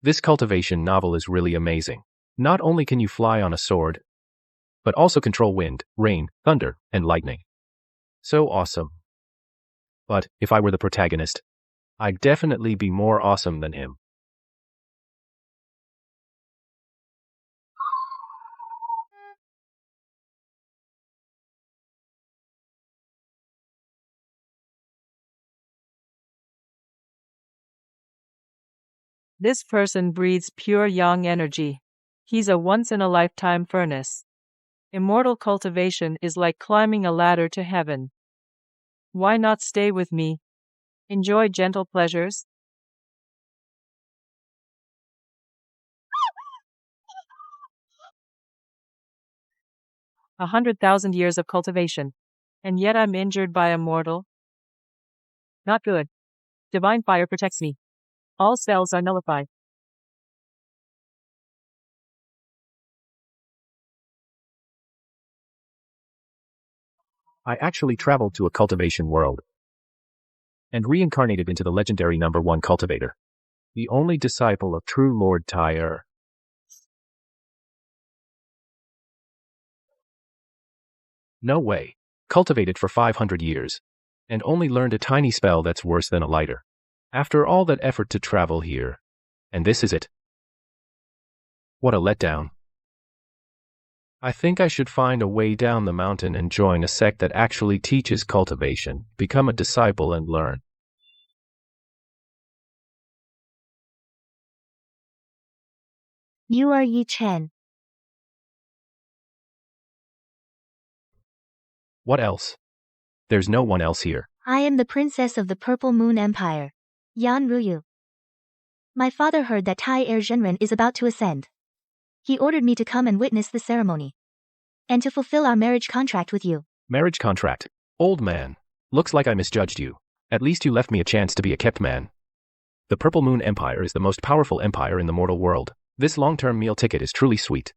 This cultivation novel is really amazing. Not only can you fly on a sword, but also control wind, rain, thunder, and lightning. So awesome. But if I were the protagonist, I'd definitely be more awesome than him. This person breathes pure yang energy. He's a once-in-a-lifetime furnace. Immortal cultivation is like climbing a ladder to heaven. Why not stay with me? Enjoy gentle pleasures. A 100,000 years of cultivation. And yet I'm injured by a mortal? Not good. Divine fire protects me. All spells are nullified. I actually traveled to a cultivation world and reincarnated into the legendary #1 cultivator, the only disciple of true Lord Tyre. No way. Cultivated for 500 years, and only learned a tiny spell that's worse than a lighter. After all that effort to travel here, and this is it. What a letdown. I think I should find a way down the mountain and join a sect that actually teaches cultivation, become a disciple and learn. You are Yi Chen. What else? There's no one else here. I am the princess of the Purple Moon Empire, Yan Ruyu. My father heard that Tai Er Zhenren is about to ascend. He ordered me to come and witness the ceremony. And to fulfill our marriage contract with you. Marriage contract? Old man. Looks like I misjudged you. At least you left me a chance to be a kept man. The Purple Moon Empire is the most powerful empire in the mortal world. This long-term meal ticket is truly sweet.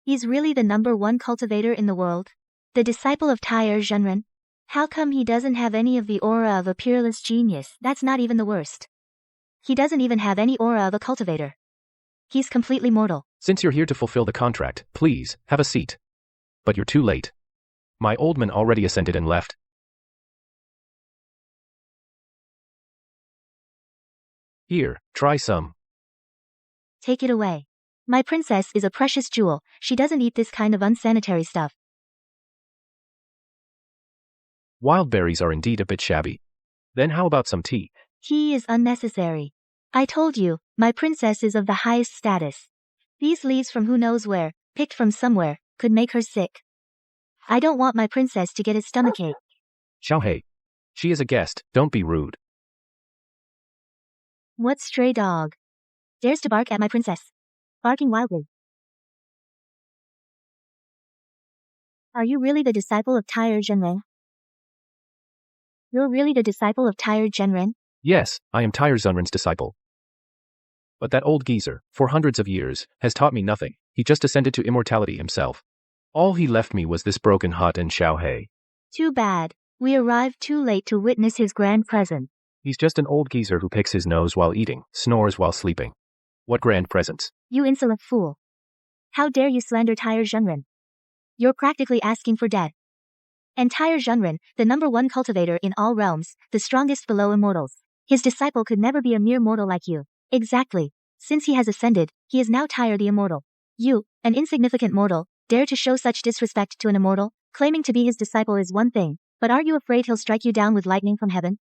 He's really the #1 cultivator in the world? The disciple of Tai Er Zhenren? How come he doesn't have any of the aura of a peerless genius? That's not even the worst. He doesn't even have any aura of a cultivator. He's completely mortal. Since you're here to fulfill the contract, please, have a seat. But you're too late. My old man already ascended and left. Here, try some. Take it away. My princess is a precious jewel. She doesn't eat this kind of unsanitary stuff. Wild berries are indeed a bit shabby. Then how about some tea? Tea is unnecessary. I told you, my princess is of the highest status. These leaves from who knows where, picked from somewhere, could make her sick. I don't want my princess to get a stomachache. Xiaohei. She is a guest, don't be rude. What stray dog dares to bark at my princess? Barking wildly. Are you really the disciple of Tai Er Zhenren? You're really the disciple of Tai Er Zhenren? Yes, I am Tyre Zunren's disciple. But that old geezer, for hundreds of years, has taught me nothing. He just ascended to immortality himself. All he left me was this broken hut and Xiaohei. Too bad. We arrived too late to witness his grand present. He's just an old geezer who picks his nose while eating, snores while sleeping. What grand presents. You insolent fool. How dare you slander Tai Er Zhenren? You're practically asking for death. And Tai Er Zhenren, the #1 cultivator in all realms, the strongest below immortals. His disciple could never be a mere mortal like you. Exactly. Since he has ascended, he is now Tai Er the immortal. You, an insignificant mortal, dare to show such disrespect to an immortal? Claiming to be his disciple is one thing, but are you afraid he'll strike you down with lightning from heaven?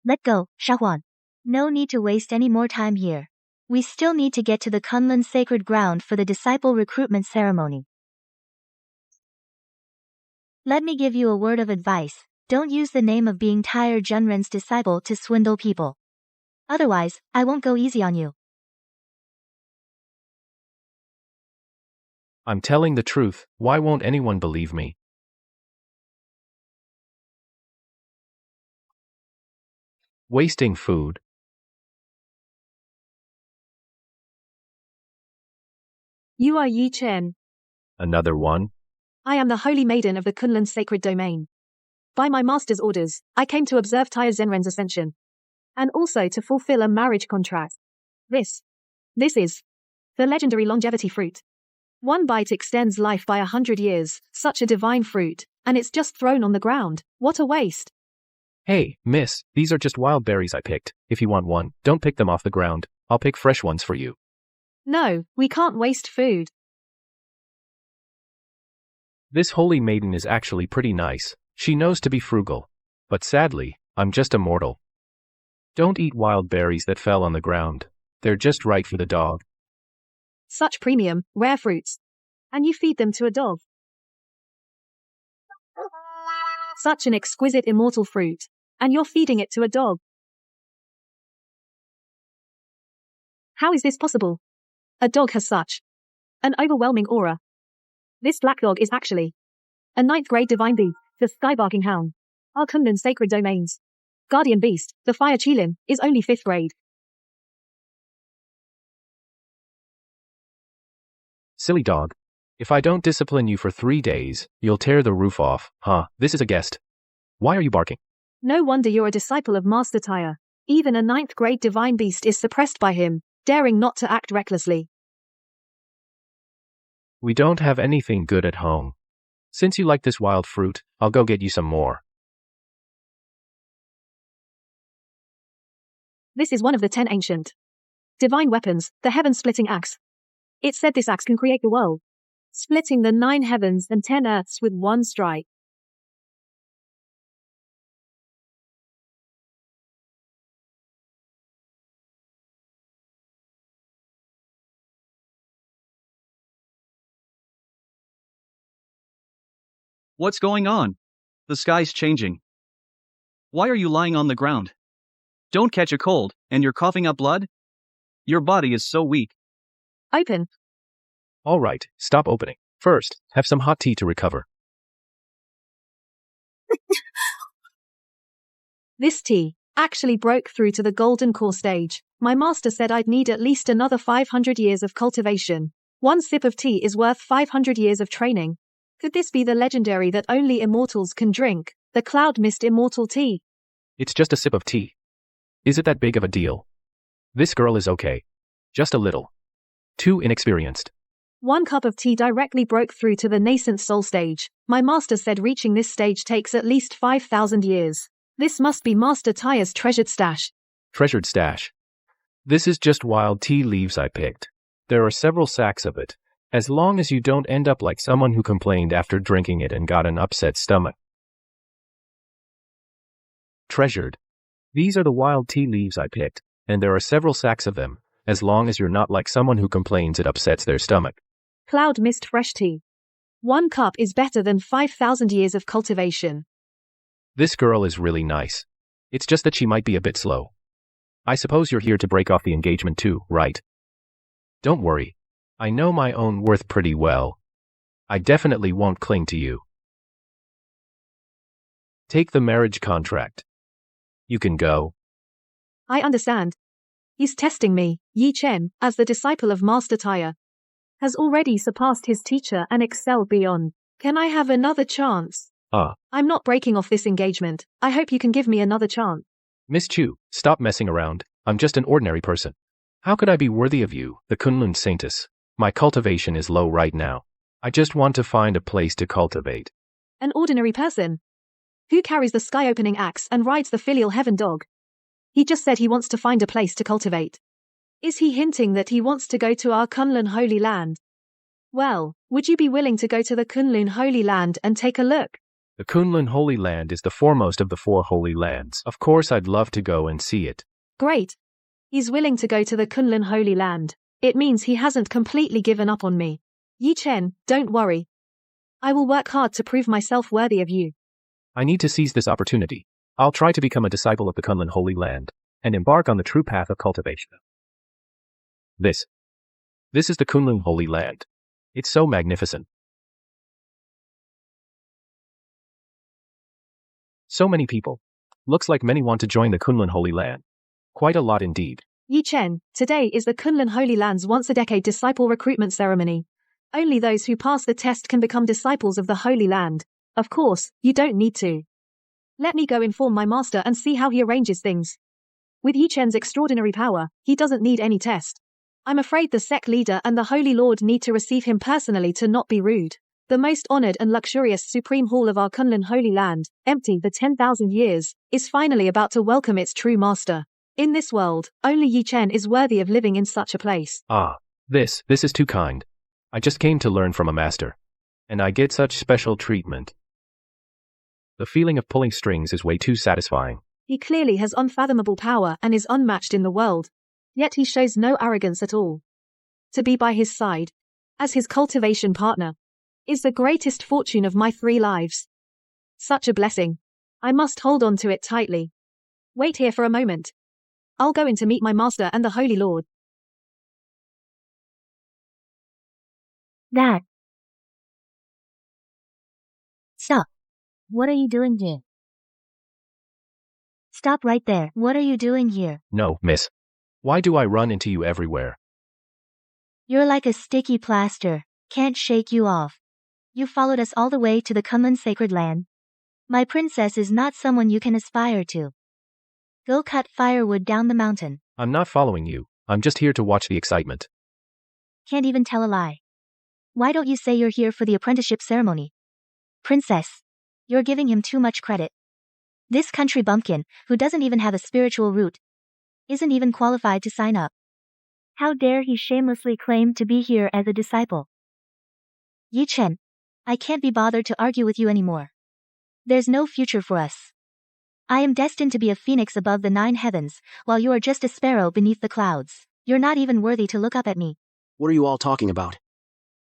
Let go, Shahuan. No need to waste any more time here. We still need to get to the Kunlun sacred ground for the disciple recruitment ceremony. Let me give you a word of advice. Don't use the name of being Tai Er Zhenren's disciple to swindle people. Otherwise, I won't go easy on you. I'm telling the truth, why won't anyone believe me? Wasting food. You are Yi Chen. Another one? I am the holy maiden of the Kunlun sacred domain. By my master's orders, I came to observe Tai Er Zhenren's ascension. And also to fulfill a marriage contract. This is the legendary longevity fruit. One bite extends life by 100 years, such a divine fruit, and it's just thrown on the ground. What a waste. Hey, miss, these are just wild berries I picked. If you want one, don't pick them off the ground. I'll pick fresh ones for you. No, we can't waste food. This holy maiden is actually pretty nice. She knows to be frugal. But sadly, I'm just a mortal. Don't eat wild berries that fell on the ground. They're just right for the dog. Such premium, rare fruits. And you feed them to a dog. Such an exquisite immortal fruit. And you're feeding it to a dog. How is this possible? A dog has such an overwhelming aura. This black dog is actually a 9th grade divine beast, the skybarking hound. Our Kunlun sacred domains. Guardian beast, the fire Qilin, is only 5th grade. Silly dog. If I don't discipline you for 3 days, you'll tear the roof off. Huh, this is a guest. Why are you barking? No wonder you're a disciple of Master Tyre. Even a 9th grade divine beast is suppressed by him, daring not to act recklessly. We don't have anything good at home. Since you like this wild fruit, I'll go get you some more. This is one of the 10 ancient divine weapons, the heaven-splitting axe. It's said this axe can create the world, splitting the 9 heavens and 10 earths with one strike. What's going on? The sky's changing. Why are you lying on the ground? Don't catch a cold, and you're coughing up blood? Your body is so weak. Open. All right, stop opening. First, have some hot tea to recover. This tea actually broke through to the golden core stage. My master said I'd need at least another 500 years of cultivation. One sip of tea is worth 500 years of training. Could this be the legendary that only immortals can drink, the cloud mist immortal tea? It's just a sip of tea. Is it that big of a deal? This girl is okay. Just a little. Too inexperienced. 1 cup of tea directly broke through to the nascent soul stage. My master said reaching this stage takes at least 5,000 years. This must be Master Tyre's treasured stash. Treasured stash. This is just wild tea leaves I picked. There are several sacks of it. As long as you don't end up like someone who complained after drinking it and got an upset stomach. Treasured. These are the wild tea leaves I picked, and there are several sacks of them, as long as you're not like someone who complains it upsets their stomach. Cloud mist fresh tea. 1 cup is better than 5,000 years of cultivation. This girl is really nice. It's just that she might be a bit slow. I suppose you're here to break off the engagement too, right? Don't worry. I know my own worth pretty well. I definitely won't cling to you. Take the marriage contract. You can go. I understand. He's testing me. Yi Chen, as the disciple of Master Tyre, has already surpassed his teacher and excelled beyond. Can I have another chance? I'm not breaking off this engagement. I hope you can give me another chance. Miss Chu, stop messing around. I'm just an ordinary person. How could I be worthy of you, the Kunlun Saintess? My cultivation is low right now. I just want to find a place to cultivate. An ordinary person? Who carries the sky-opening axe and rides the filial heaven dog? He just said he wants to find a place to cultivate. Is he hinting that he wants to go to our Kunlun Holy Land? Well, would you be willing to go to the Kunlun Holy Land and take a look? The Kunlun Holy Land is the foremost of the 4 holy lands. Of course I'd love to go and see it. Great. He's willing to go to the Kunlun Holy Land. It means he hasn't completely given up on me. Yi Chen, don't worry. I will work hard to prove myself worthy of you. I need to seize this opportunity. I'll try to become a disciple of the Kunlun Holy Land and embark on the true path of cultivation. This is the Kunlun Holy Land. It's so magnificent. So many people. Looks like many want to join the Kunlun Holy Land. Quite a lot indeed. Yi Chen, today is the Kunlun Holy Land's once-a-decade disciple recruitment ceremony. Only those who pass the test can become disciples of the Holy Land. Of course, you don't need to. Let me go inform my master and see how he arranges things. With Yi Chen's extraordinary power, he doesn't need any test. I'm afraid the sect leader and the Holy Lord need to receive him personally to not be rude. The most honored and luxurious supreme hall of our Kunlun Holy Land, empty for 10,000 years, is finally about to welcome its true master. In this world, only Yi Chen is worthy of living in such a place. Ah, this is too kind. I just came to learn from a master. And I get such special treatment. The feeling of pulling strings is way too satisfying. He clearly has unfathomable power and is unmatched in the world. Yet he shows no arrogance at all. To be by his side, as his cultivation partner, is the greatest fortune of my 3 lives. Such a blessing. I must hold on to it tightly. Wait here for a moment. I'll go in to meet my master and the Holy Lord. That. Stop. What are you doing here? Stop right there. What are you doing here? No, miss. Why do I run into you everywhere? You're like a sticky plaster. Can't shake you off. You followed us all the way to the Kunlun sacred land. My princess is not someone you can aspire to. Go cut firewood down the mountain. I'm not following you. I'm just here to watch the excitement. Can't even tell a lie. Why don't you say you're here for the apprenticeship ceremony? Princess, you're giving him too much credit. This country bumpkin, who doesn't even have a spiritual root, isn't even qualified to sign up. How dare he shamelessly claim to be here as a disciple? Yi Chen, I can't be bothered to argue with you anymore. There's no future for us. I am destined to be a phoenix above the 9 heavens, while you are just a sparrow beneath the clouds. You're not even worthy to look up at me. What are you all talking about?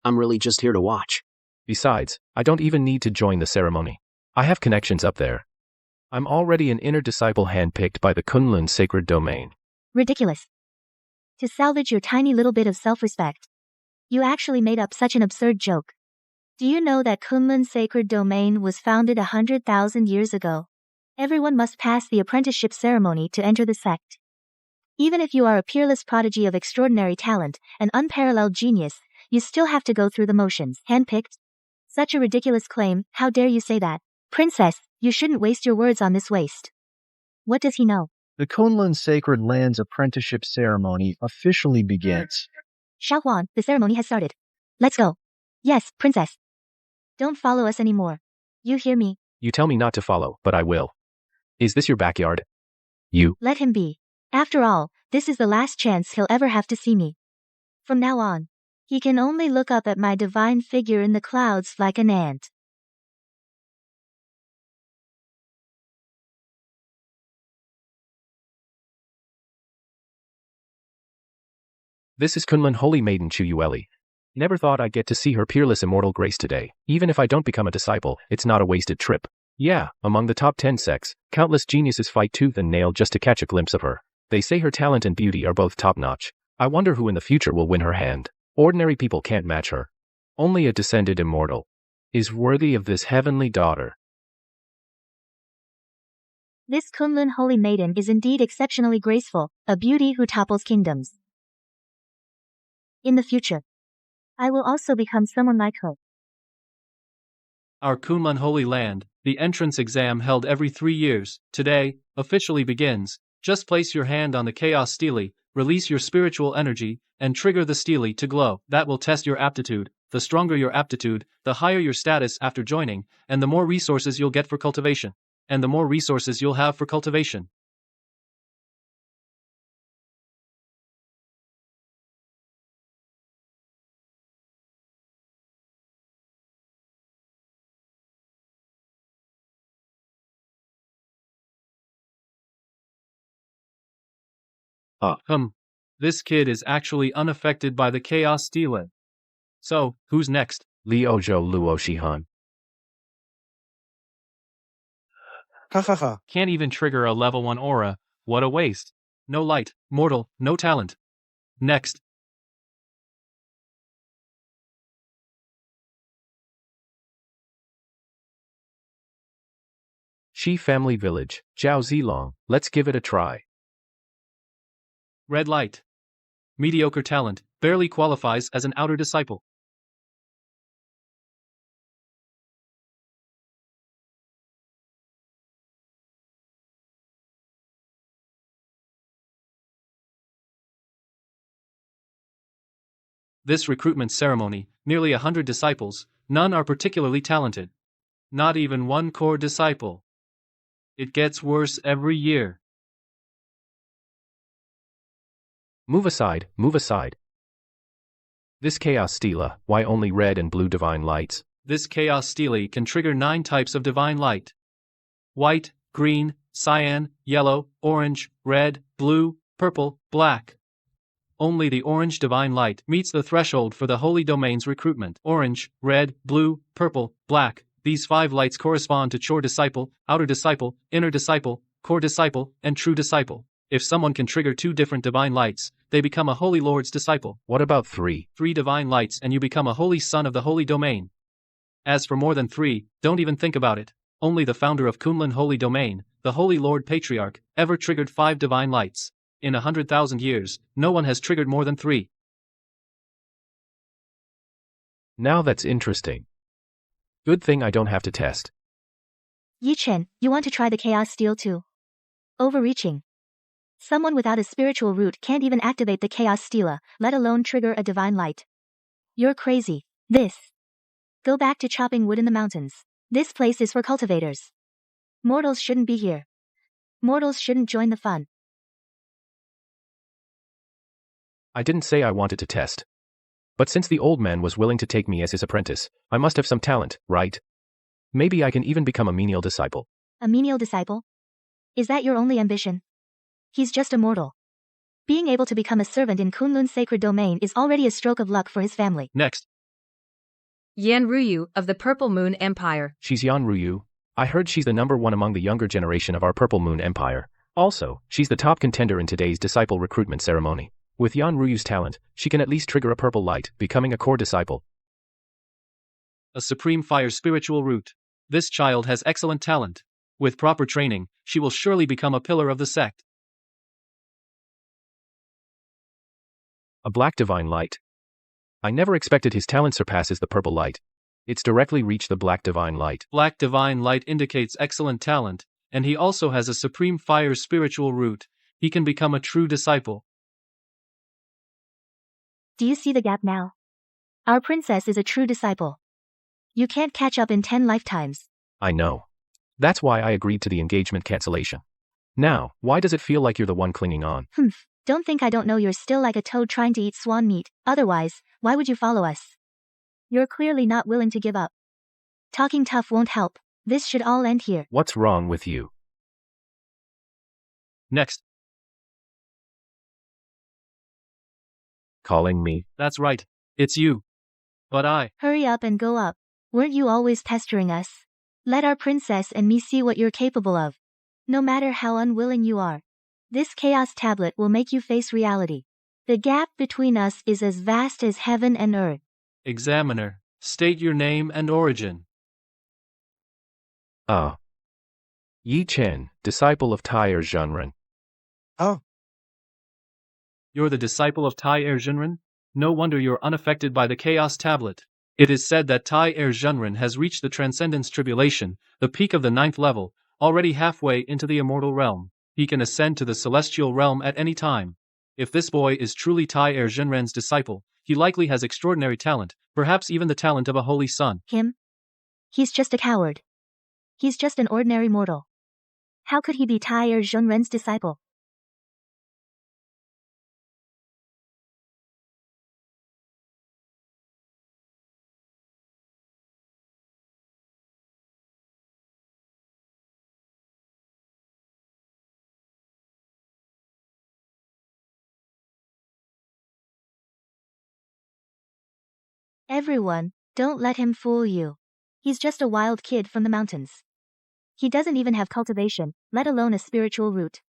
I'm really just here to watch. Besides, I don't even need to join the ceremony. I have connections up there. I'm already an inner disciple handpicked by the Kunlun sacred domain. Ridiculous. To salvage your tiny little bit of self-respect, you actually made up such an absurd joke. Do you know that Kunlun sacred domain was founded 100,000 years ago? Everyone must pass the apprenticeship ceremony to enter the sect. Even if you are a peerless prodigy of extraordinary talent, an unparalleled genius, you still have to go through the motions. Handpicked? Such a ridiculous claim, how dare you say that? Princess, you shouldn't waste your words on this waste. What does he know? The Kunlun Sacred Lands apprenticeship ceremony officially begins. Xiaohuan, the ceremony has started. Let's go. Yes, princess. Don't follow us anymore. You hear me? You tell me not to follow, but I will. Is this your backyard? You. Let him be. After all, this is the last chance he'll ever have to see me. From now on, he can only look up at my divine figure in the clouds like an ant. This is Kunlun Holy Maiden Chuyueli. Never thought I'd get to see her peerless immortal grace today. Even if I don't become a disciple, it's not a wasted trip. Yeah, among the top 10 sects, countless geniuses fight tooth and nail just to catch a glimpse of her. They say her talent and beauty are both top-notch. I wonder who in the future will win her hand. Ordinary people can't match her. Only a descended immortal is worthy of this heavenly daughter. This Kunlun holy maiden is indeed exceptionally graceful, a beauty who topples kingdoms. In the future, I will also become someone like her. Our Kunlun Holy Land, the entrance exam held every 3 years, today, officially begins. Just place your hand on the Chaos Stele, release your spiritual energy, and trigger the stele to glow. That will test your aptitude. The stronger your aptitude, the higher your status after joining, and the more resources you'll get for cultivation. And the more resources you'll have for cultivation. This kid is actually unaffected by the Chaos Stele. So, who's next? Liuozhou Luo Shihan. Hahaha. Can't even trigger a level 1 aura, what a waste. No light, mortal, no talent. Next. Shi Family Village, Zhao Zilong, let's give it a try. Red light. Mediocre talent, barely qualifies as an outer disciple. This recruitment ceremony, nearly 100 disciples, none are particularly talented. Not even one core disciple. It gets worse every year. Move aside, move aside. This chaos stela, why only red and blue divine lights? This chaos stele can trigger 9 types of divine light. White, green, cyan, yellow, orange, red, blue, purple, black. Only the orange divine light meets the threshold for the holy domain's recruitment. Orange, red, blue, purple, black. These 5 lights correspond to core disciple, outer disciple, inner disciple, core disciple, and true disciple. If someone can trigger 2 different divine lights, they become a Holy Lord's disciple. What about 3? 3 divine lights and you become a holy son of the holy domain. As for more than 3, don't even think about it. Only the founder of Kunlun Holy Domain, the Holy Lord Patriarch, ever triggered 5 divine lights. In 100,000 years, no one has triggered more than 3. Now that's interesting. Good thing I don't have to test. Yi Chen, you want to try the chaos steel too? Overreaching. Someone without a spiritual root can't even activate the chaos stela, let alone trigger a divine light. You're crazy. Go back to chopping wood in the mountains. This place is for cultivators. Mortals shouldn't be here. Mortals shouldn't join the fun. I didn't say I wanted to test. But since the old man was willing to take me as his apprentice, I must have some talent, right? Maybe I can even become a menial disciple. A menial disciple? Is that your only ambition? He's just a mortal. Being able to become a servant in Kunlun's sacred domain is already a stroke of luck for his family. Next. Yan Ruyu of the Purple Moon Empire. She's Yan Ruyu. I heard she's the #1 among the younger generation of our Purple Moon Empire. Also, she's the top contender in today's disciple recruitment ceremony. With Yan Ruyu's talent, she can at least trigger a purple light, becoming a core disciple. A supreme fire spiritual root. This child has excellent talent. With proper training, she will surely become a pillar of the sect. A black divine light. I never expected his talent surpasses the purple light. It's directly reached the black divine light. Black divine light indicates excellent talent, and he also has a supreme fire spiritual root. He can become a true disciple. Do you see the gap now? Our princess is a true disciple. You can't catch up in 10 lifetimes. I know. That's why I agreed to the engagement cancellation. Now, why does it feel like you're the one clinging on? Don't think I don't know you're still like a toad trying to eat swan meat, otherwise, why would you follow us? You're clearly not willing to give up. Talking tough won't help. This should all end here. What's wrong with you? Next. Calling me? That's right. It's you. But I. Hurry up and go up. Weren't you always pestering us? Let our princess and me see what you're capable of. No matter how unwilling you are. This chaos tablet will make you face reality. The gap between us is as vast as heaven and earth. Examiner, state your name and origin. Yi Chen, disciple of Tai Zhenren. You're the disciple of Tai Zhenren? No wonder you're unaffected by the chaos tablet. It is said that Tai Zhenren has reached the Transcendence Tribulation, the peak of the 9th level, already halfway into the immortal realm. He can ascend to the celestial realm at any time. If this boy is truly Tai Zhenren's disciple, he likely has extraordinary talent, perhaps even the talent of a holy son. Him? He's just a coward. He's just an ordinary mortal. How could he be Tai Zhenren's disciple? Everyone, don't let him fool you. He's just a wild kid from the mountains. He doesn't even have cultivation, let alone a spiritual root.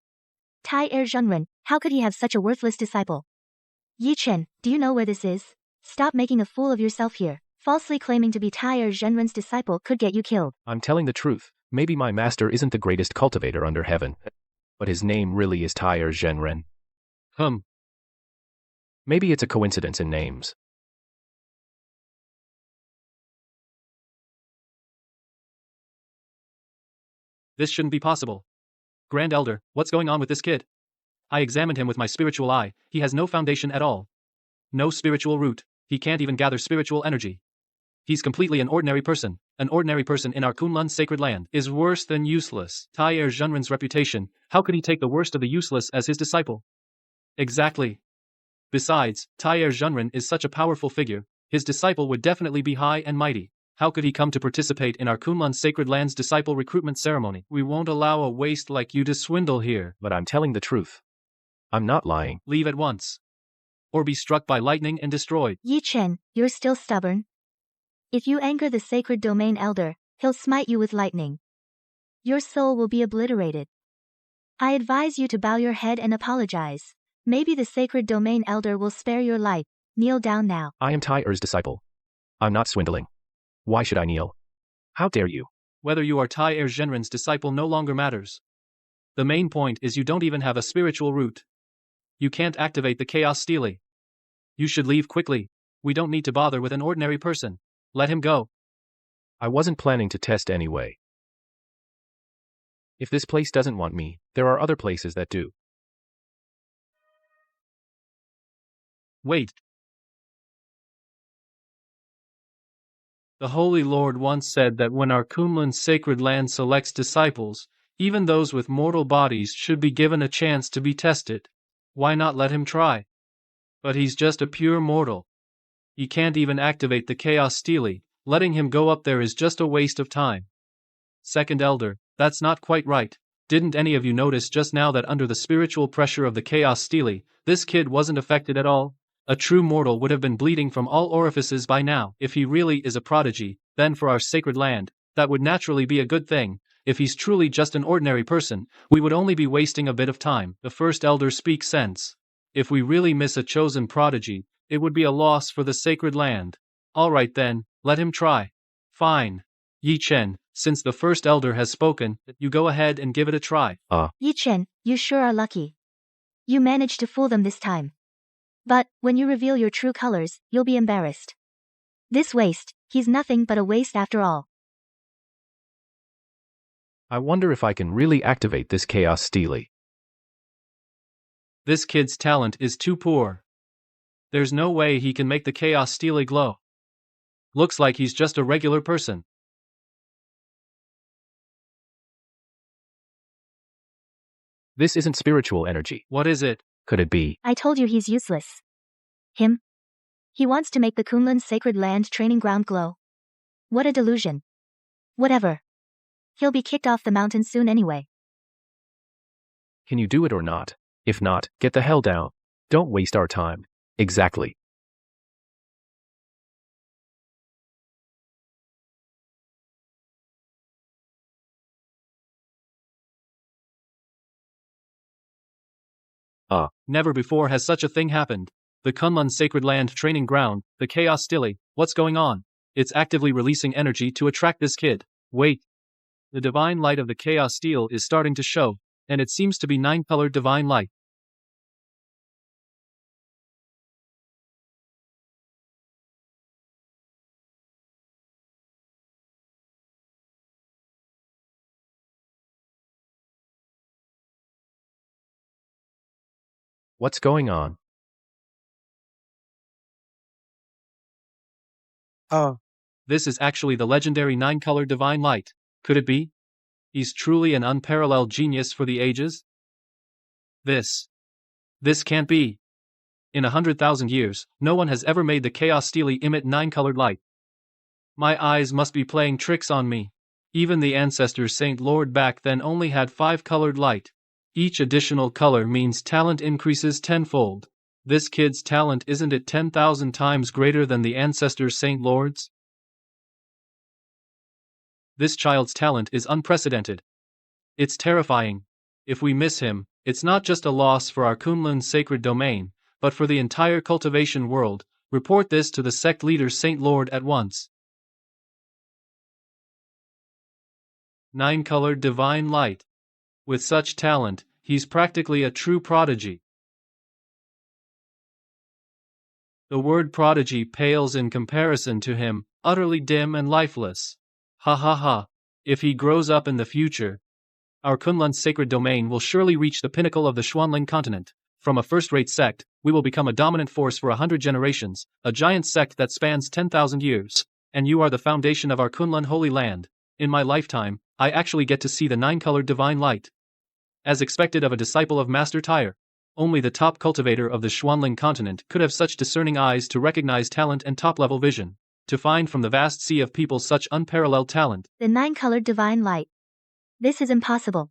Tai Zhenren, how could he have such a worthless disciple? Yi Chen, do you know where this is? Stop making a fool of yourself here. Falsely claiming to be Tai Zhenren's disciple could get you killed. I'm telling the truth. Maybe my master isn't the greatest cultivator under heaven. But his name really is Tai Zhenren. Maybe it's a coincidence in names. This shouldn't be possible. Grand Elder, what's going on with this kid? I examined him with my spiritual eye. He has no foundation at all. No spiritual root. He can't even gather spiritual energy. He's completely an ordinary person. An ordinary person in our Kunlun sacred land is worse than useless. Taier Zhenren's reputation, how could he take the worst of the useless as his disciple? Exactly. Besides, Taier Zhenren is such a powerful figure, his disciple would definitely be high and mighty. How could he come to participate in our Kunlun sacred land's disciple recruitment ceremony? We won't allow a waste like you to swindle here. But I'm telling the truth. I'm not lying. Leave at once. Or be struck by lightning and destroyed. Yi Chen, you're still stubborn? If you anger the sacred domain elder, he'll smite you with lightning. Your soul will be obliterated. I advise you to bow your head and apologize. Maybe the sacred domain elder will spare your life. Kneel down now. I am Taier's disciple. I'm not swindling. Why should I kneel? How dare you? Whether you are Taier Zhenren's disciple no longer matters. The main point is you don't even have a spiritual root. You can't activate the chaos stele. You should leave quickly. We don't need to bother with an ordinary person. Let him go. I wasn't planning to test anyway. If this place doesn't want me, there are other places that do. Wait. The Holy Lord once said that when our Kunlun sacred land selects disciples, even those with mortal bodies should be given a chance to be tested. Why not let him try? But he's just a pure mortal. He can't even activate the chaos stele. Letting him go up there is just a waste of time. Second Elder, that's not quite right. Didn't any of you notice just now that under the spiritual pressure of the chaos stele, this kid wasn't affected at all? A true mortal would have been bleeding from all orifices by now. If he really is a prodigy, then for our sacred land, that would naturally be a good thing. If he's truly just an ordinary person, we would only be wasting a bit of time. The First Elder speaks sense. If we really miss a chosen prodigy, it would be a loss for the sacred land. All right then, let him try. Fine. Yi Chen, since the First Elder has spoken, you go ahead and give it a try. Yi Chen, you sure are lucky. You managed to fool them this time. But, when you reveal your true colors, you'll be embarrassed. This waste, he's nothing but a waste after all. I wonder if I can really activate this chaos stele. This kid's talent is too poor. There's no way he can make the chaos stele glow. Looks like he's just a regular person. This isn't spiritual energy. What is it? Could it be? I told you he's useless. Him? He wants to make the Kunlun sacred land training ground glow. What a delusion. Whatever. He'll be kicked off the mountain soon anyway. Can you do it or not? If not, get the hell down. Don't waste our time. Exactly. Never before has such a thing happened. The Kunlun sacred land training ground, the chaos stele, what's going on? It's actively releasing energy to attract this kid. Wait. The divine light of the chaos stele is starting to show, and it seems to be 9-colored divine light. What's going on? This is actually the legendary 9-colored divine light. Could it be? He's truly an unparalleled genius for the ages? This can't be. In 100,000 years, no one has ever made the chaos stele emit 9-colored light. My eyes must be playing tricks on me. Even the ancestor Saint Lord back then only had 5-colored light. Each additional color means talent increases tenfold. This kid's talent isn't it 10,000 times greater than the ancestor Saint Lord's? This child's talent is unprecedented. It's terrifying. If we miss him, it's not just a loss for our Kunlun sacred domain, but for the entire cultivation world. Report this to the sect leader Saint Lord at once. 9-colored divine light. With such talent, he's practically a true prodigy. The word prodigy pales in comparison to him, utterly dim and lifeless. Ha ha ha. If he grows up in the future, our Kunlun sacred domain will surely reach the pinnacle of the Xuanling continent. From a first-rate sect, we will become a dominant force for 100 generations, a giant sect that spans 10,000 years. And you are the foundation of our Kunlun Holy Land. In my lifetime, I actually get to see the 9-colored divine light. As expected of a disciple of Master Tyre, only the top cultivator of the Xuanling continent could have such discerning eyes to recognize talent and top-level vision, to find from the vast sea of people such unparalleled talent. The 9-colored divine light. This is impossible.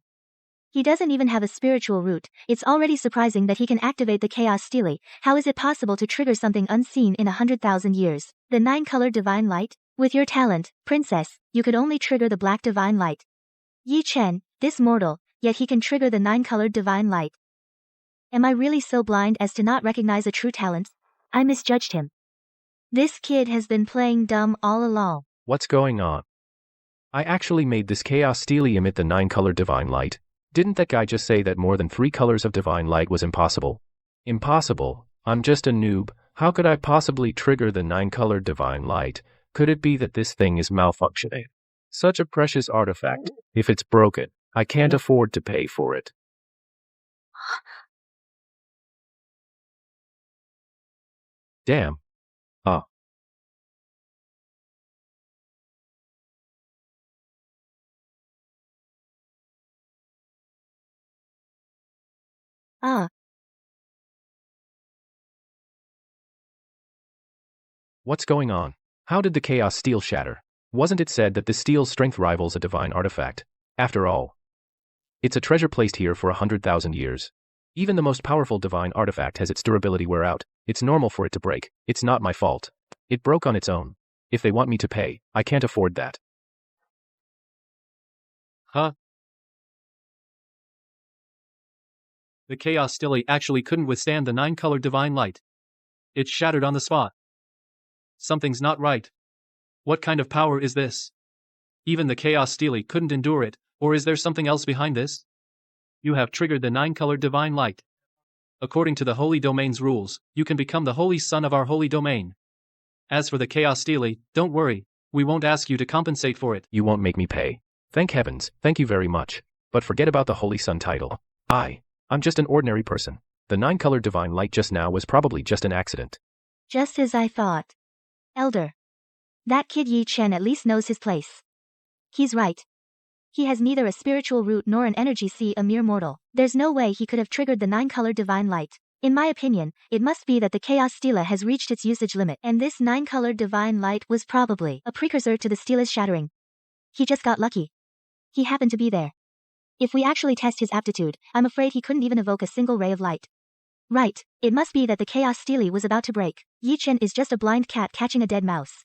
He doesn't even have a spiritual root. It's already surprising that he can activate the chaos stele. How is it possible to trigger something unseen in 100,000 years? The 9-colored divine light? With your talent, princess, you could only trigger the black divine light. Yi Chen, this mortal, yet he can trigger the 9-colored divine light. Am I really so blind as to not recognize a true talent? I misjudged him. This kid has been playing dumb all along. What's going on? I actually made this chaos stele emit the 9-colored divine light. Didn't that guy just say that more than 3 colors of divine light was impossible? Impossible? I'm just a noob. How could I possibly trigger the 9-colored divine light? Could it be that this thing is malfunctioning? Such a precious artifact. If it's broken, I can't afford to pay for it. Damn. What's going on? How did the chaos stele shatter? Wasn't it said that the steel's strength rivals a divine artifact? After all, it's a treasure placed here for 100,000 years. Even the most powerful divine artifact has its durability wear out. It's normal for it to break. It's not my fault. It broke on its own. If they want me to pay, I can't afford that. Huh? The chaos stele actually couldn't withstand the 9-colored divine light. It shattered on the spot. Something's not right. What kind of power is this? Even the chaos stele couldn't endure it, or is there something else behind this? You have triggered the 9-colored divine light. According to the Holy Domain's rules, you can become the Holy Son of our Holy Domain. As for the chaos stele, don't worry, we won't ask you to compensate for it. You won't make me pay. Thank heavens, thank you very much. But forget about the Holy Son title. I'm just an ordinary person. The 9-colored divine light just now was probably just an accident. Just as I thought. Elder. That kid Yi Chen at least knows his place. He's right. He has neither a spiritual root nor an energy sea, a mere mortal. There's no way he could have triggered the 9-colored divine light. In my opinion, it must be that the chaos stele has reached its usage limit, and this 9-colored divine light was probably a precursor to the stele's shattering. He just got lucky. He happened to be there. If we actually test his aptitude, I'm afraid he couldn't even evoke a single ray of light. Right, it must be that the chaos stele was about to break. Yi Chen is just a blind cat catching a dead mouse.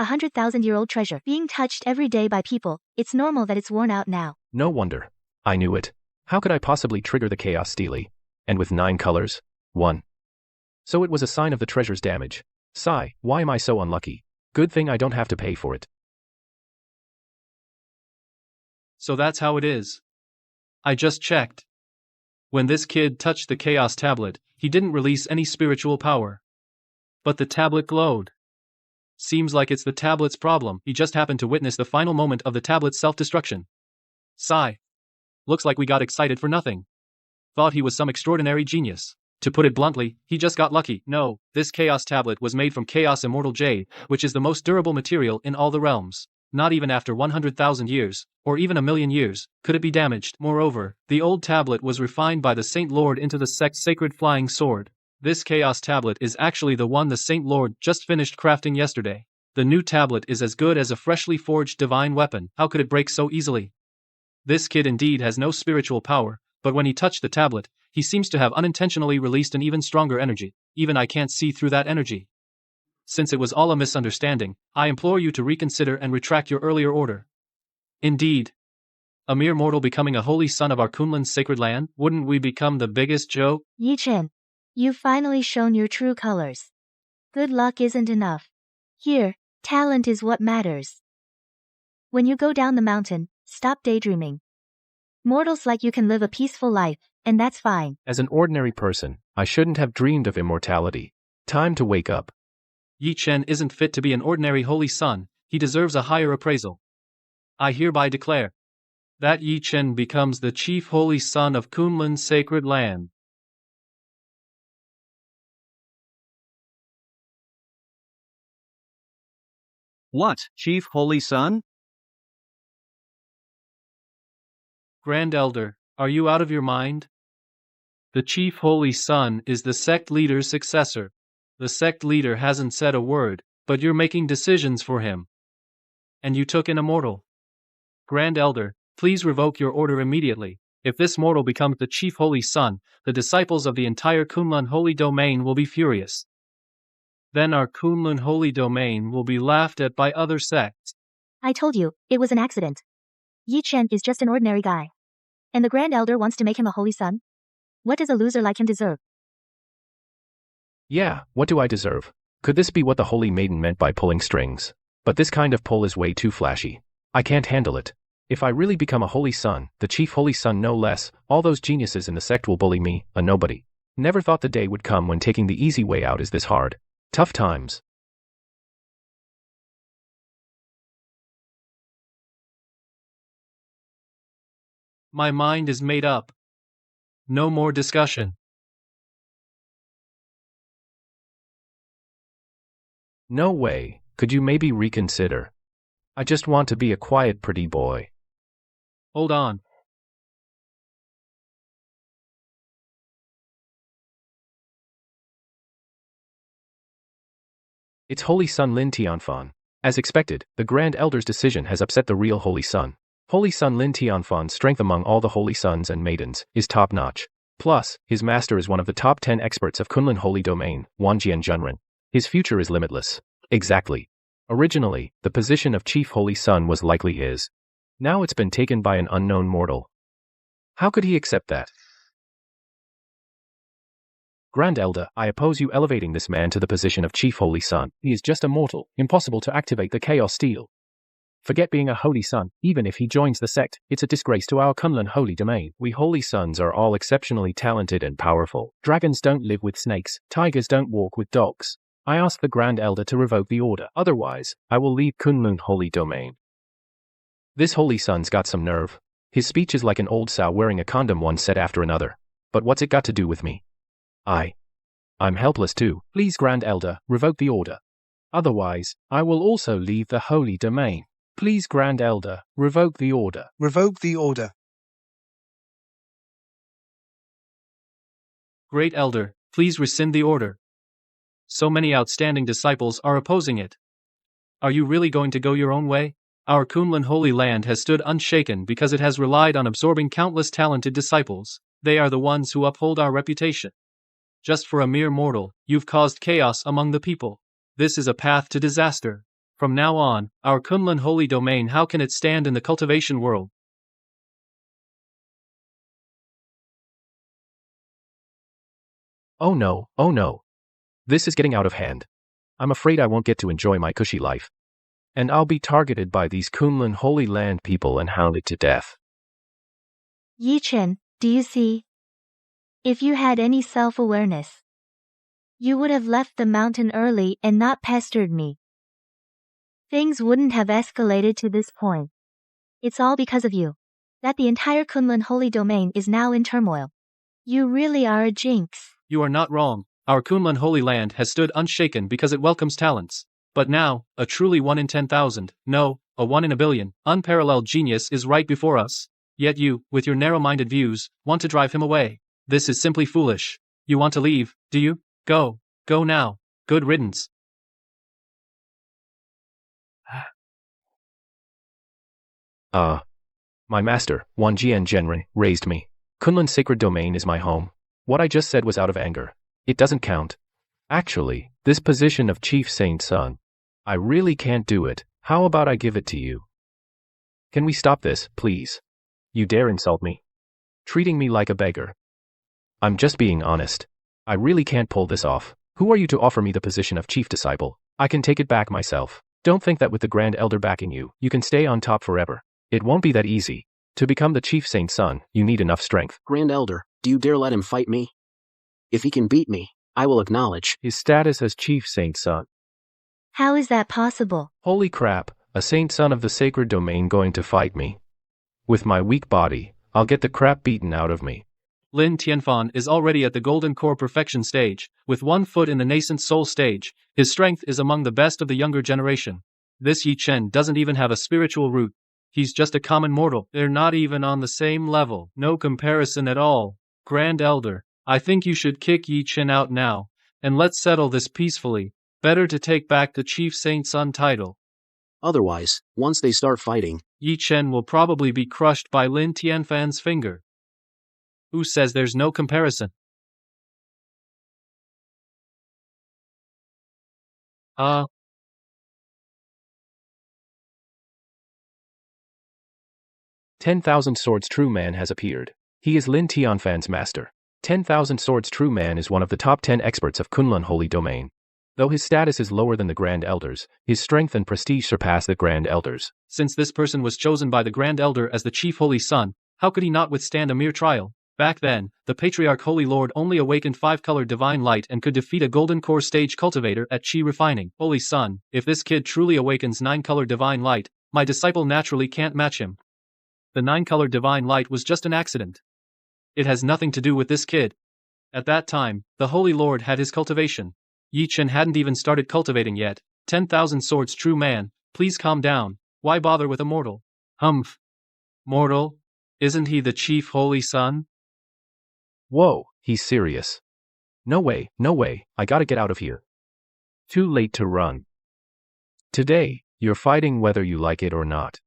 100,000-year-old treasure being touched every day by people. It's normal that it's worn out now. No wonder. I knew it. How could I possibly trigger the chaos stele? And with 9 colors? 1. So it was a sign of the treasure's damage. Sigh, why am I so unlucky? Good thing I don't have to pay for it. So that's how it is. I just checked. When this kid touched the chaos tablet, he didn't release any spiritual power. But the tablet glowed. Seems like it's the tablet's problem. He just happened to witness the final moment of the tablet's self-destruction. Sigh. Looks like we got excited for nothing. Thought he was some extraordinary genius. To put it bluntly, he just got lucky. No, this chaos tablet was made from chaos immortal jade, which is the most durable material in all the realms. Not even after 100,000 years, or even 1,000,000 years, could it be damaged. Moreover, the old tablet was refined by the Saint Lord into the sect's sacred flying sword. This chaos tablet is actually the one the Saint Lord just finished crafting yesterday. The new tablet is as good as a freshly forged divine weapon. How could it break so easily? This kid indeed has no spiritual power, but when he touched the tablet, he seems to have unintentionally released an even stronger energy. Even I can't see through that energy. Since it was all a misunderstanding, I implore you to reconsider and retract your earlier order. Indeed. A mere mortal becoming a holy son of our Kunlun's sacred land? Wouldn't we become the biggest joke? Yi Chen, you've finally shown your true colors. Good luck isn't enough. Here, talent is what matters. When you go down the mountain, stop daydreaming. Mortals like you can live a peaceful life, and that's fine. As an ordinary person, I shouldn't have dreamed of immortality. Time to wake up. Yi Chen isn't fit to be an ordinary holy son, he deserves a higher appraisal. I hereby declare that Yi Chen becomes the chief holy son of Kunlun's sacred land. What, Chief Holy Son? Grand Elder, are you out of your mind? The Chief Holy Son is the sect leader's successor. The sect leader hasn't said a word, but you're making decisions for him. And you took an immortal. Grand Elder, please revoke your order immediately. If this mortal becomes the Chief Holy Son, the disciples of the entire Kunlun Holy Domain will be furious. Then our Kunlun Holy Domain will be laughed at by other sects. I told you, it was an accident. Yi Chen is just an ordinary guy. And the Grand Elder wants to make him a holy son? What does a loser like him deserve? Yeah, what do I deserve? Could this be what the Holy Maiden meant by pulling strings? But this kind of pull is way too flashy. I can't handle it. If I really become a holy son, the Chief Holy Son no less, all those geniuses in the sect will bully me, a nobody. Never thought the day would come when taking the easy way out is this hard. Tough times. My mind is made up. No more discussion. No way, could you maybe reconsider? I just want to be a quiet pretty boy. Hold on. It's Holy Son Lin Tianfan. As expected, the Grand Elder's decision has upset the real Holy Son. Holy Son Lin Tianfan's strength among all the Holy Sons and Maidens is top-notch. Plus, his master is one of the top 10 experts of Kunlun Holy Domain, Wanjian Junren. His future is limitless. Exactly. Originally, the position of Chief Holy Son was likely his. Now it's been taken by an unknown mortal. How could he accept that? Grand Elder, I oppose you elevating this man to the position of Chief Holy Son. He is just a mortal, impossible to activate the Chaos Steel. Forget being a Holy Son, even if he joins the sect, it's a disgrace to our Kunlun Holy Domain. We Holy Sons are all exceptionally talented and powerful. Dragons don't live with snakes, tigers don't walk with dogs. I ask the Grand Elder to revoke the order, otherwise, I will leave Kunlun Holy Domain. This Holy Son's got some nerve. His speech is like an old sow wearing a condom one said after another. But what's it got to do with me? I'm helpless too. Please, Grand Elder, revoke the order. Otherwise, I will also leave the Holy Domain. Please, Grand Elder, revoke the order. Revoke the order. Great Elder, please rescind the order. So many outstanding disciples are opposing it. Are you really going to go your own way? Our Kunlun Holy Land has stood unshaken because it has relied on absorbing countless talented disciples. They are the ones who uphold our reputation. Just for a mere mortal, you've caused chaos among the people. This is a path to disaster. From now on, our Kunlun Holy Domain, how can it stand in the cultivation world? Oh no. This is getting out of hand. I'm afraid I won't get to enjoy my cushy life. And I'll be targeted by these Kunlun Holy Land people and hounded to death. Yi Chen, do you see? If you had any self-awareness, you would have left the mountain early and not pestered me. Things wouldn't have escalated to this point. It's all because of you. That the entire Kunlun Holy Domain is now in turmoil. You really are a jinx. You are not wrong. Our Kunlun Holy Land has stood unshaken because it welcomes talents. But now, a truly 1 in 10,000, no, a 1 in a billion, unparalleled genius is right before us. Yet you, with your narrow-minded views, want to drive him away. This is simply foolish. You want to leave, do you? Go. Go now. Good riddance. My master, Wanjian Zhenren, raised me. Kunlun Sacred Domain is my home. What I just said was out of anger. It doesn't count. Actually, this position of Chief Saint Son, I really can't do it. How about I give it to you? Can we stop this, please? You dare insult me? Treating me like a beggar. I'm just being honest. I really can't pull this off. Who are you to offer me the position of Chief Disciple? I can take it back myself. Don't think that with the Grand Elder backing you, you can stay on top forever. It won't be that easy. To become the Chief Saint Son, you need enough strength. Grand Elder, do you dare let him fight me? If he can beat me, I will acknowledge his status as Chief Saint Son. How is that possible? Holy crap, a Saint Son of the Sacred Domain going to fight me? With my weak body, I'll get the crap beaten out of me. Lin Tianfan is already at the Golden Core Perfection stage, with 1 foot in the nascent soul stage. His strength is among the best of the younger generation. This Yi Chen doesn't even have a spiritual root. He's just a common mortal. They're not even on the same level. No comparison at all. Grand Elder, I think you should kick Yi Chen out now, and let's settle this peacefully. Better to take back the Chief Saint Sun title. Otherwise, once they start fighting, Yi Chen will probably be crushed by Lin Tianfan's finger. Who says there's no comparison? 10,000 Swords True Man has appeared. He is Lin Tianfan's master. 10,000 Swords True Man is one of the top 10 experts of Kunlun Holy Domain. Though his status is lower than the Grand Elders, his strength and prestige surpass the Grand Elders. Since this person was chosen by the Grand Elder as the Chief Holy Sun, how could he not withstand a mere trial? Back then, the Patriarch Holy Lord only awakened 5-colored divine light and could defeat a golden core stage cultivator at Qi refining. Holy Sun, if this kid truly awakens 9-colored divine light, my disciple naturally can't match him. The 9-colored divine light was just an accident. It has nothing to do with this kid. At that time, the Holy Lord had his cultivation. Yi Chen hadn't even started cultivating yet. 10,000 Swords True Man, please calm down. Why bother with a mortal? Humph. Mortal? Isn't he the Chief Holy Sun? Whoa, he's serious. No way, I gotta get out of here. Too late to run. Today, you're fighting whether you like it or not.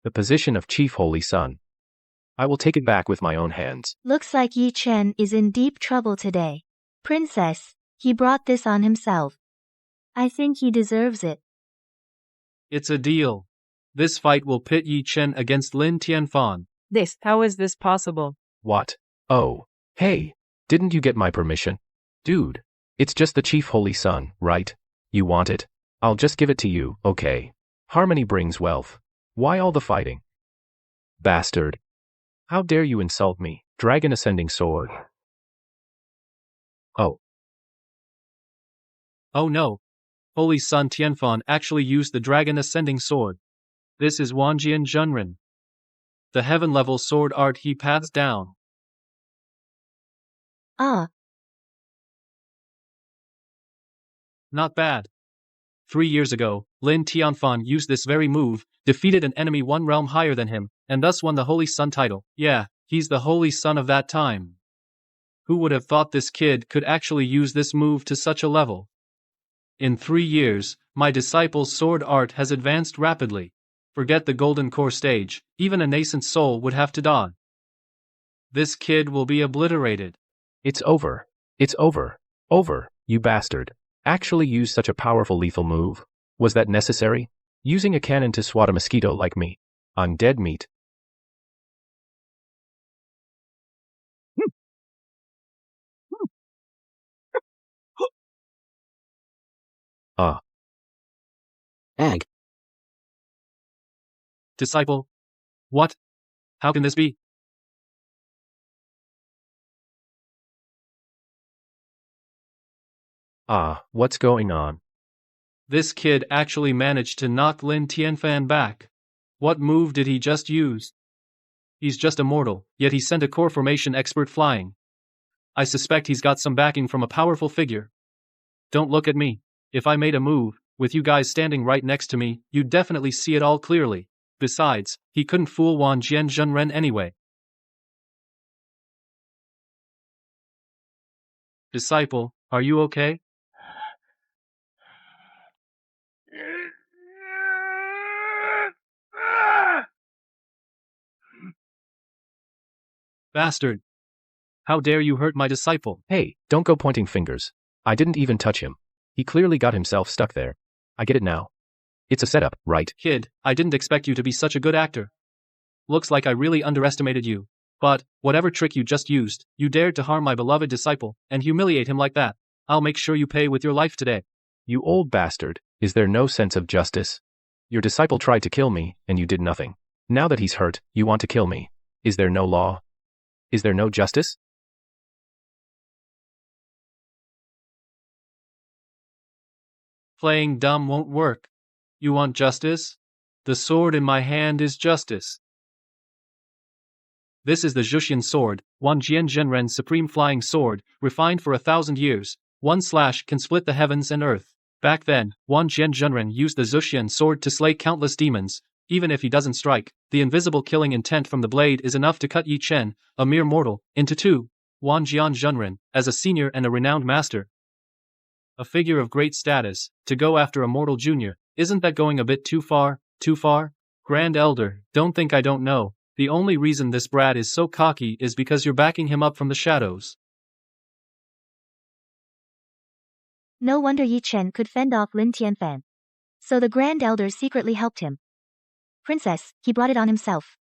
The position of Chief Holy Sun. I will take it back with my own hands. Looks like Yi Chen is in deep trouble today. Princess, he brought this on himself. I think he deserves it. It's a deal. This fight will pit Yi Chen against Lin Tianfan. How is this possible? What? Oh, hey, didn't you get my permission? Dude, it's just the Chief Holy Sun, right? You want it? I'll just give it to you, okay? Harmony brings wealth. Why all the fighting? Bastard. How dare you insult me, Dragon Ascending Sword? Oh. Oh no. Holy Sun Tianfan actually used the Dragon Ascending Sword. This is Wanjian Zhenren. The heaven-level sword art he passed down. Not bad. 3 years ago, Lin Tianfan used this very move, defeated an enemy 1 realm higher than him, and thus won the Holy Sun title. Yeah, he's the Holy Sun of that time. Who would have thought this kid could actually use this move to such a level? In 3 years, my disciple's sword art has advanced rapidly. Forget the golden core stage, even a nascent soul would have to die. This kid will be obliterated. It's over. It's over. Over, you bastard. Actually use such a powerful lethal move? Was that necessary? Using a cannon to swat a mosquito like me. I'm dead meat. Ag. Disciple? What? How can this be? What's going on? This kid actually managed to knock Lin Tianfan back. What move did he just use? He's just a mortal, yet he sent a core formation expert flying. I suspect he's got some backing from a powerful figure. Don't look at me. If I made a move, with you guys standing right next to me, you'd definitely see it all clearly. Besides, he couldn't fool Wanjian Zhenren anyway. Disciple, are you okay? Bastard! How dare you hurt my disciple? Hey, don't go pointing fingers. I didn't even touch him. He clearly got himself stuck there. I get it now. It's a setup, right? Kid, I didn't expect you to be such a good actor. Looks like I really underestimated you. But, whatever trick you just used, you dared to harm my beloved disciple, and humiliate him like that. I'll make sure you pay with your life today. You old bastard, is there no sense of justice? Your disciple tried to kill me, and you did nothing. Now that he's hurt, you want to kill me. Is there no law? Is there no justice? Playing dumb won't work. You want justice? The sword in my hand is justice. This is the Zhuxian sword, Wanjian Zhenren's supreme flying sword, refined for 1,000 years. One slash can split the heavens and earth. Back then, Wan Zhenren used the Zuxian sword to slay countless demons. Even if he doesn't strike, the invisible killing intent from the blade is enough to cut Yi Chen, a mere mortal, into two. Wan Zhenren, as a senior and a renowned master, a figure of great status, to go after a mortal junior, isn't that going a bit too far? Too far? Grand Elder, don't think I don't know. The only reason this brat is so cocky is because you're backing him up from the shadows. No wonder Yi Chen could fend off Lin Tianfan. So the Grand Elder secretly helped him. Princess, he brought it on himself.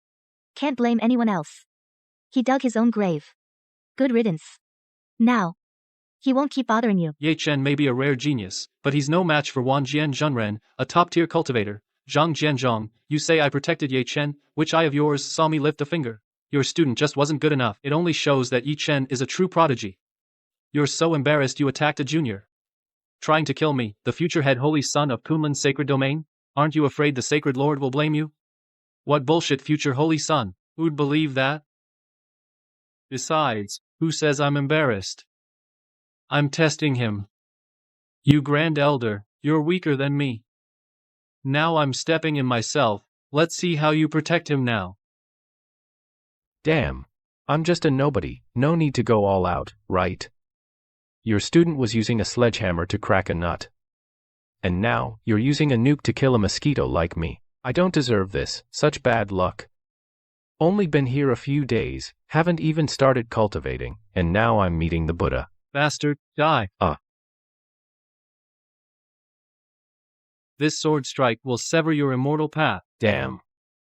Can't blame anyone else. He dug his own grave. Good riddance. Now, he won't keep bothering you. Ye Chen may be a rare genius, but he's no match for Wan Zhenren, a top-tier cultivator. Zhang Jianzhong, you say I protected Ye Chen, which eye of yours saw me lift a finger? Your student just wasn't good enough. It only shows that Yi Chen is a true prodigy. You're so embarrassed you attacked a junior. Trying to kill me, the future head holy son of Kunlun's sacred domain? Aren't you afraid the sacred lord will blame you? What bullshit future holy son, who'd believe that? Besides, who says I'm embarrassed? I'm testing him. You Grand Elder, you're weaker than me. Now I'm stepping in myself, let's see how you protect him now. Damn. I'm just a nobody, no need to go all out, right? Your student was using a sledgehammer to crack a nut. And now, you're using a nuke to kill a mosquito like me. I don't deserve this, such bad luck. Only been here a few days, haven't even started cultivating, and now I'm meeting the Buddha. Bastard, die. This sword strike will sever your immortal path. Damn.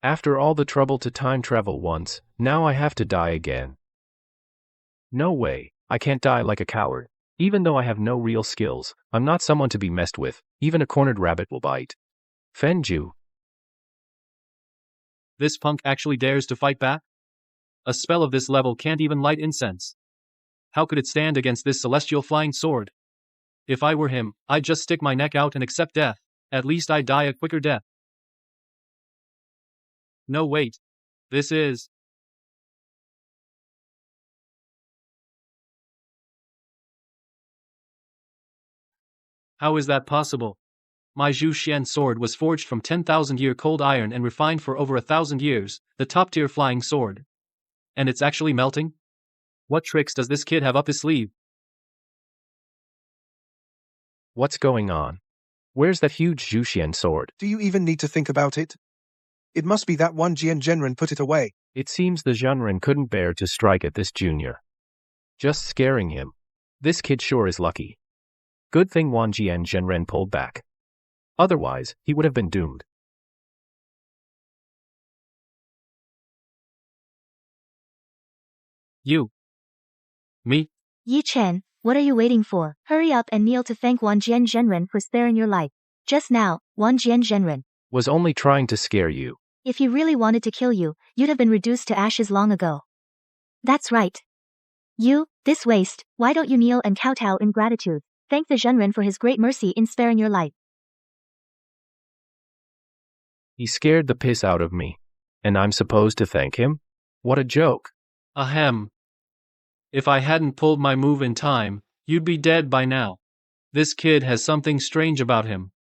After all the trouble to time travel once, now I have to die again. No way, I can't die like a coward. Even though I have no real skills, I'm not someone to be messed with, even a cornered rabbit will bite. Fenju. This punk actually dares to fight back? A spell of this level can't even light incense. How could it stand against this celestial flying sword? If I were him, I'd just stick my neck out and accept death. At least I'd die a quicker death. No wait. This is... How is that possible? My Zhu Xian sword was forged from 10,000-year cold iron and refined for over 1,000 years, the top-tier flying sword. And it's actually melting? What tricks does this kid have up his sleeve? What's going on? Where's that huge Zhu Xian sword? Do you even need to think about it? It must be that one Zhenren put it away. It seems the Zhenren couldn't bear to strike at this junior. Just scaring him. This kid sure is lucky. Good thing Wan Zhenren pulled back. Otherwise, he would have been doomed. You. Me? Yi Chen, what are you waiting for? Hurry up and kneel to thank Wan Zhenren for sparing your life. Just now, Wan Zhenren was only trying to scare you. If he really wanted to kill you, you'd have been reduced to ashes long ago. That's right. You, this waste, why don't you kneel and kowtow in gratitude? Thank the Zhenren for his great mercy in sparing your life. He scared the piss out of me. And I'm supposed to thank him? What a joke. Ahem. If I hadn't pulled my move in time, you'd be dead by now. This kid has something strange about him.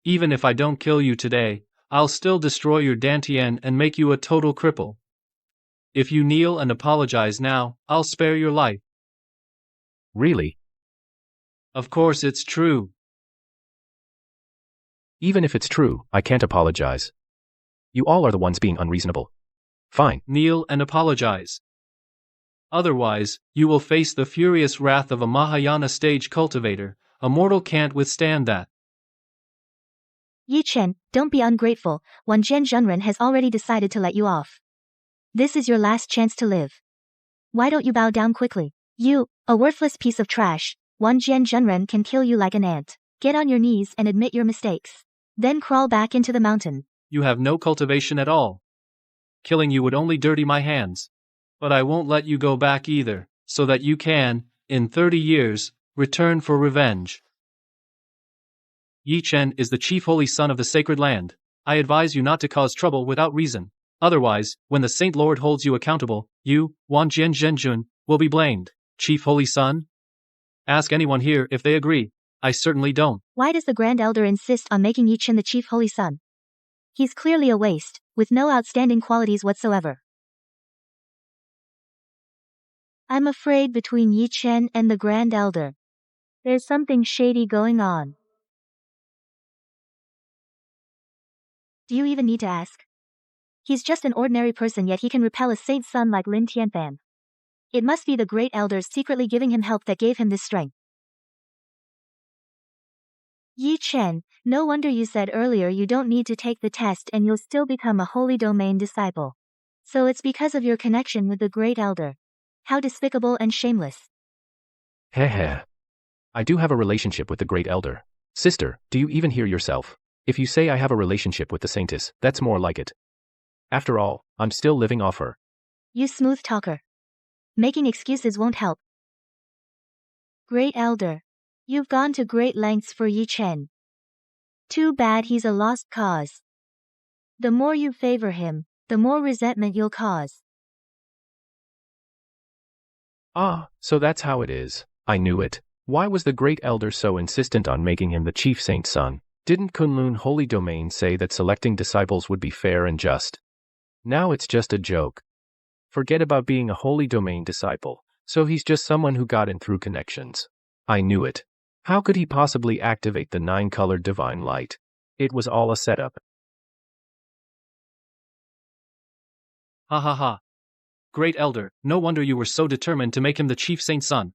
Even if I don't kill you today, I'll still destroy your Dantian and make you a total cripple. If you kneel and apologize now, I'll spare your life. Really? Of course it's true. Even if it's true, I can't apologize. You all are the ones being unreasonable. Fine. Kneel and apologize. Otherwise, you will face the furious wrath of a Mahayana stage cultivator. A mortal can't withstand that. Yi Chen, don't be ungrateful. Wan Zhenren has already decided to let you off. This is your last chance to live. Why don't you bow down quickly? You, a worthless piece of trash. Wan Zhenren can kill you like an ant. Get on your knees and admit your mistakes. Then crawl back into the mountain. You have no cultivation at all. Killing you would only dirty my hands. But I won't let you go back either, so that you can, in 30 years, return for revenge. Yi Chen is the chief holy son of the sacred land. I advise you not to cause trouble without reason. Otherwise, when the Saint Lord holds you accountable, you, Wan Zhenjun, will be blamed. Chief holy son? Ask anyone here if they agree. I certainly don't. Why does the Grand Elder insist on making Yi Chen the Chief Holy Son? He's clearly a waste, with no outstanding qualities whatsoever. I'm afraid between Yi Chen and the Grand Elder, there's something shady going on. Do you even need to ask? He's just an ordinary person, yet he can repel a saint's son like Lin Tianfan. It must be the Great Elders secretly giving him help that gave him this strength. Yi Chen, no wonder you said earlier you don't need to take the test and you'll still become a Holy Domain disciple. So it's because of your connection with the Great Elder. How despicable and shameless. Heh. I do have a relationship with the Great Elder. Sister, do you even hear yourself? If you say I have a relationship with the Saintess, that's more like it. After all, I'm still living off her. You smooth talker. Making excuses won't help. Great Elder. You've gone to great lengths for Yi Chen. Too bad he's a lost cause. The more you favor him, the more resentment you'll cause. Ah, so that's how it is. I knew it. Why was the Great Elder so insistent on making him the Chief Saint's son? Didn't Kunlun Holy Domain say that selecting disciples would be fair and just? Now it's just a joke. Forget about being a Holy Domain disciple, so he's just someone who got in through connections. I knew it. How could he possibly activate the 9-colored divine light? It was all a setup. Ha ha ha. Great Elder, no wonder you were so determined to make him the Chief Saint's son.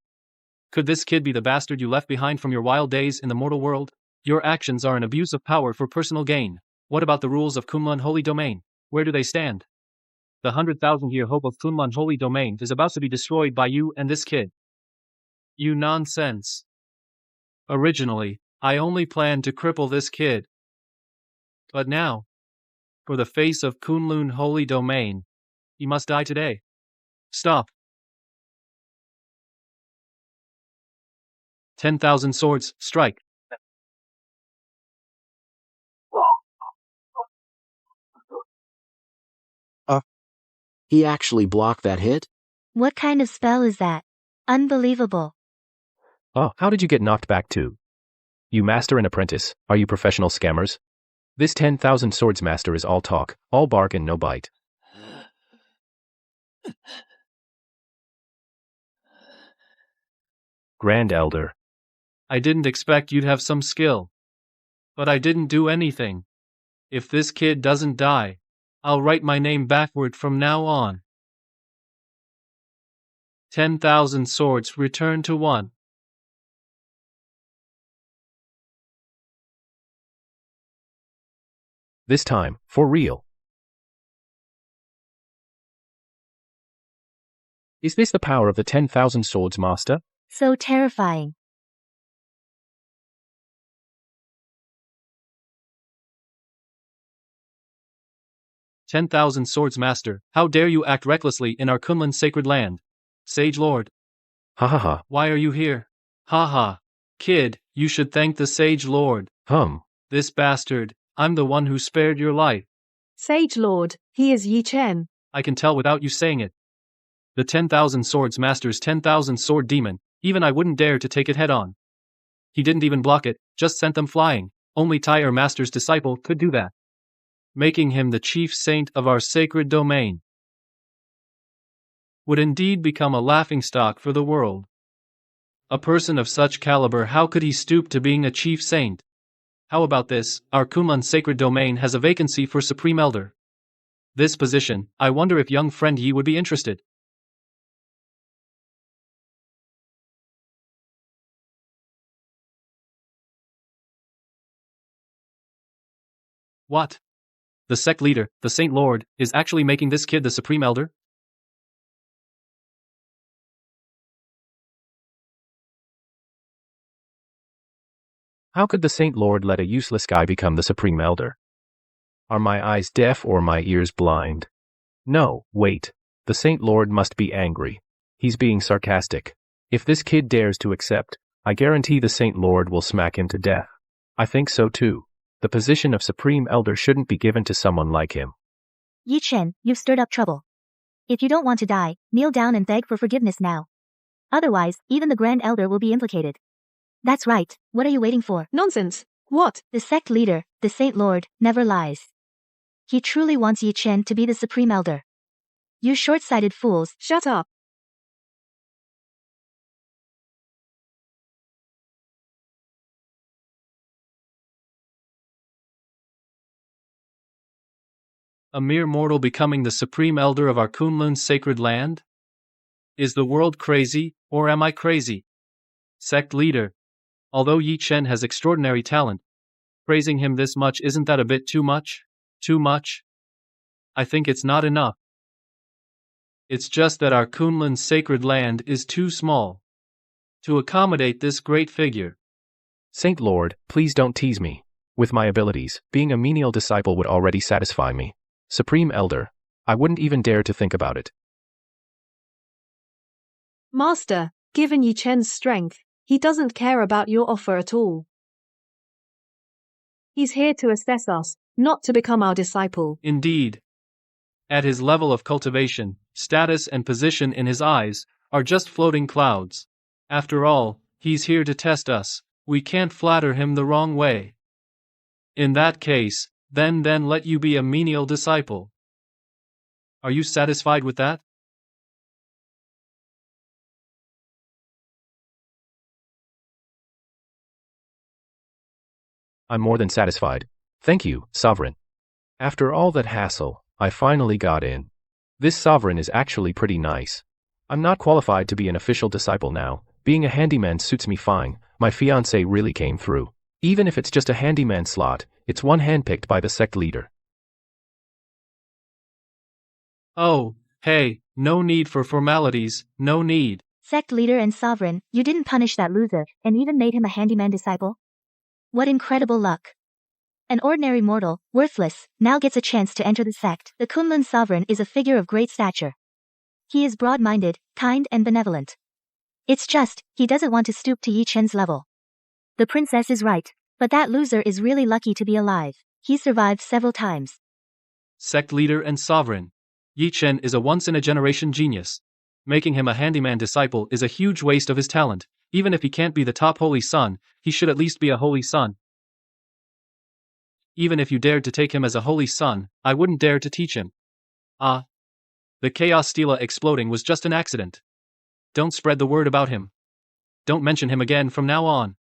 Could this kid be the bastard you left behind from your wild days in the mortal world? Your actions are an abuse of power for personal gain. What about the rules of Kunlun Holy Domain? Where do they stand? The 100,000-year hope of Kunlun Holy Domain is about to be destroyed by you and this kid. You nonsense. Originally, I only planned to cripple this kid. But now, for the face of Kunlun Holy Domain, he must die today. Stop. 10,000 swords, strike. He actually blocked that hit? What kind of spell is that? Unbelievable. Oh, how did you get knocked back too? You master and apprentice, are you professional scammers? This 10,000 swords master is all talk, all bark and no bite. Grand Elder. I didn't expect you'd have some skill. But I didn't do anything. If this kid doesn't die, I'll write my name backward from now on. 10,000 swords return to 1. This time, for real. Is this the power of the 10,000 swords master? So terrifying. "10,000 swords master, how dare you act recklessly in our Kunlun sacred land? Sage Lord. Ha ha ha. Why are you here? Ha ha. Kid, you should thank the Sage Lord. This bastard, I'm the one who spared your life. Sage Lord, he is Yi Chen. I can tell without you saying it. The 10,000 swords master's 10,000 sword demon, even I wouldn't dare to take it head on. He didn't even block it, just sent them flying. Only Tyre Master's disciple could do that, making him the chief saint of our sacred domain. Would indeed become a laughingstock for the world. A person of such caliber, how could he stoop to being a chief saint? How about this? Our Kunlun sacred domain has a vacancy for Supreme Elder. This position, I wonder if young friend Yi would be interested. What? The sect leader, the Saint Lord, is actually making this kid the Supreme Elder? How could the Saint Lord let a useless guy become the Supreme Elder? Are my eyes deaf or my ears blind? No, wait. The Saint Lord must be angry. He's being sarcastic. If this kid dares to accept, I guarantee the Saint Lord will smack him to death. I think so too. The position of Supreme Elder shouldn't be given to someone like him. Yi Chen, you've stirred up trouble. If you don't want to die, kneel down and beg for forgiveness now. Otherwise, even the Grand Elder will be implicated. That's right. What are you waiting for? Nonsense. What? The sect leader, the Saint Lord, never lies. He truly wants Yi Chen to be the Supreme Elder. You short-sighted fools. Shut up. A mere mortal becoming the supreme elder of our Kunlun's sacred land? Is the world crazy, or am I crazy? Sect leader. Although Yi Chen has extraordinary talent, praising him this much, isn't that a bit too much? Too much? I think it's not enough. It's just that our Kunlun's sacred land is too small to accommodate this great figure. Saint Lord, please don't tease me. With my abilities, being a menial disciple would already satisfy me. Supreme Elder, I wouldn't even dare to think about it. Master, given Yi Chen's strength, he doesn't care about your offer at all. He's here to assess us, not to become our disciple. Indeed. At his level of cultivation, status and position in his eyes are just floating clouds. After all, he's here to test us. We can't flatter him the wrong way. In that case, then let you be a menial disciple. Are you satisfied with that? I'm more than satisfied. Thank you, Sovereign. After all that hassle, I finally got in. This Sovereign is actually pretty nice. I'm not qualified to be an official disciple now. Being a handyman suits me fine. My fiancé really came through. Even if it's just a handyman slot, it's one handpicked by the sect leader. Oh, hey, no need for formalities, no need. Sect leader and Sovereign, you didn't punish that loser, and even made him a handyman disciple? What incredible luck. An ordinary mortal, worthless, now gets a chance to enter the sect. The Kunlun Sovereign is a figure of great stature. He is broad-minded, kind and benevolent. It's just, he doesn't want to stoop to Yi Chen's level. The princess is right, but that loser is really lucky to be alive. He survived several times. Sect leader and Sovereign. Yi Chen is a once-in-a-generation genius. Making him a handyman disciple is a huge waste of his talent. Even if he can't be the top holy son, he should at least be a holy son. Even if you dared to take him as a holy son, I wouldn't dare to teach him. The Chaos Stela exploding was just an accident. Don't spread the word about him. Don't mention him again from now on.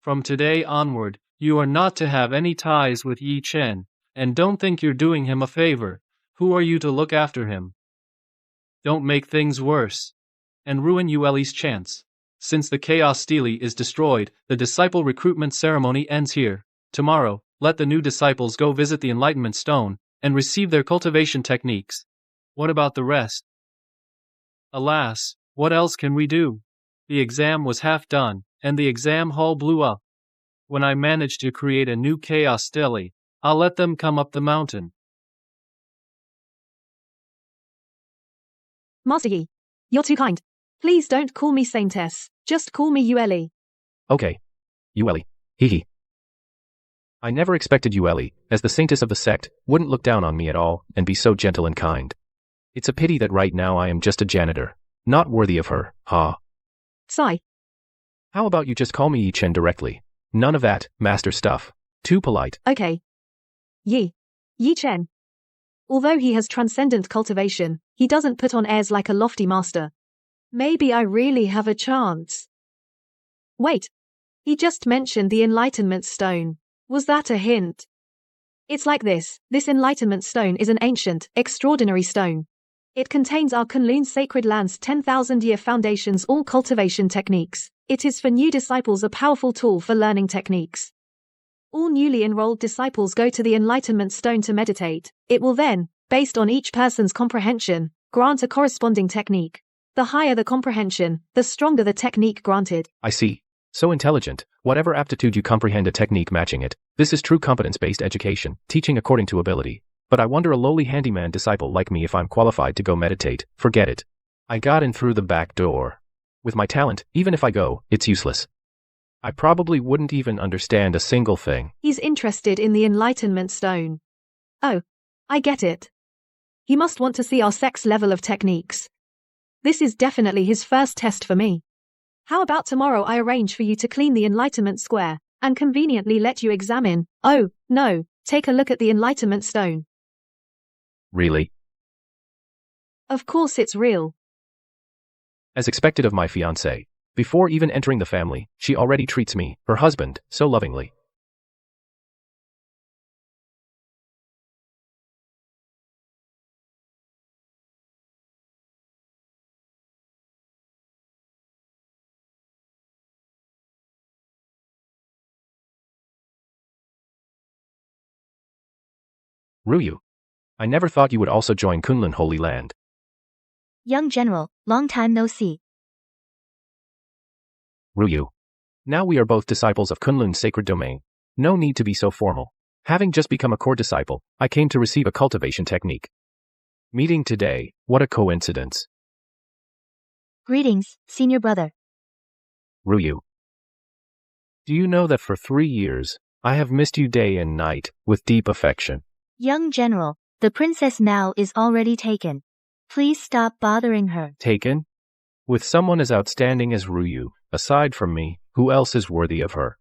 From today onward, you are not to have any ties with Yi Chen, and don't think you're doing him a favor. Who are you to look after him? Don't make things worse and ruin Yueli's chance. Since the Chaos Stele is destroyed, the disciple recruitment ceremony ends here. Tomorrow, let the new disciples go visit the Enlightenment Stone and receive their cultivation techniques. What about the rest? Alas, what else can we do? The exam was half done, and the exam hall blew up. When I manage to create a new Chaos Stele, I'll let them come up the mountain. Master Yi, you're too kind. Please don't call me Saintess, just call me Yueli. Okay. Yueli. Hee. I never expected Yueli, as the saintess of the sect, wouldn't look down on me at all and be so gentle and kind. It's a pity that right now I am just a janitor. Not worthy of her, Sigh. How about you just call me Yi Chen directly? None of that, master stuff. Too polite. Okay. Yi Chen. Although he has transcendent cultivation, he doesn't put on airs like a lofty master. Maybe I really have a chance. Wait. He just mentioned the Enlightenment Stone. Was that a hint? It's like this. This Enlightenment Stone is an ancient, extraordinary stone. It contains our Kunlun sacred land's 10,000-year foundations, all cultivation techniques. It is for new disciples a powerful tool for learning techniques. All newly enrolled disciples go to the Enlightenment Stone to meditate. It will then, based on each person's comprehension, grant a corresponding technique. The higher the comprehension, the stronger the technique granted. I see. So intelligent. Whatever aptitude you comprehend a technique matching it. This is true competence-based education, teaching according to ability. But I wonder a lowly handyman disciple like me if I'm qualified to go meditate. Forget it. I got in through the back door. With my talent, even if I go, it's useless. I probably wouldn't even understand a single thing. He's interested in the Enlightenment Stone. Oh, I get it. He must want to see our sect's level of techniques. This is definitely his first test for me. How about tomorrow I arrange for you to clean the Enlightenment Square, and conveniently let you examine, oh, no, take a look at the Enlightenment Stone. Really? Of course it's real. As expected of my fiancée, before even entering the family, she already treats me, her husband, so lovingly. Ryu, I never thought you would also join Kunlun Holy Land. Young General, long time no see. Ryu. Now we are both disciples of Kunlun's sacred domain. No need to be so formal. Having just become a core disciple, I came to receive a cultivation technique. Meeting today, what a coincidence. Greetings, senior brother. Ryu. Do you know that for 3 years, I have missed you day and night, with deep affection? Young General, the princess now is already taken. Please stop bothering her. Taken? With someone as outstanding as Ryu, aside from me, who else is worthy of her?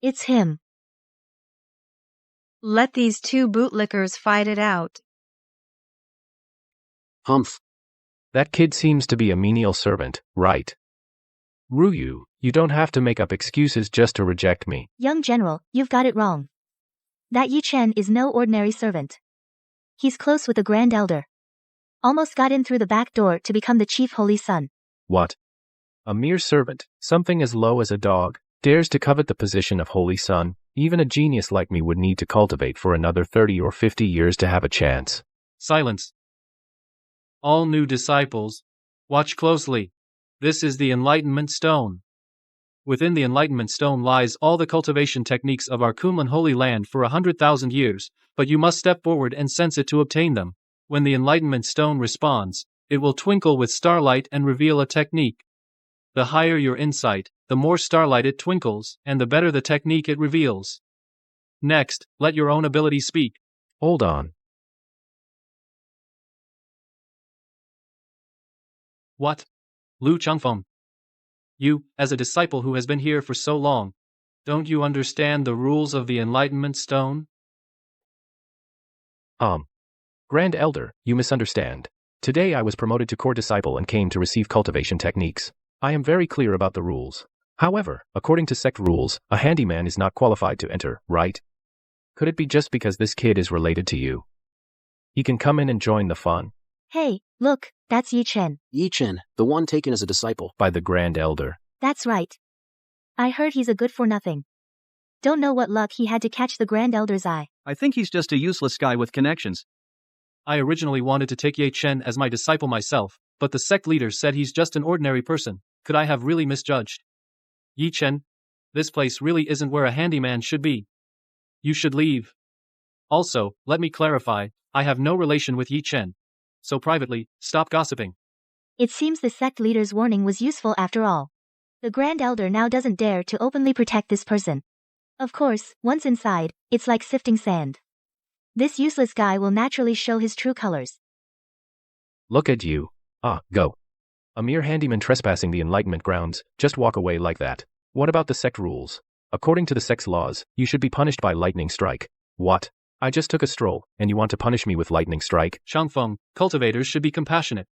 It's him. Let these two bootlickers fight it out. Humph. That kid seems to be a menial servant, right? Ryu, you don't have to make up excuses just to reject me. Young General, you've got it wrong. That Yi Chen is no ordinary servant. He's close with the Grand Elder. Almost got in through the back door to become the Chief Holy Son. What? A mere servant, something as low as a dog, dares to covet the position of Holy Son. Even a genius like me would need to cultivate for another 30 or 50 years to have a chance. Silence. All new disciples, watch closely. This is the Enlightenment Stone. Within the Enlightenment Stone lies all the cultivation techniques of our Kunlun Holy Land for 100,000 years, but you must step forward and sense it to obtain them. When the Enlightenment Stone responds, it will twinkle with starlight and reveal a technique. The higher your insight, the more starlight it twinkles, and the better the technique it reveals. Next, let your own ability speak. Hold on. What? Lu Changfeng. You, as a disciple who has been here for so long, don't you understand the rules of the Enlightenment Stone? Grand Elder, you misunderstand. Today I was promoted to core disciple and came to receive cultivation techniques. I am very clear about the rules. However, according to sect rules, a handyman is not qualified to enter, right? Could it be just because this kid is related to you? He can come in and join the fun. Hey, look, that's Yi Chen. Yi Chen, the one taken as a disciple. By the Grand Elder. That's right. I heard he's a good-for-nothing. Don't know what luck he had to catch the Grand Elder's eye. I think he's just a useless guy with connections. I originally wanted to take Ye Chen as my disciple myself, but the sect leaders said he's just an ordinary person. Could I have really misjudged? Yi Chen, this place really isn't where a handyman should be. You should leave. Also, let me clarify, I have no relation with Yi Chen. So privately, stop gossiping. It seems the sect leader's warning was useful after all. The Grand Elder now doesn't dare to openly protect this person. Of course, once inside, it's like sifting sand. This useless guy will naturally show his true colors. Look at you. Go. A mere handyman trespassing the Enlightenment grounds, just walk away like that. What about the sect rules? According to the sect's laws, you should be punished by lightning strike. What? I just took a stroll, and you want to punish me with lightning strike? Shangfeng, cultivators should be compassionate.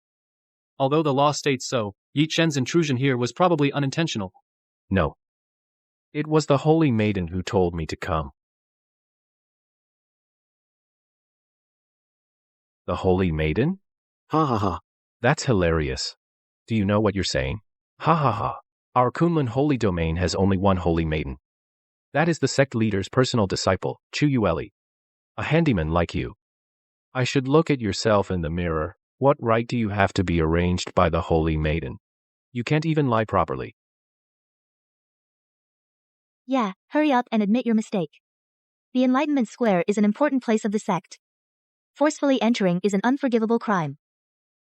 Although the law states so, Yi Chen's intrusion here was probably unintentional. No. It was the Holy Maiden who told me to come. The Holy Maiden? Ha ha ha. That's hilarious. Do you know what you're saying? Ha ha ha. Our Kunlun Holy Domain has only one Holy Maiden. That is the sect leader's personal disciple, Chu Yueli. A handyman like you. I should look at yourself in the mirror. What right do you have to be arranged by the Holy Maiden? You can't even lie properly. Yeah, hurry up and admit your mistake. The Enlightenment Square is an important place of the sect. Forcefully entering is an unforgivable crime.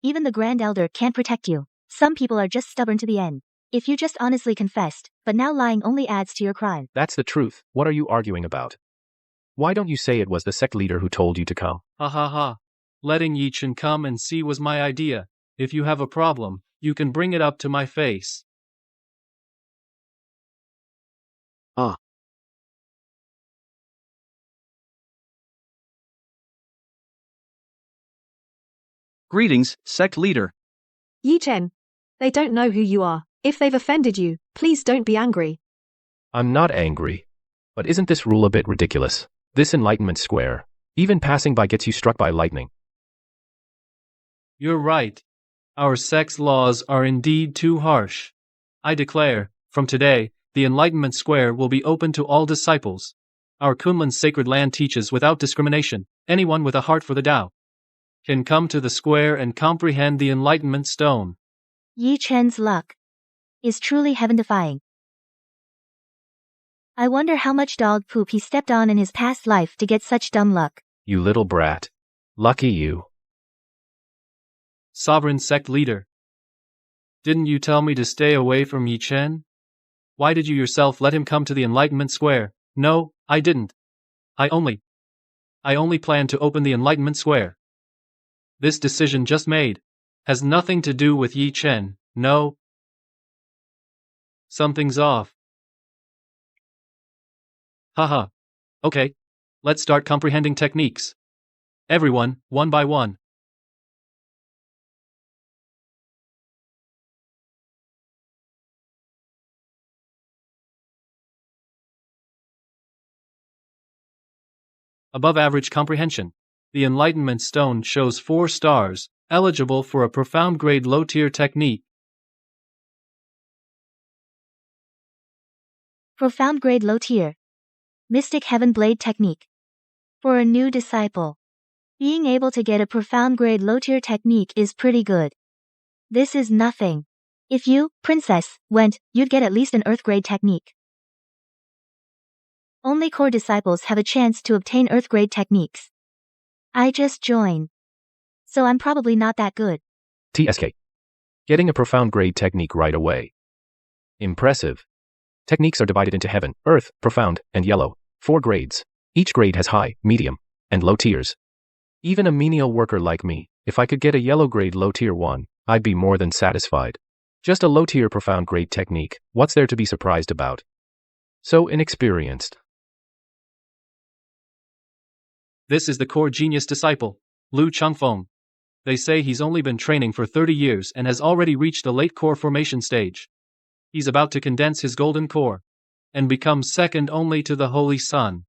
Even the Grand Elder can't protect you. Some people are just stubborn to the end. If you just honestly confessed, but now lying only adds to your crime. That's the truth. What are you arguing about? Why don't you say it was the sect leader who told you to come? Ha ha ha. Letting Yi Chen come and see was my idea. If you have a problem, you can bring it up to my face. Greetings, sect leader. Yi Chen. They don't know who you are. If they've offended you, please don't be angry. I'm not angry. But isn't this rule a bit ridiculous? This enlightenment square. Even passing by gets you struck by lightning. You're right. Our sect's laws are indeed too harsh. I declare, from today, the Enlightenment Square will be open to all disciples. Our Kunlun's sacred land teaches without discrimination. Anyone with a heart for the Tao can come to the square and comprehend the Enlightenment Stone. Yi Chen's luck is truly heaven-defying. I wonder how much dog poop he stepped on in his past life to get such dumb luck. You little brat. Lucky you. Sovereign sect leader. Didn't you tell me to stay away from Yi Chen? Why did you yourself let him come to the Enlightenment Square? No, I didn't. I only planned to open the Enlightenment Square. This decision just made has nothing to do with Yi Chen. No. Something's off. Haha. Okay. Let's start comprehending techniques. Everyone, one by one. Above average comprehension. The Enlightenment Stone shows 4 stars, eligible for a profound grade low-tier technique. Profound grade low tier. Mystic Heaven Blade Technique. For a new disciple, being able to get a profound grade low tier technique is pretty good. This is nothing. If you, princess, went, you'd get at least an earth grade technique. Only core disciples have a chance to obtain earth grade techniques. I just joined, so I'm probably not that good. TSK. Getting a profound grade technique right away. Impressive. Techniques are divided into heaven, earth, profound, and yellow. 4 grades. Each grade has high, medium, and low tiers. Even a menial worker like me, if I could get a yellow grade low tier 1, I'd be more than satisfied. Just a low tier profound grade technique, what's there to be surprised about? So inexperienced. This is the core genius disciple, Lu Changfeng. They say he's only been training for 30 years and has already reached the late core formation stage. He's about to condense his golden core and become second only to the Holy Sun.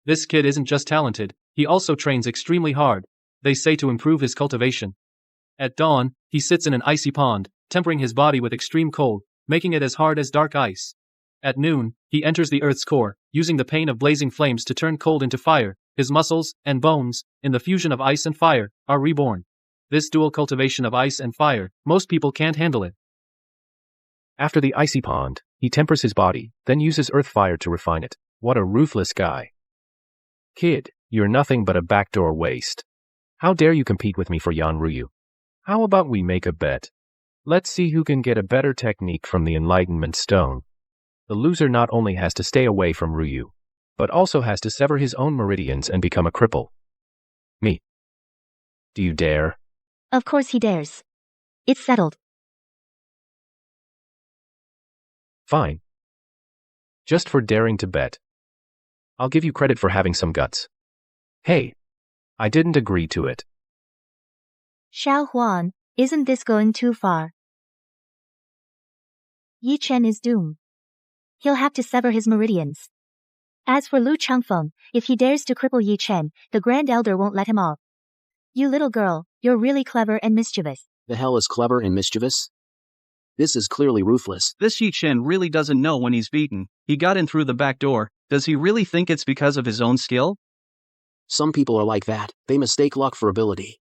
This kid isn't just talented, he also trains extremely hard, they say, to improve his cultivation. At dawn, he sits in an icy pond, tempering his body with extreme cold, making it as hard as dark ice. At noon, he enters the earth's core, using the pain of blazing flames to turn cold into fire. His muscles and bones, in the fusion of ice and fire, are reborn. This dual cultivation of ice and fire, most people can't handle it. After the icy pond, he tempers his body, then uses earth fire to refine it. What a ruthless guy. Kid, you're nothing but a backdoor waste. How dare you compete with me for Yan Ruyu? How about we make a bet? Let's see who can get a better technique from the Enlightenment Stone. The loser not only has to stay away from Ruyu, but also has to sever his own meridians and become a cripple. Me. Do you dare? Of course he dares. It's settled. Fine. Just for daring to bet. I'll give you credit for having some guts. Hey, I didn't agree to it. Xiao Huan, isn't this going too far? Yi Chen is doomed. He'll have to sever his meridians. As for Lu Changfeng, if he dares to cripple Yi Chen, the Grand Elder won't let him off. You little girl, you're really clever and mischievous. The hell is clever and mischievous? This is clearly ruthless. This Yi Chen really doesn't know when he's beaten. He got in through the back door. Does he really think it's because of his own skill? Some people are like that, they mistake luck for ability.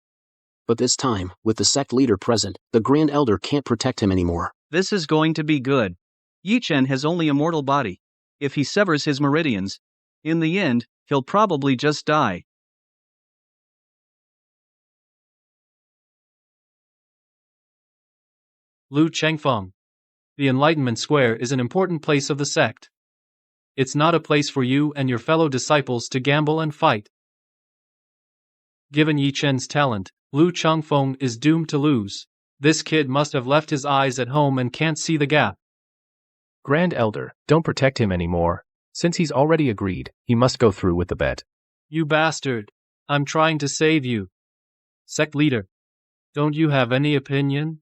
But this time, with the sect leader present, the Grand Elder can't protect him anymore. This is going to be good. Yi Chen has only a mortal body. If he severs his meridians, in the end, he'll probably just die. Lu Changfeng. The Enlightenment Square is an important place of the sect. It's not a place for you and your fellow disciples to gamble and fight. Given Yi Chen's talent, Lu Changfeng is doomed to lose. This kid must have left his eyes at home and can't see the gap. Grand Elder, don't protect him anymore. Since he's already agreed, he must go through with the bet. You bastard. I'm trying to save you. Sect leader. Don't you have any opinion?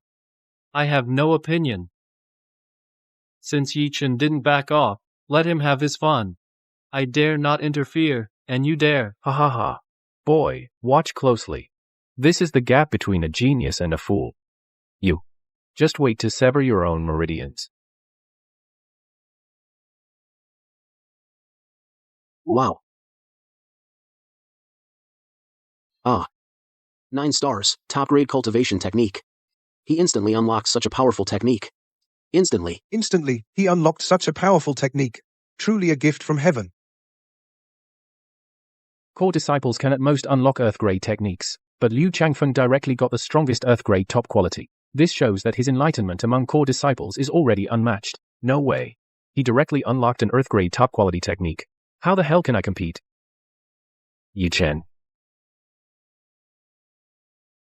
I have no opinion. Since Yi Chen didn't back off, let him have his fun. I dare not interfere, and you dare. Ha ha ha. Boy, watch closely. This is the gap between a genius and a fool. You. Just wait to sever your own meridians. Wow. 9 stars, top-grade cultivation technique. He instantly unlocked such a powerful technique. Instantly, He unlocked such a powerful technique. Truly a gift from heaven. Core disciples can at most unlock Earth-grade techniques, but Liu Changfeng directly got the strongest Earth-grade top quality. This shows that his enlightenment among core disciples is already unmatched. No way. He directly unlocked an Earth-grade top quality technique. How the hell can I compete? Yi Chen.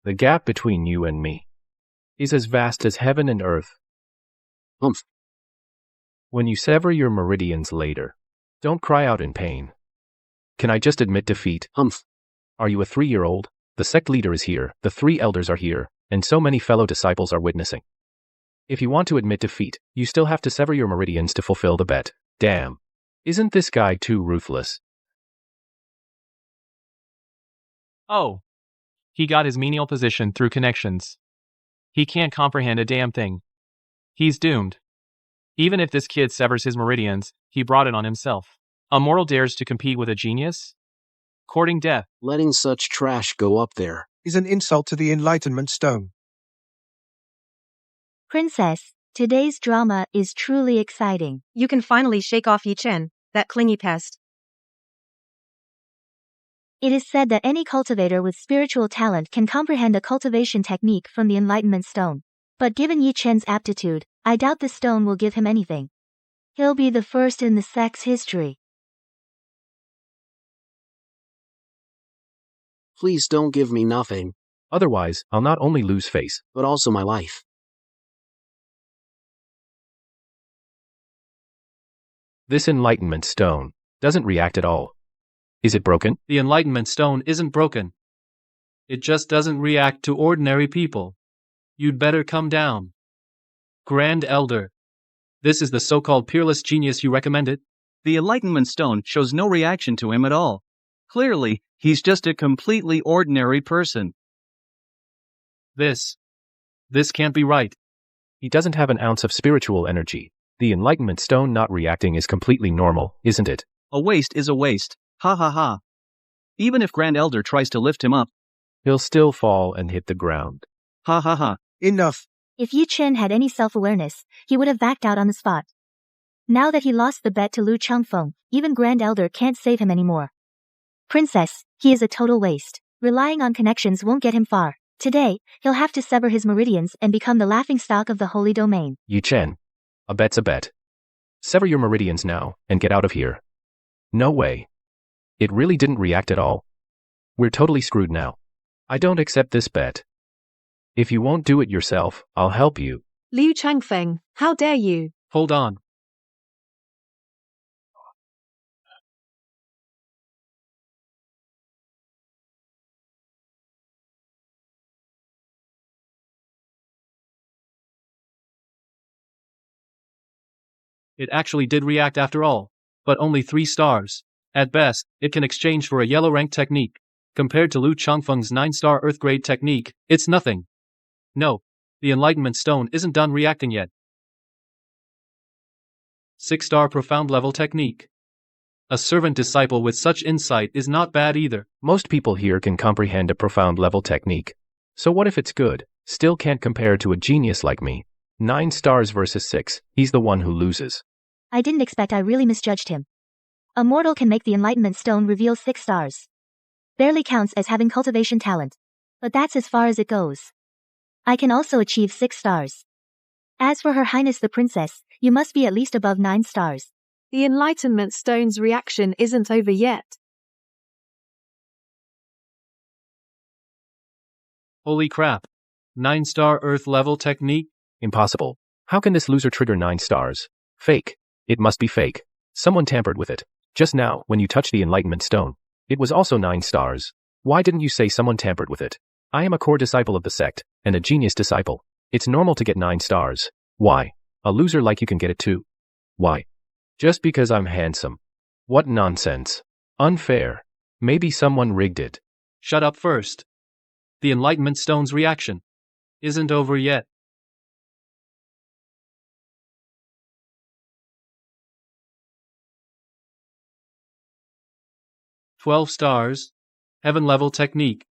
The gap between you and me is as vast as heaven and earth. Humph. When you sever your meridians later, don't cry out in pain. Can I just admit defeat? Humph. Are you a 3-year-old? The sect leader is here, the 3 elders are here, and so many fellow disciples are witnessing. If you want to admit defeat, you still have to sever your meridians to fulfill the bet. Damn. Isn't this guy too ruthless? Oh. He got his menial position through connections. He can't comprehend a damn thing. He's doomed. Even if this kid severs his meridians, he brought it on himself. A mortal dares to compete with a genius? Courting death. Letting such trash go up there is an insult to the Enlightenment Stone. Princess, today's drama is truly exciting. You can finally shake off Yi Chen, that clingy pest. It is said that any cultivator with spiritual talent can comprehend a cultivation technique from the Enlightenment Stone. But given Yi Chen's aptitude, I doubt the stone will give him anything. He'll be the first in the sect's history. Please don't give me nothing, Otherwise, I'll not only lose face, but also my life. this enlightenment stone doesn't react at all. Is it broken? The Enlightenment Stone isn't broken. It just doesn't react to ordinary people. You'd better come down. Grand Elder. This is the so-called peerless genius you recommended? The Enlightenment Stone shows no reaction to him at all. Clearly, he's just a completely ordinary person. This can't be right. He doesn't have an ounce of spiritual energy. The enlightenment stone not reacting is completely normal, isn't it? A waste is a waste. Ha ha ha. Even if Grand Elder tries to lift him up, He'll still fall and hit the ground. ha ha ha. Enough. If Yi Chen had any self-awareness, he would have backed out on the spot. Now that he lost the bet to Lu Changfeng, even Grand Elder can't save him anymore. Princess, he is a total waste. Relying on connections won't get him far. Today, he'll have to sever his meridians and become the laughingstock of the holy domain. Yi Chen. A bet's a bet. Sever your meridians now, and get out of here. No way. It really didn't react at all. We're totally screwed now. I don't accept this bet. If you won't do it yourself, I'll help you. Liu Changfeng, how dare you? Hold on. It actually did react after all, but only 3 stars. At best, it can exchange for a yellow rank technique. Compared to Lu Changfeng's 9-star Earth grade technique, it's nothing. No, the Enlightenment Stone isn't done reacting yet. 6-star profound level technique. A servant disciple with such insight is not bad either. Most people here can comprehend a profound level technique. So what if it's good? Still can't compare to a genius like me. 9 stars versus 6, he's the one who loses. I didn't expect I really misjudged him. A mortal can make the Enlightenment Stone reveal 6 stars. Barely counts as having cultivation talent. But that's as far as it goes. I can also achieve 6 stars. As for Her Highness the Princess, you must be at least above 9 stars. The Enlightenment Stone's reaction isn't over yet. Holy crap. 9-star Earth level technique? Impossible. How can this loser trigger 9 stars? Fake. It must be fake. Someone tampered with it. Just now, when you touched the Enlightenment Stone, it was also 9 stars. Why didn't you say someone tampered with it? I am a core disciple of the sect, and a genius disciple. It's normal to get 9 stars. Why? A loser like you can get it too. Why? Just because I'm handsome. What nonsense. Unfair. Maybe someone rigged it. Shut up first. The Enlightenment Stone's reaction isn't over yet. "12 stars. Heaven level technique."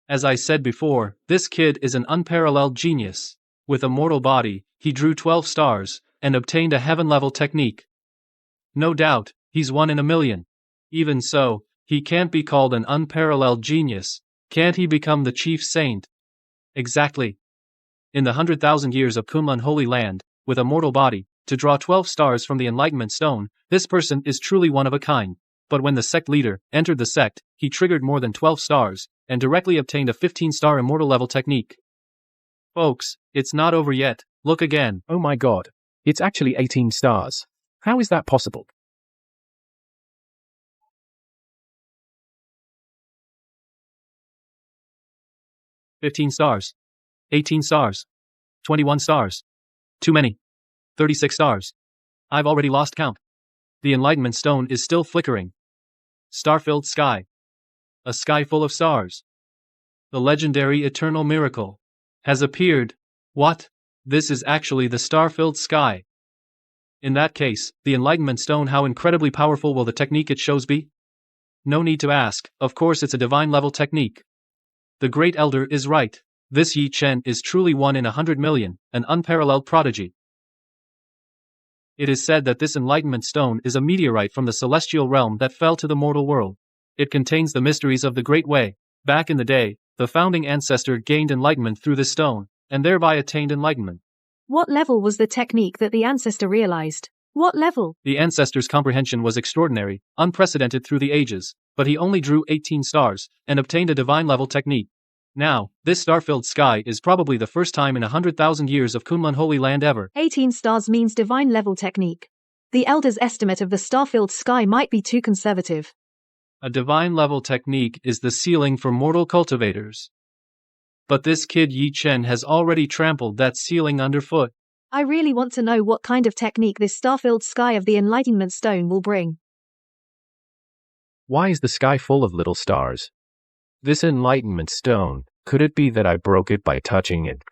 As I said before, this kid is an unparalleled genius. With a mortal body, he drew 12 stars and obtained a heaven-level technique. No doubt, he's 1 in a million. Even so, he can't be called an unparalleled genius. Can't he become the chief saint? Exactly. In the 100,000 years of Kunlun Holy Land, with a mortal body, to draw 12 stars from the Enlightenment Stone, this person is truly one of a kind. But when the sect leader entered the sect, he triggered more than 12 stars, and directly obtained a 15-star immortal level technique. Folks, it's not over yet. Look again. Oh my god. It's actually 18 stars. How is that possible? "15 stars. 18 stars. 21 stars. Too many. 36 stars. I've already lost count. The Enlightenment Stone is still flickering. Star-filled sky. A sky full of stars. The legendary eternal miracle has appeared. What? This is actually the star-filled sky. In that case, the Enlightenment Stone, how incredibly powerful will the technique it shows be? No need to ask, of course it's a divine level technique. The Great Elder is right. This Yi Chen is truly 1 in 100 million, an unparalleled prodigy. It is said that this Enlightenment Stone is a meteorite from the celestial realm that fell to the mortal world. It contains the mysteries of the Great Way. Back in the day, the founding ancestor gained enlightenment through this stone, and thereby attained enlightenment. What level was the technique that the ancestor realized? What level? The ancestor's comprehension was extraordinary, unprecedented through the ages, but he only drew 18 stars, and obtained a divine level technique. Now, this star-filled sky is probably the first time in 100,000 years of Kunlun Holy Land ever. 18 stars means divine level technique. The Elder's estimate of the star-filled sky might be too conservative. A divine level technique is the ceiling for mortal cultivators. But this kid Yi Chen has already trampled that ceiling underfoot. I really want to know what kind of technique this star-filled sky of the Enlightenment Stone will bring. Why is the sky full of little stars? This Enlightenment Stone, could it be that I broke it by touching it?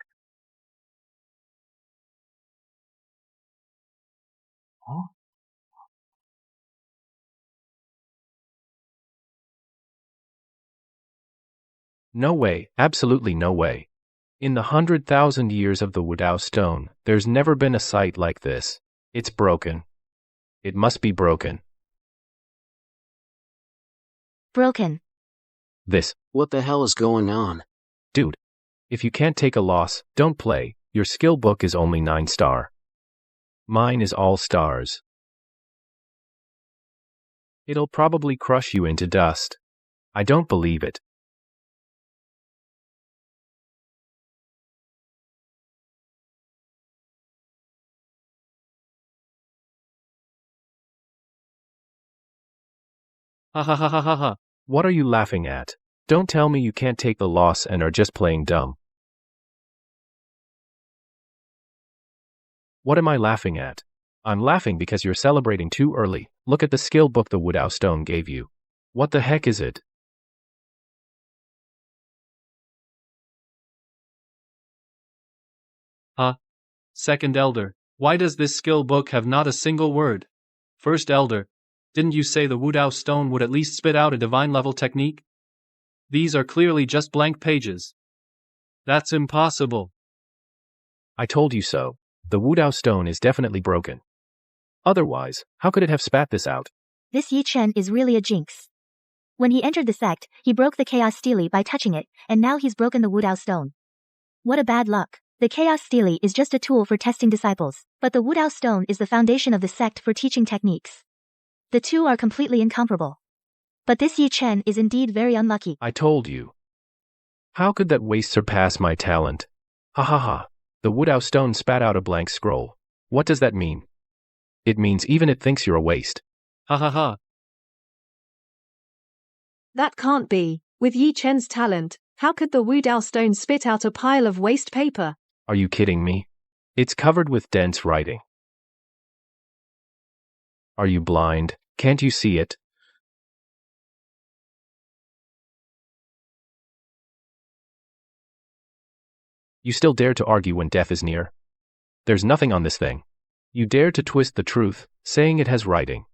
Huh? No way, absolutely no way. In the 100,000 years of the Wudao Stone, there's never been a sight like this. It's broken. It must be broken. Broken. This. What the hell is going on? Dude. If you can't take a loss, don't play. Your skill book is only 9 star. Mine is all stars. It'll probably crush you into dust. I don't believe it. Ha ha ha ha ha ha. What are you laughing at? Don't tell me you can't take the loss and are just playing dumb. What am I laughing at? I'm laughing because you're celebrating too early. Look at the skill book the Wudao Stone gave you. What the heck is it? Huh? Second Elder, why does this skill book have not a single word? First Elder, didn't you say the Wudao Stone would at least spit out a divine level technique? These are clearly just blank pages. That's impossible. I told you so. The Wudao Stone is definitely broken. Otherwise, how could it have spat this out? This Yi Chen is really a jinx. When he entered the sect, he broke the Chaos Stele by touching it, and now he's broken the Wudao Stone. What a bad luck. The Chaos Stele is just a tool for testing disciples, but the Wudao Stone is the foundation of the sect for teaching techniques. The two are completely incomparable. But this Yi Chen is indeed very unlucky. I told you. How could that waste surpass my talent? Ha ha ha. The Woodhouse stone spat out a blank scroll. What does that mean? It means even it thinks you're a waste. Ha ha ha. That can't be. With Yi Chen's talent, how could the Wudao stone spit out a pile of waste paper? Are you kidding me? It's covered with dense writing. Are you blind? Can't you see it? You still dare to argue when death is near? There's nothing on this thing. You dare to twist the truth, saying it has writing.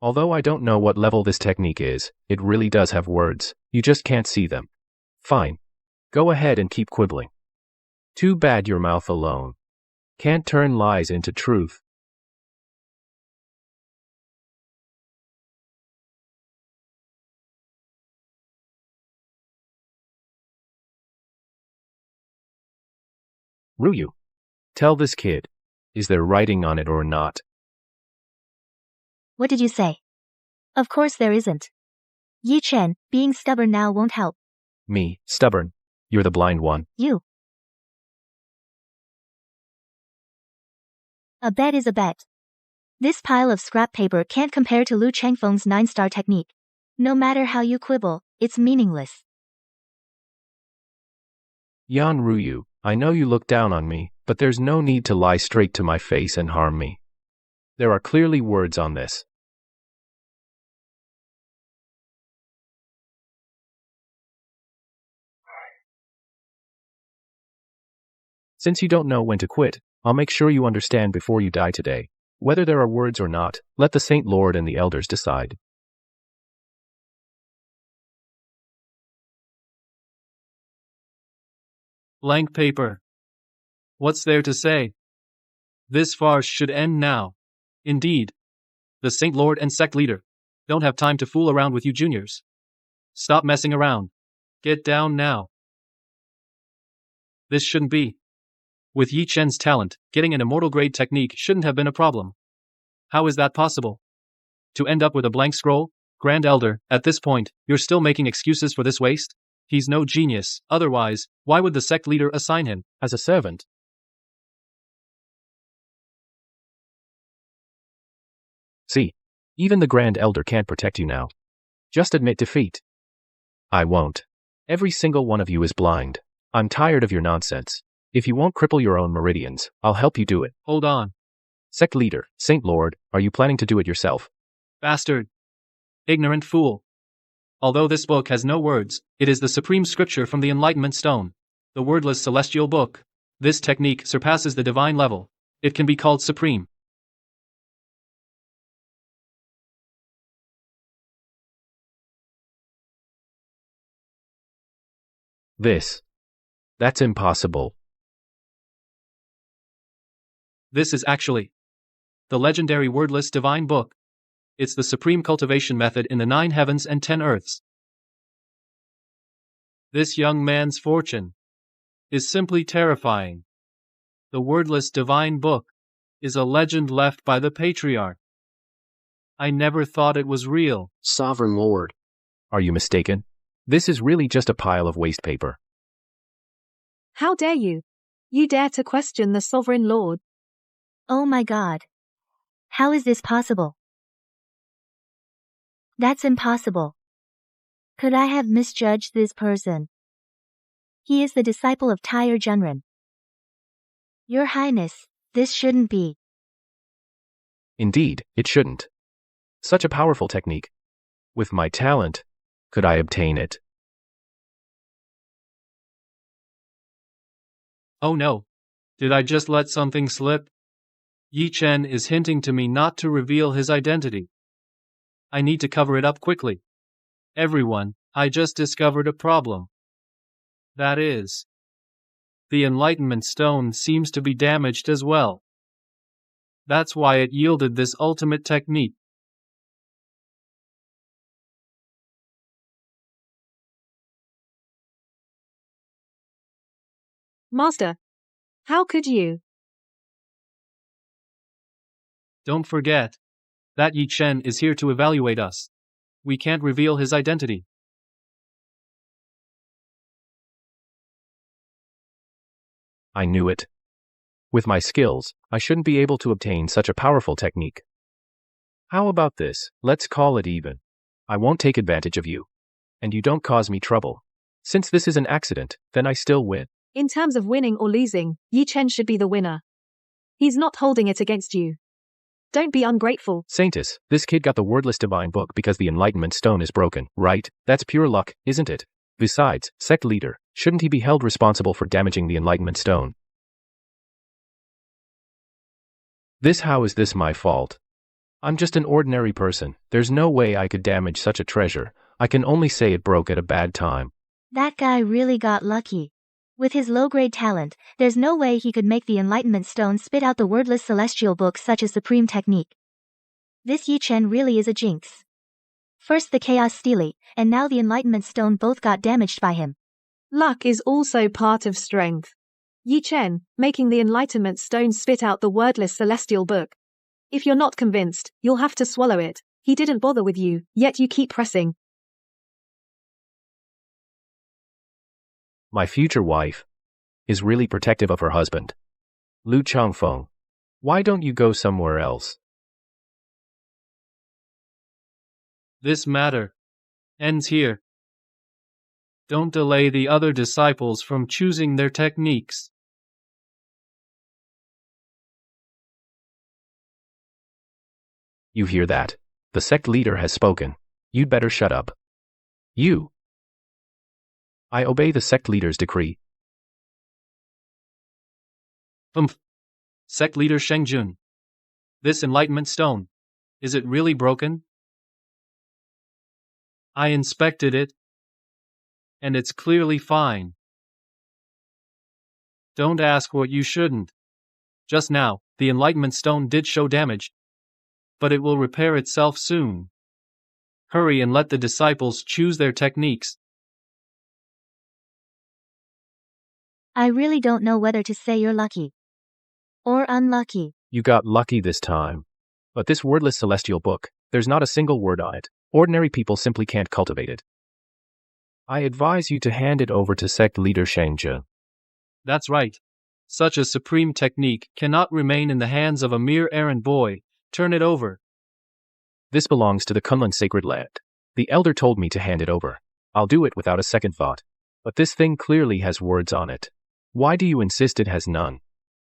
Although I don't know what level this technique is, it really does have words. You just can't see them. Fine. Go ahead and keep quibbling. Too bad your mouth alone can't turn lies into truth. Ryu, tell this kid, is there writing on it or not? What did you say? Of course there isn't. Yi Chen, being stubborn now won't help. Me, stubborn. You're the blind one. You. A bet is a bet. This pile of scrap paper can't compare to Lu Changfeng's 9-star technique. No matter how you quibble, it's meaningless. Yan Ryu, I know you look down on me, but there's no need to lie straight to my face and harm me. There are clearly words on this. Since you don't know when to quit, I'll make sure you understand before you die today. Whether there are words or not, let the Saint Lord and the elders decide. Blank paper. What's there to say? This farce should end now. Indeed. The Saint Lord and sect leader don't have time to fool around with you juniors. Stop messing around. Get down now. This shouldn't be. With Yi Chen's talent, getting an immortal grade technique shouldn't have been a problem. How is that possible? To end up with a blank scroll? Grand Elder, at this point, you're still making excuses for this waste? He's no genius, otherwise, why would the sect leader assign him as a servant? See, even the Grand Elder can't protect you now. Just admit defeat. I won't. Every single one of you is blind. I'm tired of your nonsense. If you won't cripple your own meridians, I'll help you do it. Hold on. Sect leader, Saint Lord, are you planning to do it yourself? Bastard. Ignorant fool. Although this book has no words, it is the supreme scripture from the Enlightenment Stone, the wordless celestial book. This technique surpasses the divine level. It can be called supreme. That's impossible. This is actually the legendary wordless divine book. It's the supreme cultivation method in the 9 heavens and 10 earths. This young man's fortune is simply terrifying. The wordless divine book is a legend left by the patriarch. I never thought it was real. Sovereign Lord. Are you mistaken? This is really just a pile of waste paper. How dare you? You dare to question the Sovereign Lord? Oh my God. How is this possible? That's impossible. Could I have misjudged this person? He is the disciple of Tyre Junren. Your Highness, this shouldn't be. Indeed, it shouldn't. Such a powerful technique. With my talent, could I obtain it? Oh no. Did I just let something slip? Yi Chen is hinting to me not to reveal his identity. I need to cover it up quickly. Everyone, I just discovered a problem. That is, the Enlightenment Stone seems to be damaged as well. That's why it yielded this ultimate technique. Master, how could you? Don't forget that Yi Chen is here to evaluate us. we can't reveal his identity. I knew it. With my skills, I shouldn't be able to obtain such a powerful technique. How about this? Let's call it even. I won't take advantage of you. And you don't cause me trouble. Since this is an accident, then I still win. In terms of winning or losing, Yi Chen should be the winner. He's not holding it against you. Don't be ungrateful. Saintus, this kid got the wordless divine book because the enlightenment stone is broken, right? That's pure luck, isn't it? Besides, sect leader, shouldn't he be held responsible for damaging the enlightenment stone? How is this my fault? I'm just an ordinary person. There's no way I could damage such a treasure. I can only say it broke at a bad time. That guy really got lucky. With his low-grade talent, there's no way he could make the Enlightenment Stone spit out the wordless celestial book such a supreme technique. This Yi Chen really is a jinx. First the Chaos Stele, and now the Enlightenment Stone both got damaged by him. Luck is also part of strength. Yi Chen, making the Enlightenment Stone spit out the wordless celestial book. If you're not convinced, you'll have to swallow it. He didn't bother with you, yet you keep pressing. My future wife is really protective of her husband. Lu Changfeng, why don't you go somewhere else? This matter ends here. Don't delay the other disciples from choosing their techniques. You hear that? The sect leader has spoken. You'd better shut up. You. I obey the sect leader's decree. Sect leader Shengjun. This enlightenment stone, is it really broken? I inspected it, and it's clearly fine. Don't ask what you shouldn't. Just now, the enlightenment stone did show damage, but it will repair itself soon. Hurry and let the disciples choose their techniques. I really don't know whether to say you're lucky or unlucky. You got lucky this time. But this wordless celestial book, there's not a single word on it. Ordinary people simply can't cultivate it. I advise you to hand it over to sect leader Shengjun. That's right. Such a supreme technique cannot remain in the hands of a mere errand boy. Turn it over. This belongs to the Kunlun sacred land. The elder told me to hand it over. I'll do it without a second thought. But this thing clearly has words on it. Why do you insist it has none?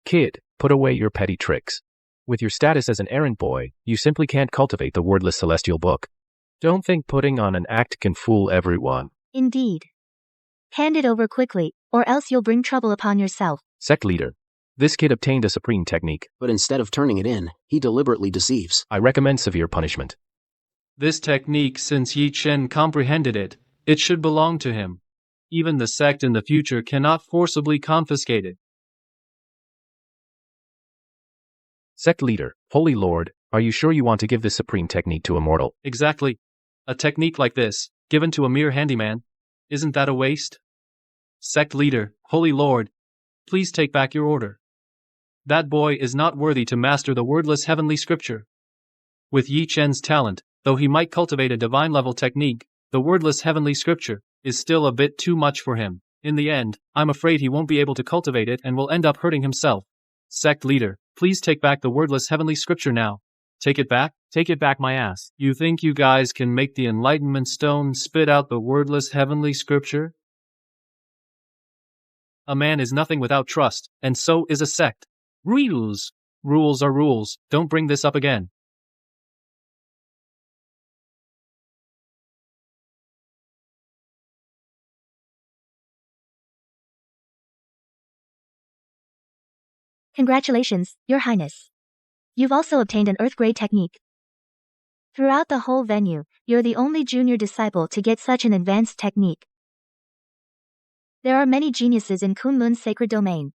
Kid, put away your petty tricks. With your status as an errand boy, you simply can't cultivate the wordless celestial book. Don't think putting on an act can fool everyone. Indeed. Hand it over quickly, or else you'll bring trouble upon yourself. Sect leader. This kid obtained a supreme technique. But instead of turning it in, he deliberately deceives. I recommend severe punishment. This technique, since Yi Chen comprehended it, it should belong to him. Even the sect in the future cannot forcibly confiscate it. Sect leader, Holy Lord, are you sure you want to give this supreme technique to a mortal? Exactly. A technique like this, given to a mere handyman, isn't that a waste? Sect leader, Holy Lord, please take back your order. That boy is not worthy to master the wordless heavenly scripture. With Yi Chen's talent, though he might cultivate a divine-level technique, the wordless heavenly scripture is still a bit too much for him. In the end, I'm afraid he won't be able to cultivate it and will end up hurting himself. Sect leader, please take back the wordless heavenly scripture now. Take it back? Take it back, my ass. You think you guys can make the enlightenment stone spit out the wordless heavenly scripture? A man is nothing without trust, and so is a sect. Rules. Rules are rules. Don't bring this up again. Congratulations, Your Highness. You've also obtained an Earth-grade technique. Throughout the whole venue, you're the only junior disciple to get such an advanced technique. There are many geniuses in Kunlun's sacred domain.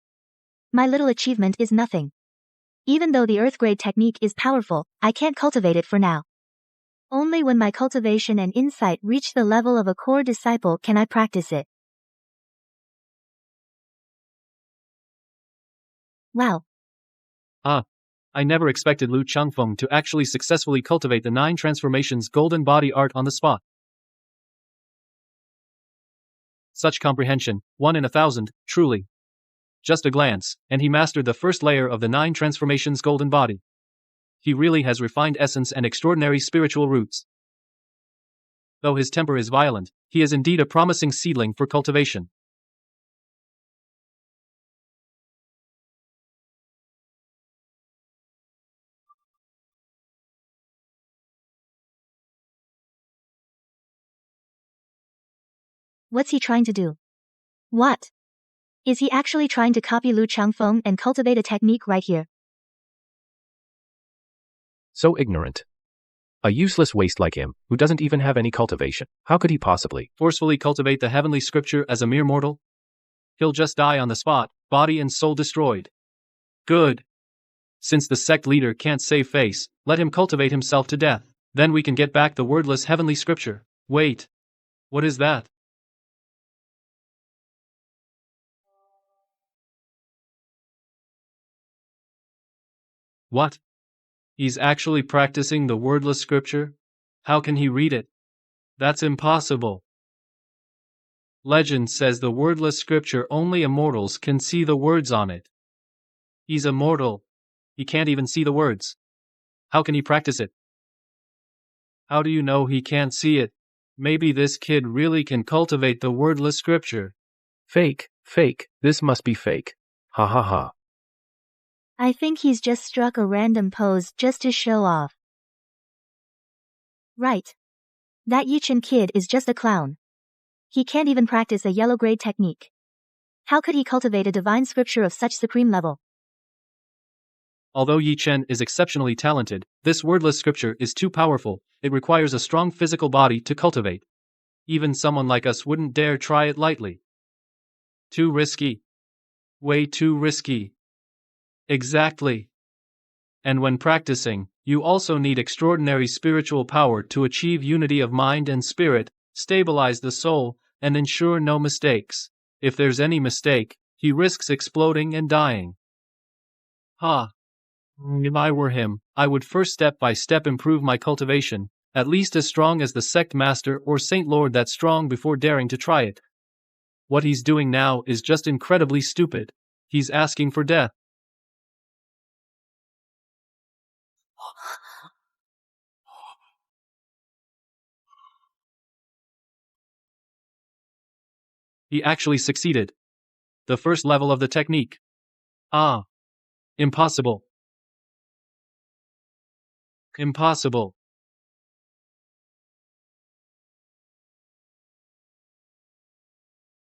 My little achievement is nothing. Even though the Earth-grade technique is powerful, I can't cultivate it for now. Only when my cultivation and insight reach the level of a core disciple can I practice it. Wow. I never expected Lu Changfeng to actually successfully cultivate the 9 transformations golden body art on the spot. Such comprehension, 1 in 1,000, truly. Just a glance, and he mastered the first layer of the 9 transformations golden body. He really has refined essence and extraordinary spiritual roots. Though his temper is violent, he is indeed a promising seedling for cultivation. What's he trying to do? What? Is he actually trying to copy Lu Changfeng and cultivate a technique right here? So ignorant. A useless waste like him, who doesn't even have any cultivation. How could he possibly forcefully cultivate the heavenly scripture as a mere mortal? He'll just die on the spot, body and soul destroyed. Good. Since the sect leader can't save face, let him cultivate himself to death. Then we can get back the wordless heavenly scripture. Wait. What is that? What? He's actually practicing the wordless scripture? How can he read it? That's impossible. Legend says the wordless scripture only immortals can see the words on it. He's immortal. He can't even see the words. How can he practice it? How do you know he can't see it? Maybe this kid really can cultivate the wordless scripture. Fake, this must be fake. Ha ha ha. I think he's just struck a random pose just to show off. Right. That Yichen kid is just a clown. He can't even practice a yellow grade technique. How could he cultivate a divine scripture of such supreme level? Although Yi Chen is exceptionally talented, this wordless scripture is too powerful. It requires a strong physical body to cultivate. Even someone like us wouldn't dare try it lightly. Too risky. Way too risky. Exactly. And when practicing, you also need extraordinary spiritual power to achieve unity of mind and spirit, stabilize the soul, and ensure no mistakes. If there's any mistake, he risks exploding and dying. Ha. If I were him, I would first step by step improve my cultivation, at least as strong as the sect master or saint lord that's strong before daring to try it. What he's doing now is just incredibly stupid. He's asking for death. He actually succeeded. The first level of the technique. Ah. Impossible. Impossible.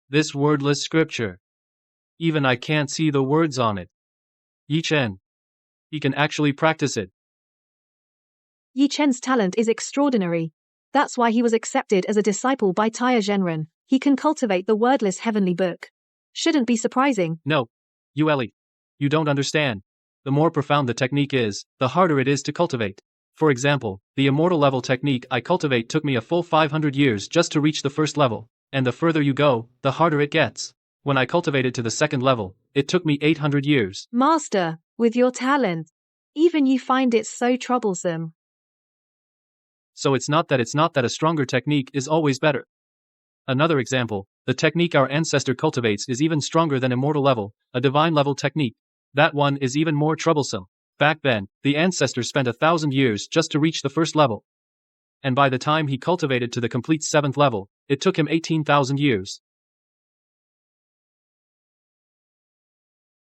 This wordless scripture. Even I can't see the words on it. Yi Chen. He can actually practice it. Yi Chen's talent is extraordinary. That's why he was accepted as a disciple by Taya Zhenren. He can cultivate the wordless heavenly book. Shouldn't be surprising. No. Yueli. You don't understand. The more profound the technique is, the harder it is to cultivate. For example, the immortal level technique I cultivate took me a full 500 years just to reach the first level, and the further you go, the harder it gets. When I cultivated to the second level, it took me 800 years. Master, with your talent, even you find it so troublesome. So it's not that a stronger technique is always better. Another example, the technique our ancestor cultivates is even stronger than immortal level, a divine level technique. That one is even more troublesome. Back then, the ancestor spent 1,000 years just to reach the first level. And by the time he cultivated to the complete 7th level, it took him 18,000 years.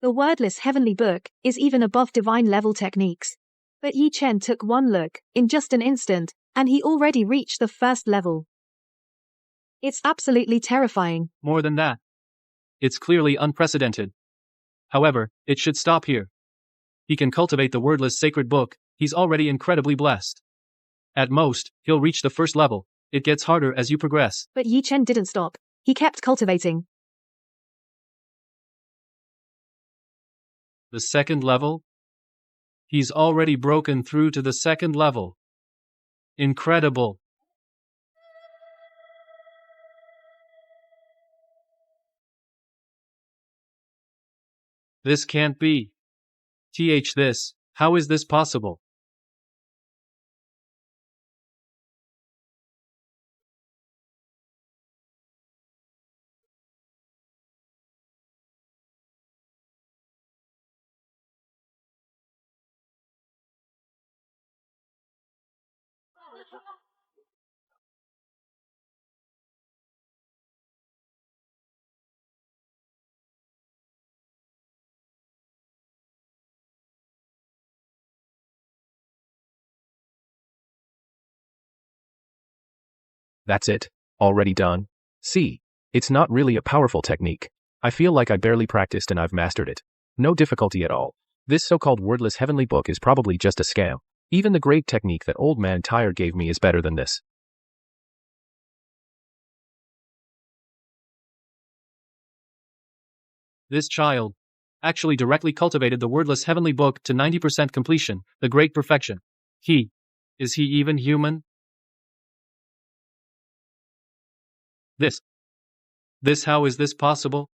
The wordless heavenly book is even above divine level techniques. But Yi Chen took one look, in just an instant, and he already reached the first level. It's absolutely terrifying. More than that. It's clearly unprecedented. However, it should stop here. He can cultivate the wordless sacred book, he's already incredibly blessed. At most, he'll reach the first level. It gets harder as you progress. But Yi Chen didn't stop. He kept cultivating. The second level? He's already broken through to the second level. Incredible. This can't be. This How is this possible? That's it. Already done. See, it's not really a powerful technique. I feel like I barely practiced and I've mastered it. No difficulty at all. This so-called wordless heavenly book is probably just a scam. Even the great technique that old man Tyre gave me is better than this. This child actually directly cultivated the wordless heavenly book to 90% completion, the great perfection. Is he even human? How is this possible?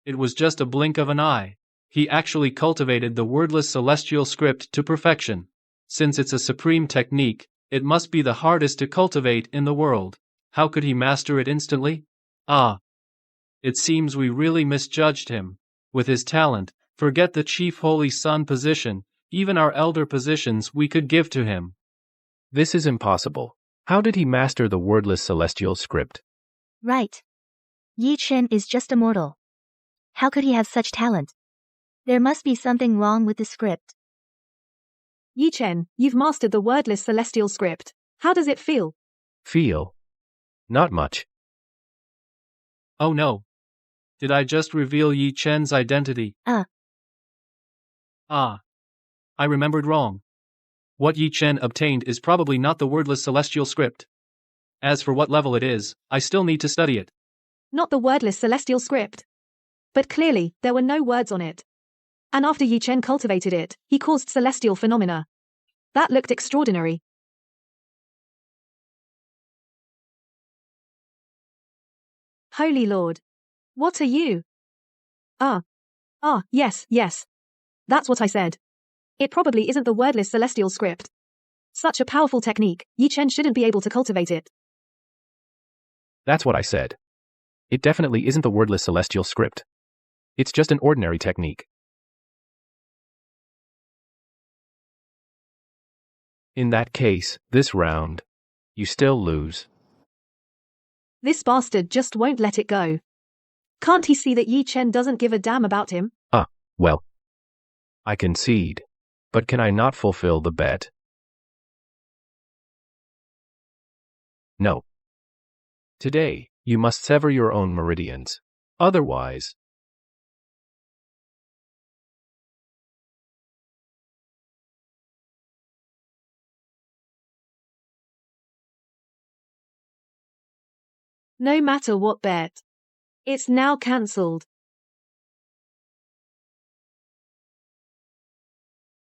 It was just a blink of an eye. He actually cultivated the wordless celestial script to perfection. Since it's a supreme technique, it must be the hardest to cultivate in the world. How could he master it instantly? It seems we really misjudged him. With his talent, forget the chief holy son position, even our elder positions we could give to him. This is impossible. How did he master the wordless celestial script? Right. Yi Chen is just a mortal. How could he have such talent? There must be something wrong with the script. Yi Chen, you've mastered the wordless celestial script. How does it feel? Feel? Not much. Oh no. Did I just reveal Yi Chen's identity? I remembered wrong. What Yi Chen obtained is probably not the wordless celestial script. As for what level it is, I still need to study it. Not the wordless celestial script. But clearly, there were no words on it. And after Yi Chen cultivated it, he caused celestial phenomena. That looked extraordinary. Holy Lord. What are you? Yes. That's what I said. It probably isn't the wordless celestial script. Such a powerful technique, Yi Chen shouldn't be able to cultivate it. That's what I said. It definitely isn't the wordless celestial script. It's just an ordinary technique. In that case, this round, you still lose. This bastard just won't let it go. Can't he see that Yi Chen doesn't give a damn about him? Well, I concede, but can I not fulfill the bet? No. Today, you must sever your own meridians. Otherwise, No matter what bet. It's now cancelled.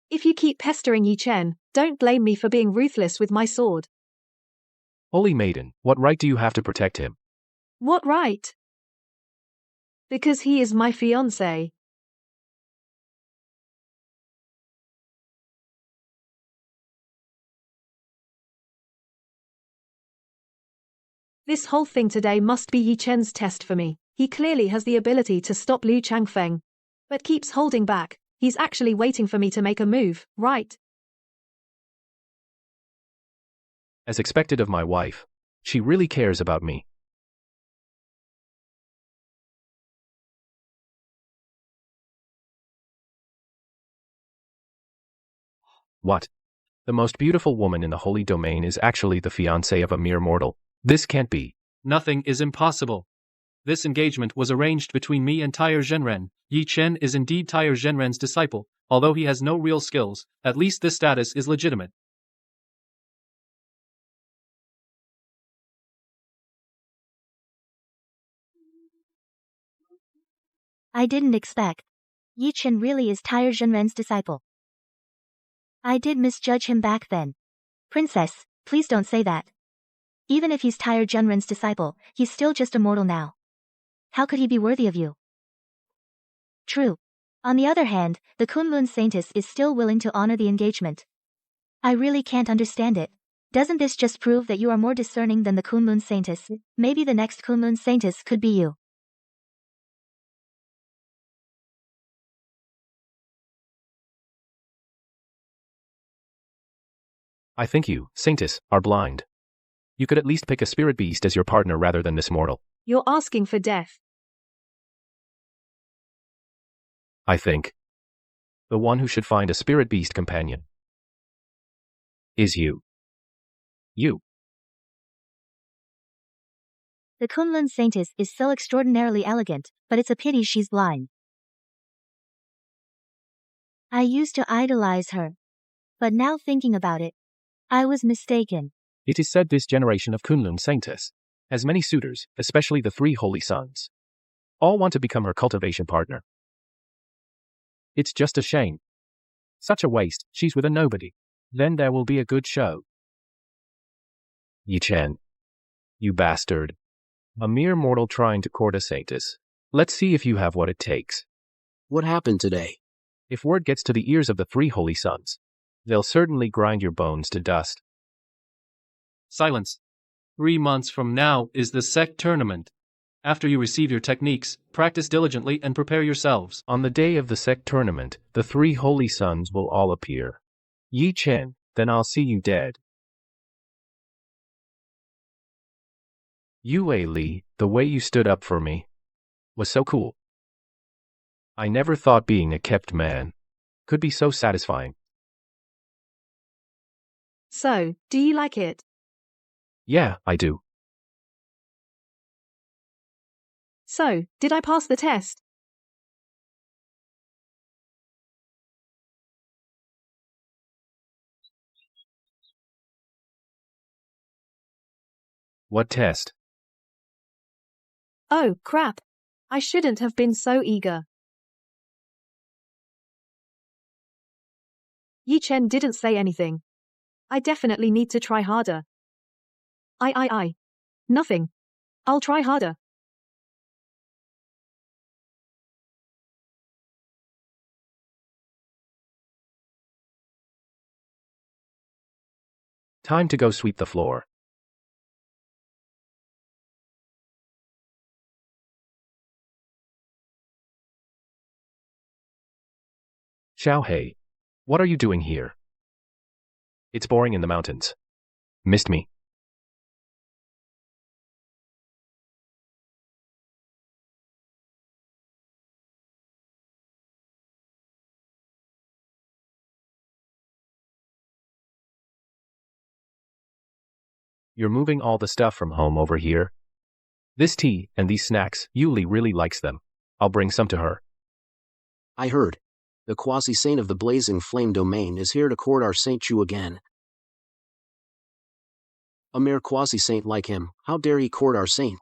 If you keep pestering Yi Chen, don't blame me for being ruthless with my sword. Holy Maiden, what right do you have to protect him? What right? Because he is my fiancé. This whole thing today must be Yi Chen's test for me. He clearly has the ability to stop Liu Changfeng, but keeps holding back. He's actually waiting for me to make a move, right? As expected of my wife, she really cares about me. What? The most beautiful woman in the holy domain is actually the fiancée of a mere mortal. This can't be. Nothing is impossible. This engagement was arranged between me and Tyre Zhenren. Yi Chen is indeed Tyre Zhenren's disciple. Although he has no real skills, at least this status is legitimate. I didn't expect. Yi Chen really is Tyre Zhenren's disciple. I did misjudge him back then. Princess, please don't say that. Even if he's Tyre Zhenren's disciple, he's still just a mortal now. How could he be worthy of you? True. On the other hand, the Kunlun Saintess is still willing to honor the engagement. I really can't understand it. Doesn't this just prove that you are more discerning than the Kunlun Saintess? Maybe the next Kunlun Saintess could be you. I think you, Saintess, are blind. You could at least pick a spirit beast as your partner rather than this mortal. You're asking for death. I think the one who should find a spirit beast companion is you. You. The Kunlun Saintess is so extraordinarily elegant, but it's a pity she's blind. I used to idolize her. But now thinking about it, I was mistaken. It is said this generation of Kunlun Saintess has many suitors, especially the 3 holy sons. All want to become her cultivation partner. It's just a shame. Such a waste, she's with a nobody. Then there will be a good show. Yi Chen. You bastard. A mere mortal trying to court a saintess. Let's see if you have what it takes. What happened today? If word gets to the ears of the 3 holy sons, they'll certainly grind your bones to dust. Silence. 3 months from now is the sect tournament. After you receive your techniques, practice diligently and prepare yourselves. On the day of the sect tournament, the 3 holy sons will all appear. Yi Chen, then I'll see you dead. Yue Li, the way you stood up for me was so cool. I never thought being a kept man could be so satisfying. So, do you like it? Yeah, I do. So, did I pass the test? What test? Oh, crap. I shouldn't have been so eager. Yi Chen didn't say anything. I definitely need to try harder. I. Nothing. I'll try harder. Time to go sweep the floor. Xiaohei, what are you doing here? It's boring in the mountains. Missed me. You're moving all the stuff from home over here? This tea and these snacks, Yuli really likes them. I'll bring some to her. I heard. The quasi-saint of the blazing flame domain is here to court our Saint Chu again. A mere quasi-saint like him, how dare he court our saint?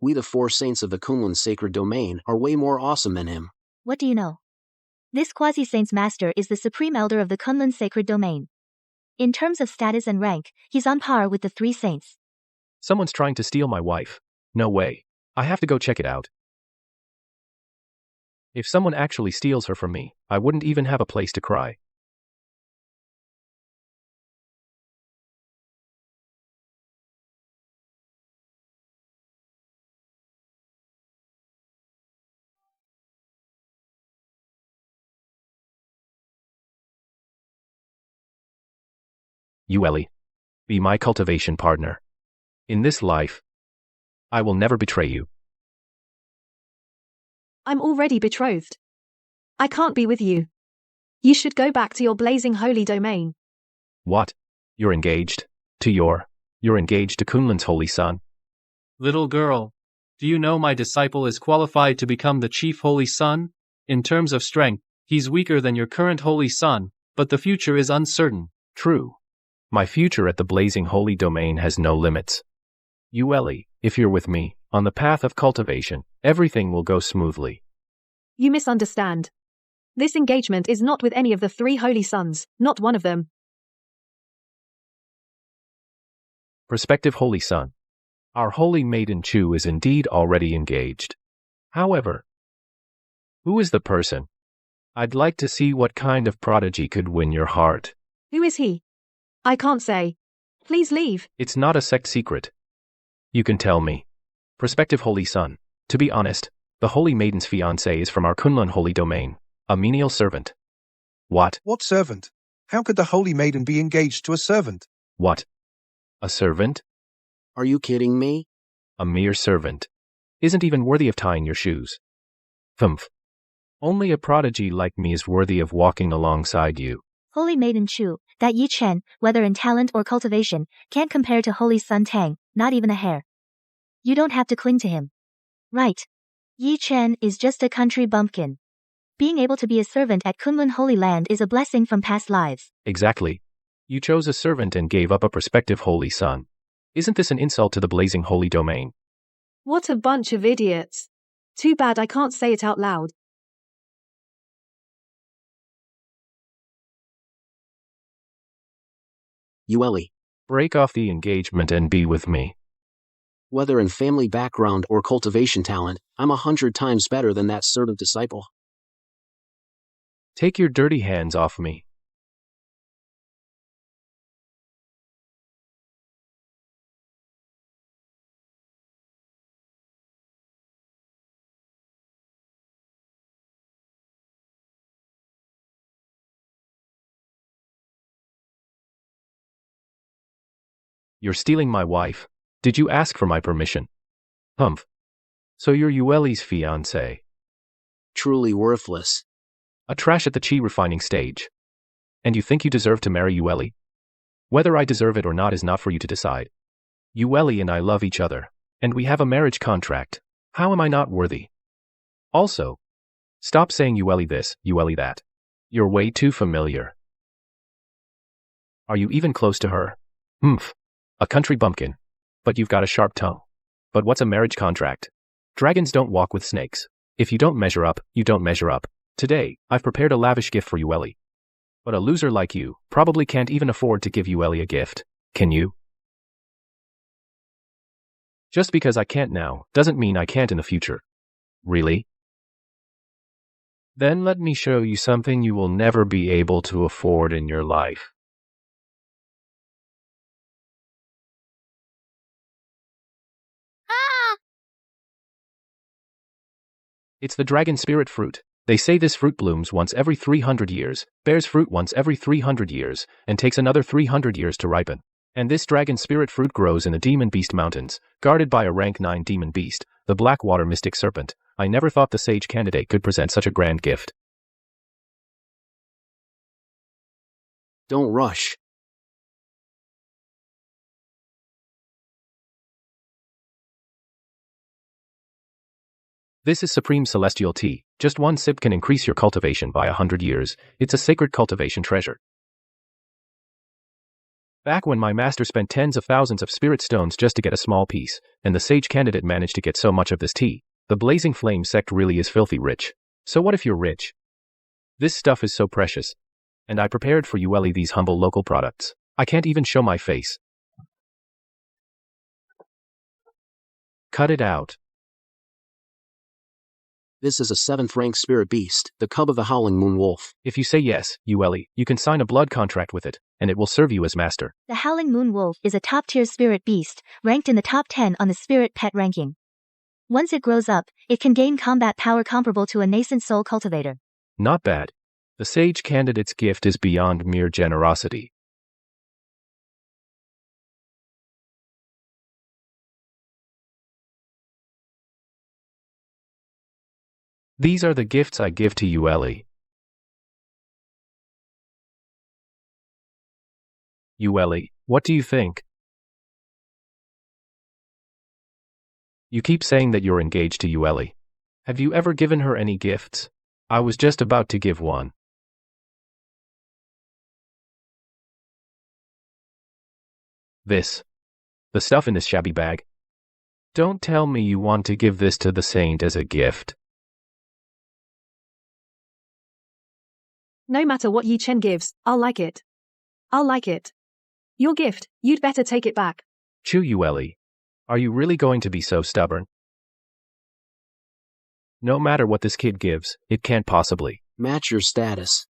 We the 4 saints of the Kunlun sacred domain are way more awesome than him. What do you know? This quasi-saint's master is the supreme elder of the Kunlun sacred domain. In terms of status and rank, he's on par with the 3 saints. Someone's trying to steal my wife. No way. I have to go check it out. If someone actually steals her from me, I wouldn't even have a place to cry. Yueli, be my cultivation partner. In this life, I will never betray you. I'm already betrothed. I can't be with you. You should go back to your blazing holy domain. What? You're engaged? You're engaged to Kunlun's holy son? Little girl, do you know my disciple is qualified to become the chief holy son? In terms of strength, he's weaker than your current holy son, but the future is uncertain. True. My future at the blazing holy domain has no limits. Yueli, if you're with me, on the path of cultivation, everything will go smoothly. You misunderstand. This engagement is not with any of the 3 holy sons, not one of them. Prospective holy son. Our holy maiden Chu is indeed already engaged. However, who is the person I'd like to see what kind of prodigy could win your heart. Who is he? I can't say. Please leave. It's not a sect secret. You can tell me. Prospective holy son. To be honest, the holy maiden's fiancé is from our Kunlun holy domain. A menial servant. What? What servant? How could the holy maiden be engaged to a servant? What? A servant? Are you kidding me? A mere servant. Isn't even worthy of tying your shoes. Humph. Only a prodigy like me is worthy of walking alongside you. Holy Maiden Chu, that Yi Chen, whether in talent or cultivation, can't compare to Holy Sun Tang, not even a hair. You don't have to cling to him. Right. Yi Chen is just a country bumpkin. Being able to be a servant at Kunlun Holy Land is a blessing from past lives. Exactly. You chose a servant and gave up a prospective holy son. Isn't this an insult to the blazing holy domain? What a bunch of idiots. Too bad I can't say it out loud. Yueli. Break off the engagement and be with me. Whether in family background or cultivation talent, I'm 100 times better than that servant disciple. Take your dirty hands off me. You're stealing my wife. Did you ask for my permission? Humph. So you're Yueli's fiancé. Truly worthless. A trash at the chi refining stage. And you think you deserve to marry Yueli? Whether I deserve it or not is not for you to decide. Yueli and I love each other, and we have a marriage contract. How am I not worthy? Also, stop saying Yueli this, Yueli that. You're way too familiar. Are you even close to her? Humph. A country bumpkin. But you've got a sharp tongue. But what's a marriage contract? Dragons don't walk with snakes. If you don't measure up, you don't measure up. Today, I've prepared a lavish gift for Yueli. But a loser like you probably can't even afford to give Yueli a gift. Can you? Just because I can't now doesn't mean I can't in the future. Really? Then let me show you something you will never be able to afford in your life. It's the dragon spirit fruit. They say this fruit blooms once every 300 years, bears fruit once every 300 years, and takes another 300 years to ripen. And this dragon spirit fruit grows in the Demon Beast Mountains, guarded by a rank 9 demon beast, the Blackwater Mystic Serpent. I never thought the sage candidate could present such a grand gift. Don't rush. This is Supreme Celestial Tea. Just one sip can increase your cultivation by 100 years. It's a sacred cultivation treasure. Back when my master spent tens of thousands of spirit stones just to get a small piece, and the sage candidate managed to get so much of this tea, the Blazing Flame sect really is filthy rich. So what if you're rich? This stuff is so precious. And I prepared for Yueli these humble local products. I can't even show my face. Cut it out. This is a 7th rank spirit beast, the cub of the howling moon wolf. If you say yes, Yueli, you can sign a blood contract with it, and it will serve you as master. The Howling Moon Wolf is a top-tier spirit beast, ranked in the top 10 on the spirit pet ranking. Once it grows up, it can gain combat power comparable to a nascent soul cultivator. Not bad. The sage candidate's gift is beyond mere generosity. These are the gifts I give to Yueli. Yueli, what do you think? You keep saying that you're engaged to Yueli. Have you ever given her any gifts? I was just about to give one. This. The stuff in this shabby bag. Don't tell me you want to give this to the saint as a gift. No matter what Yi Chen gives, I'll like it. I'll like it. Your gift, you'd better take it back. Chu Yueli. Are you really going to be so stubborn? No matter what this kid gives, it can't possibly. Match your status.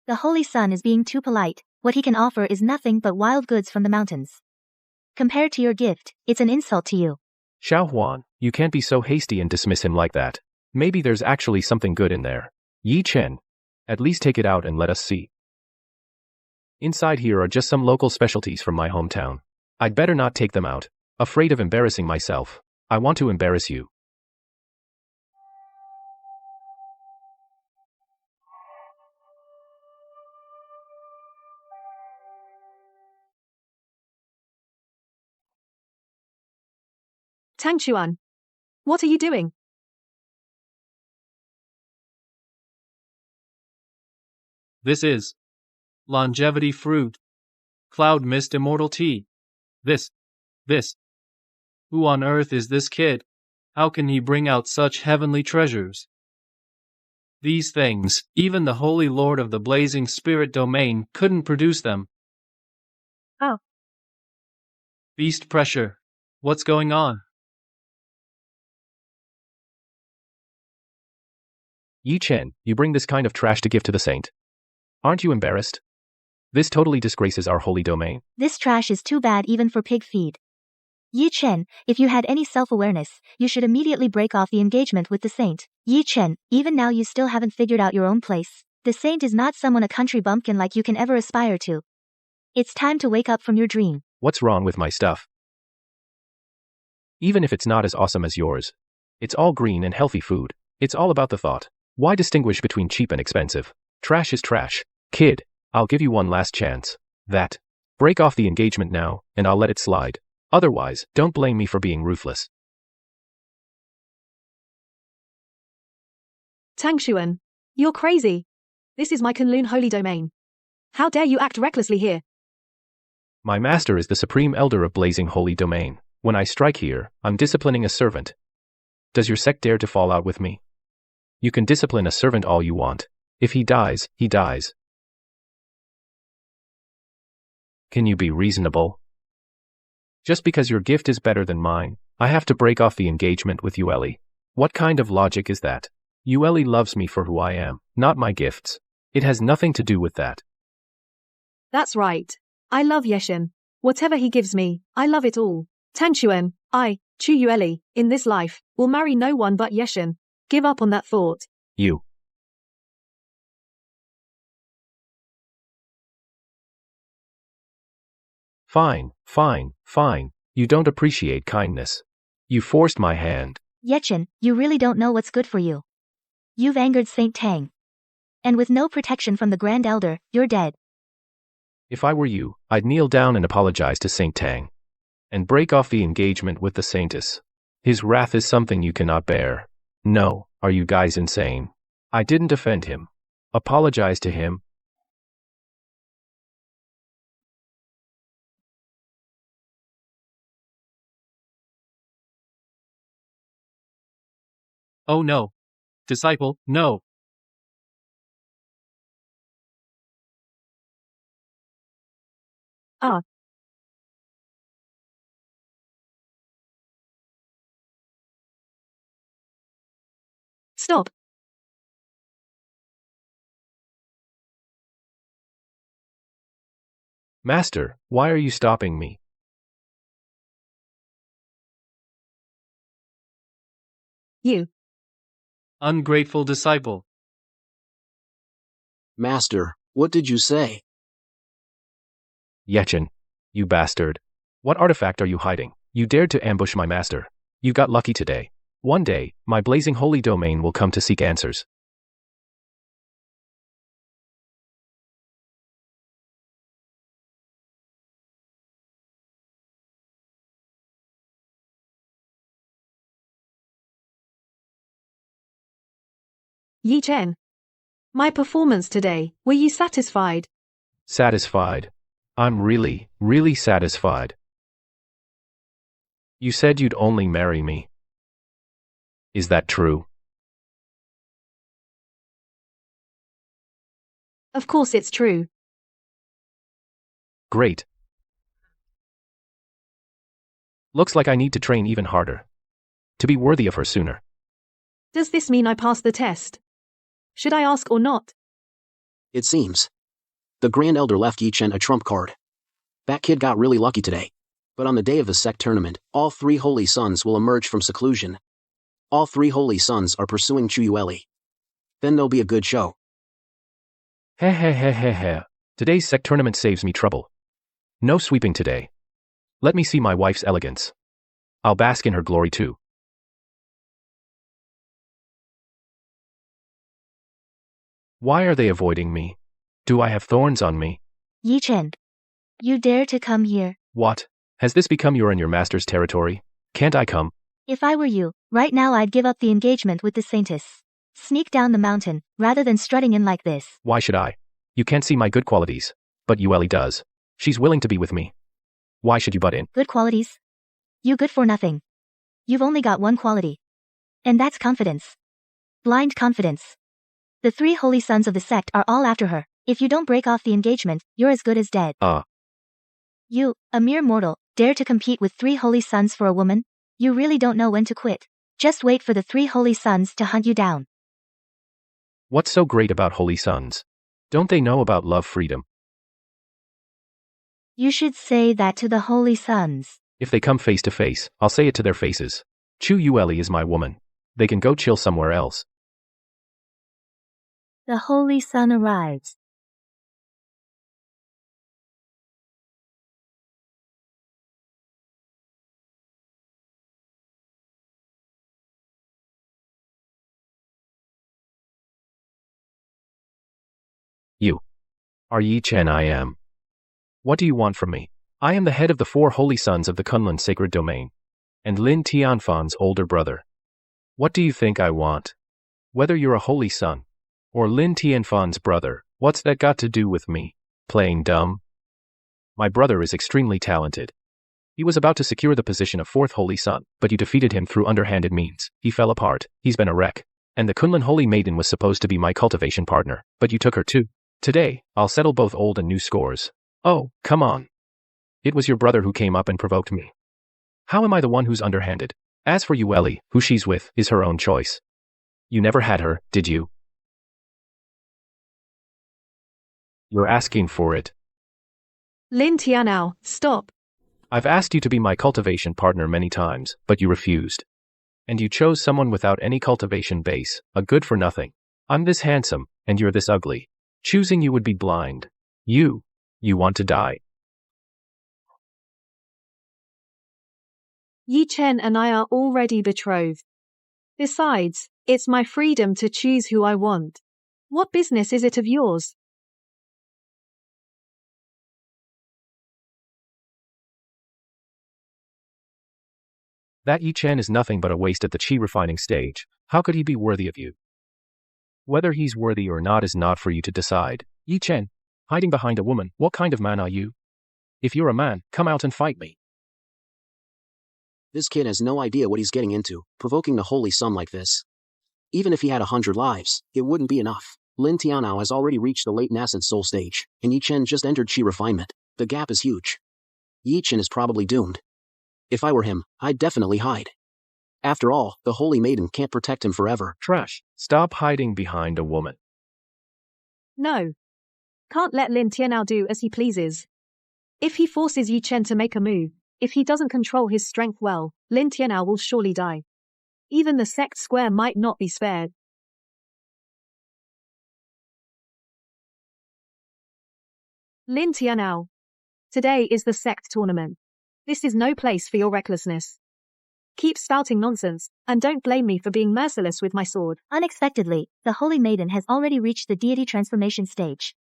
The Holy Sun is being too polite. What he can offer is nothing but wild goods from the mountains. Compared to your gift, it's an insult to you. Xiao Huan, you can't be so hasty and dismiss him like that. Maybe there's actually something good in there. Yi Chen, at least take it out and let us see. Inside here are just some local specialties from my hometown. I'd better not take them out. Afraid of embarrassing myself. I want to embarrass you. Tang Xuan. What are you doing? This is longevity fruit. Cloud mist immortal tea. This. Who on earth is this kid? How can he bring out such heavenly treasures? These things, even the Holy Lord of the Blazing Spirit domain couldn't produce them. Oh. Beast pressure. What's going on? Yi Chen, you bring this kind of trash to give to the saint. Aren't you embarrassed? This totally disgraces our holy domain. This trash is too bad even for pig feed. Yi Chen, if you had any self-awareness, you should immediately break off the engagement with the saint. Yi Chen, even now you still haven't figured out your own place. The saint is not someone a country bumpkin like you can ever aspire to. It's time to wake up from your dream. What's wrong with my stuff? Even if it's not as awesome as yours. It's all green and healthy food. It's all about the thought. Why distinguish between cheap and expensive? Trash is trash. Kid, I'll give you one last chance. Break off the engagement now, and I'll let it slide. Otherwise, don't blame me for being ruthless. Tang Xuan. You're crazy. This is my Kunlun holy domain. How dare you act recklessly here? My master is the supreme elder of Blazing Holy Domain. When I strike here, I'm disciplining a servant. Does your sect dare to fall out with me? You can discipline a servant all you want. If he dies, he dies. Can you be reasonable? Just because your gift is better than mine, I have to break off the engagement with Yueli. What kind of logic is that? Yueli loves me for who I am, not my gifts. It has nothing to do with that. That's right. I love Yeshen. Whatever he gives me, I love it all. Tang Xuan, I, Chu Yueli, in this life, will marry no one but Yeshen. Give up on that thought. You. Fine. You don't appreciate kindness. You forced my hand. Yechen, you really don't know what's good for you. You've angered Saint Tang. And with no protection from the Grand Elder, you're dead. If I were you, I'd kneel down and apologize to Saint Tang. And break off the engagement with the Saintess. His wrath is something you cannot bear. No, are you guys insane? I didn't offend him. Apologize to him. Oh no. Disciple, no. Ah. Stop. Master, why are you stopping me? You. Ungrateful disciple. Master, what did you say? Yechen, you bastard. What artifact are you hiding? You dared to ambush my master. You got lucky today. One day, my blazing holy domain will come to seek answers. Yi Chen. My performance today, were you satisfied? Satisfied. I'm really satisfied. You said you'd only marry me. Is that true? Of course it's true. Great. Looks like I need to train even harder. To be worthy of her sooner. Does this mean I passed the test? Should I ask or not? It seems. The Grand Elder left Yi Chen a trump card. That kid got really lucky today. But on the day of the sect tournament, all 3 holy sons will emerge from seclusion. All 3 holy sons are pursuing Chu Yueli. Then there'll be a good show. Heh heh heh heh heh. Today's sect tournament saves me trouble. No sweeping today. Let me see my wife's elegance. I'll bask in her glory too. Why are they avoiding me? Do I have thorns on me? Yi Chen. You dare to come here? What? Has this become your and your master's territory? Can't I come? If I were you, right now I'd give up the engagement with the Saintess. Sneak down the mountain, rather than strutting in like this. Why should I? You can't see my good qualities. But Yueli does. She's willing to be with me. Why should you butt in? Good qualities? You good for nothing. You've only got one quality. And that's confidence. Blind confidence. The 3 holy sons of the sect are all after her. If you don't break off the engagement, you're as good as dead. You, a mere mortal, dare to compete with 3 holy sons for a woman? You really don't know when to quit. Just wait for the 3 holy sons to hunt you down. What's so great about holy sons? Don't they know about love freedom? You should say that to the holy sons. If they come face to face, I'll say it to their faces. Chu Yueli is my woman. They can go chill somewhere else. The holy sun arrives. You are Yi Chen. I am. What do you want from me? I am the head of the 4 holy sons of the Kunlun sacred domain, and Lin Tianfan's older brother. What do you think I want? Whether you're a holy son, or Lin Tianfan's brother, what's that got to do with me? Playing dumb? My brother is extremely talented. He was about to secure the position of 4th holy son, but you defeated him through underhanded means. He fell apart. He's been a wreck. And the Kunlun holy maiden was supposed to be my cultivation partner, but you took her too. Today, I'll settle both old and new scores. Oh, come on. It was your brother who came up and provoked me. How am I the one who's underhanded? As for Yueli, who she's with, is her own choice. You never had her, did you? You're asking for it. Lin Tianao, stop. I've asked you to be my cultivation partner many times, but you refused. And you chose someone without any cultivation base, a good for nothing. I'm this handsome, and you're this ugly. Choosing you would be blind. You want to die. Yi Chen and I are already betrothed. Besides, it's my freedom to choose who I want. What business is it of yours? That Yi Chen is nothing but a waste at the chi refining stage. How could he be worthy of you? Whether he's worthy or not is not for you to decide. Yi Chen, hiding behind a woman, what kind of man are you? If you're a man, come out and fight me. This kid has no idea what he's getting into, provoking the holy sun like this. Even if he had 100 lives, it wouldn't be enough. Lin Tianao has already reached the late nascent soul stage, and Yi Chen just entered chi refinement. The gap is huge. Yi Chen is probably doomed. If I were him, I'd definitely hide. After all, the holy maiden can't protect him forever. Trash. Stop hiding behind a woman. No. Can't let Lin Tianao do as he pleases. If he forces Yi Chen to make a move, if he doesn't control his strength well, Lin Tianao will surely die. Even the sect square might not be spared. Lin Tianao. Today is the sect tournament. This is no place for your recklessness. Keep spouting nonsense, and don't blame me for being merciless with my sword. Unexpectedly, the Holy Maiden has already reached the deity transformation stage.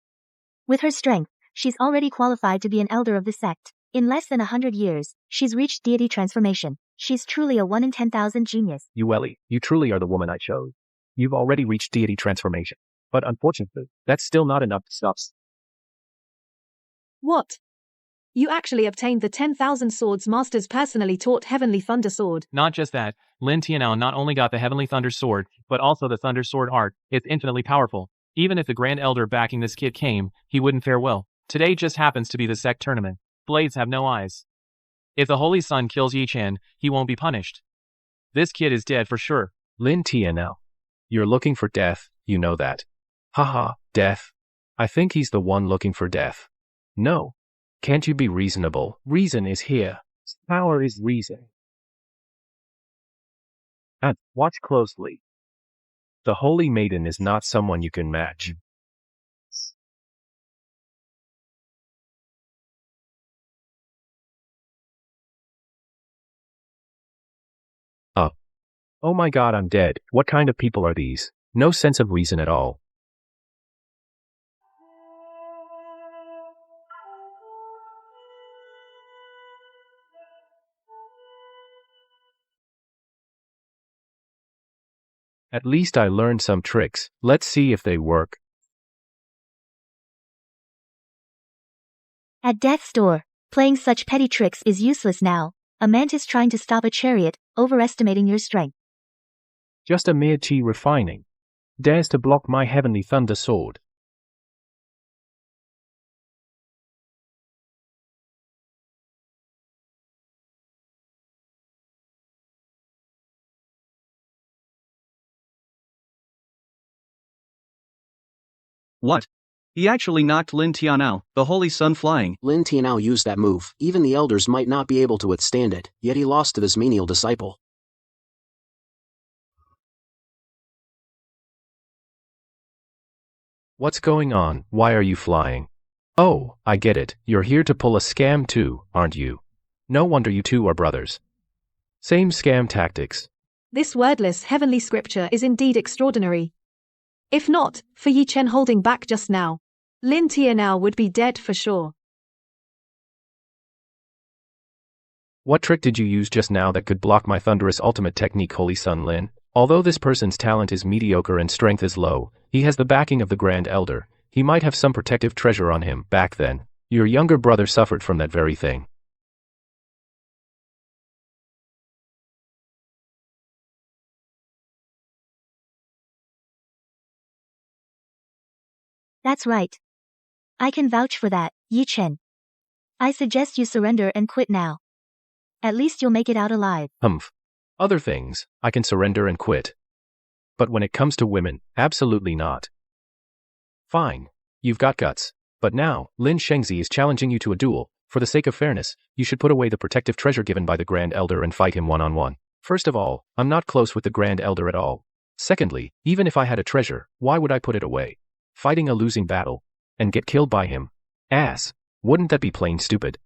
With her strength, she's already qualified to be an elder of the sect. In less than 100 years, she's reached deity transformation. She's truly a 1 in 10,000 genius. Yueli, you truly are the woman I chose. You've already reached deity transformation. But unfortunately, that's still not enough to stop. What? You actually obtained the 10,000 swords masters personally taught Heavenly Thunder Sword. Not just that, Lin Tianao not only got the Heavenly Thunder Sword, but also the Thunder Sword art. It's infinitely powerful. Even if the Grand Elder backing this kid came, he wouldn't fare well. Today just happens to be the sect tournament. Blades have no eyes. If the Holy Sun kills Yi Chen, he won't be punished. This kid is dead for sure. Lin Tianao, you're looking for death, you know that. Haha, death. I think he's the one looking for death. No. Can't you be reasonable? Reason is here. Power is reason. And watch closely. The Holy Maiden is not someone you can match. Oh my god, I'm dead. What kind of people are these? No sense of reason at all. At least I learned some tricks. Let's see if they work. At death's door, playing such petty tricks is useless now. A mantis trying to stop a chariot, overestimating your strength. Just a mere chi refining. Dares to block my heavenly thunder sword. What? He actually knocked Lin Tianao, the Holy Sun, flying. Lin Tianao used that move. Even the elders might not be able to withstand it, yet he lost to this menial disciple. What's going on? Why are you flying? Oh, I get it. You're here to pull a scam too, aren't you? No wonder you two are brothers. Same scam tactics. This wordless heavenly scripture is indeed extraordinary. If not for Yi Chen holding back just now, Lin Tianao would be dead for sure. What trick did you use just now that could block my thunderous ultimate technique, Holy Sun Lin? Although this person's talent is mediocre and strength is low, he has the backing of the Grand Elder. He might have some protective treasure on him. Back then, your younger brother suffered from that very thing. That's right. I can vouch for that, Yi Chen. I suggest you surrender and quit now. At least you'll make it out alive. Humph. Other things, I can surrender and quit. But when it comes to women, absolutely not. Fine. You've got guts. But now, Lin Shengzi is challenging you to a duel. For the sake of fairness, you should put away the protective treasure given by the Grand Elder and fight him one-on-one. First of all, I'm not close with the Grand Elder at all. Secondly, even if I had a treasure, why would I put it away? Fighting a losing battle, and get killed by him. Ass. Wouldn't that be plain stupid?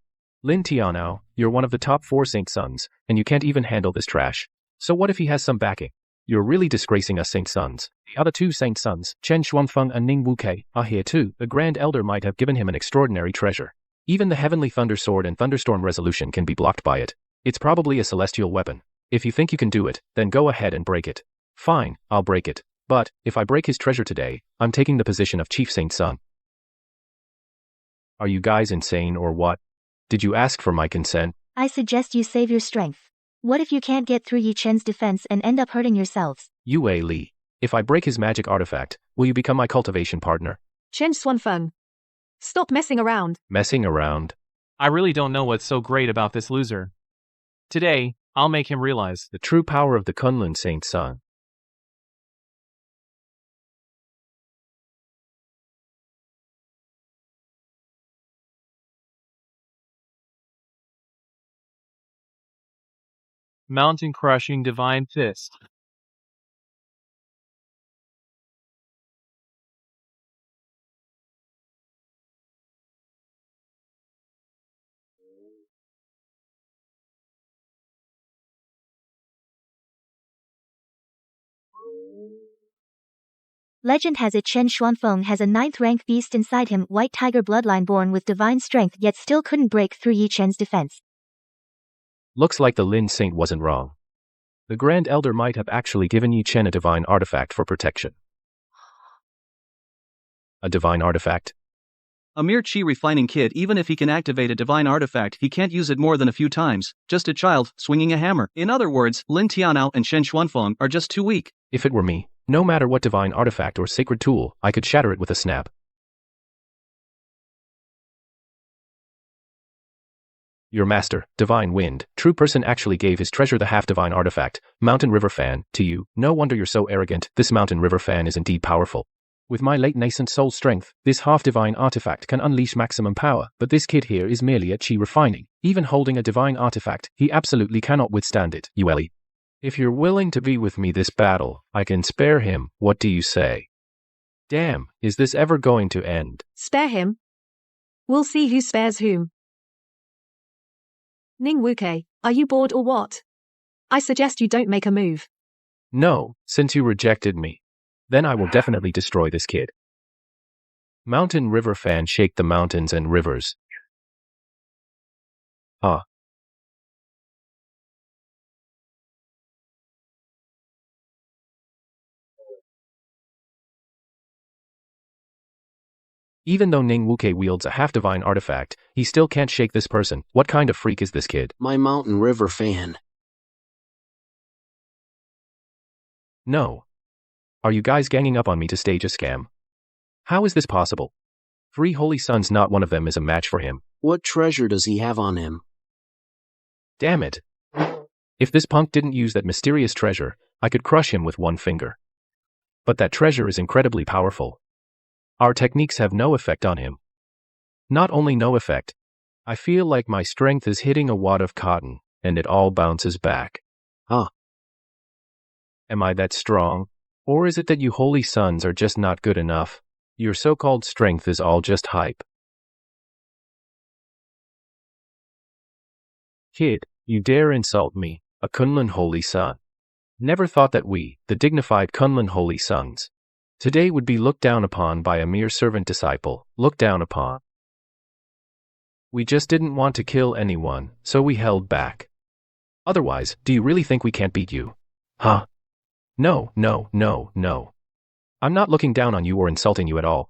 Lin Tianao, you're one of the top 4 Saint Sons, and you can't even handle this trash. So what if he has some backing? You're really disgracing us Saint Sons. The other 2 Saint Sons, Chen Xuanfeng and Ning Wukei, are here too. The Grand Elder might have given him an extraordinary treasure. Even the Heavenly Thunder Sword and Thunderstorm Resolution can be blocked by it. It's probably a celestial weapon. If you think you can do it, then go ahead and break it. Fine, I'll break it. But, if I break his treasure today, I'm taking the position of Chief Saint Sun. Are you guys insane or what? Did you ask for my consent? I suggest you save your strength. What if you can't get through Yi Chen's defense and end up hurting yourselves? Yue Li. If I break his magic artifact, will you become my cultivation partner? Chen Xuanfeng. Stop messing around. Messing around? I really don't know what's so great about this loser. Today, I'll make him realize the true power of the Kunlun Saint Sun. mountain-crushing divine fist. Legend has it Chen Xuanfeng has a 9th rank beast inside him, white tiger bloodline born with divine strength yet still couldn't break through Yi Chen's defense. Looks like the Lin Saint wasn't wrong. The Grand Elder might have actually given Yi Chen a divine artifact for protection. A divine artifact? A mere chi refining kid, even if he can activate a divine artifact, he can't use it more than a few times. Just a child, swinging a hammer. In other words, Lin Tianao and Shen Xuanfeng are just too weak. If it were me, no matter what divine artifact or sacred tool, I could shatter it with a snap. Your master, Divine Wind, true person actually gave his treasure, the half-divine artifact, Mountain River Fan, to you. No wonder you're so arrogant. This Mountain River Fan is indeed powerful. With my late nascent soul strength, this half-divine artifact can unleash maximum power, but this kid here is merely at chi refining. Even holding a divine artifact, he absolutely cannot withstand it, Yueli. If you're willing to be with me this battle, I can spare him. What do you say? Damn, is this ever going to end? Spare him? We'll see who spares whom. Ning Wuke, are you bored or what? I suggest you don't make a move. No, since you rejected me. Then I will definitely destroy this kid. Mountain River Fan, shake the mountains and rivers. Ah. Even though Ning Wuke wields a half-divine artifact, he still can't shake this person. What kind of freak is this kid? My Mountain River Fan. No. Are you guys ganging up on me to stage a scam? How is this possible? 3 holy sons, not one of them is a match for him. What treasure does he have on him? Damn it. If this punk didn't use that mysterious treasure, I could crush him with one finger. But that treasure is incredibly powerful. Our techniques have no effect on him. Not only no effect, I feel like my strength is hitting a wad of cotton, and it all bounces back. Huh. Am I that strong? Or is it that you holy sons are just not good enough? Your so-called strength is all just hype. Kid, you dare insult me, a Kunlun holy son. Never thought that we, the dignified Kunlun holy sons, today would be looked down upon by a mere servant disciple, looked down upon. We just didn't want to kill anyone, so we held back. Otherwise, do you really think we can't beat you? Huh? No, no, no, no. I'm not looking down on you or insulting you at all.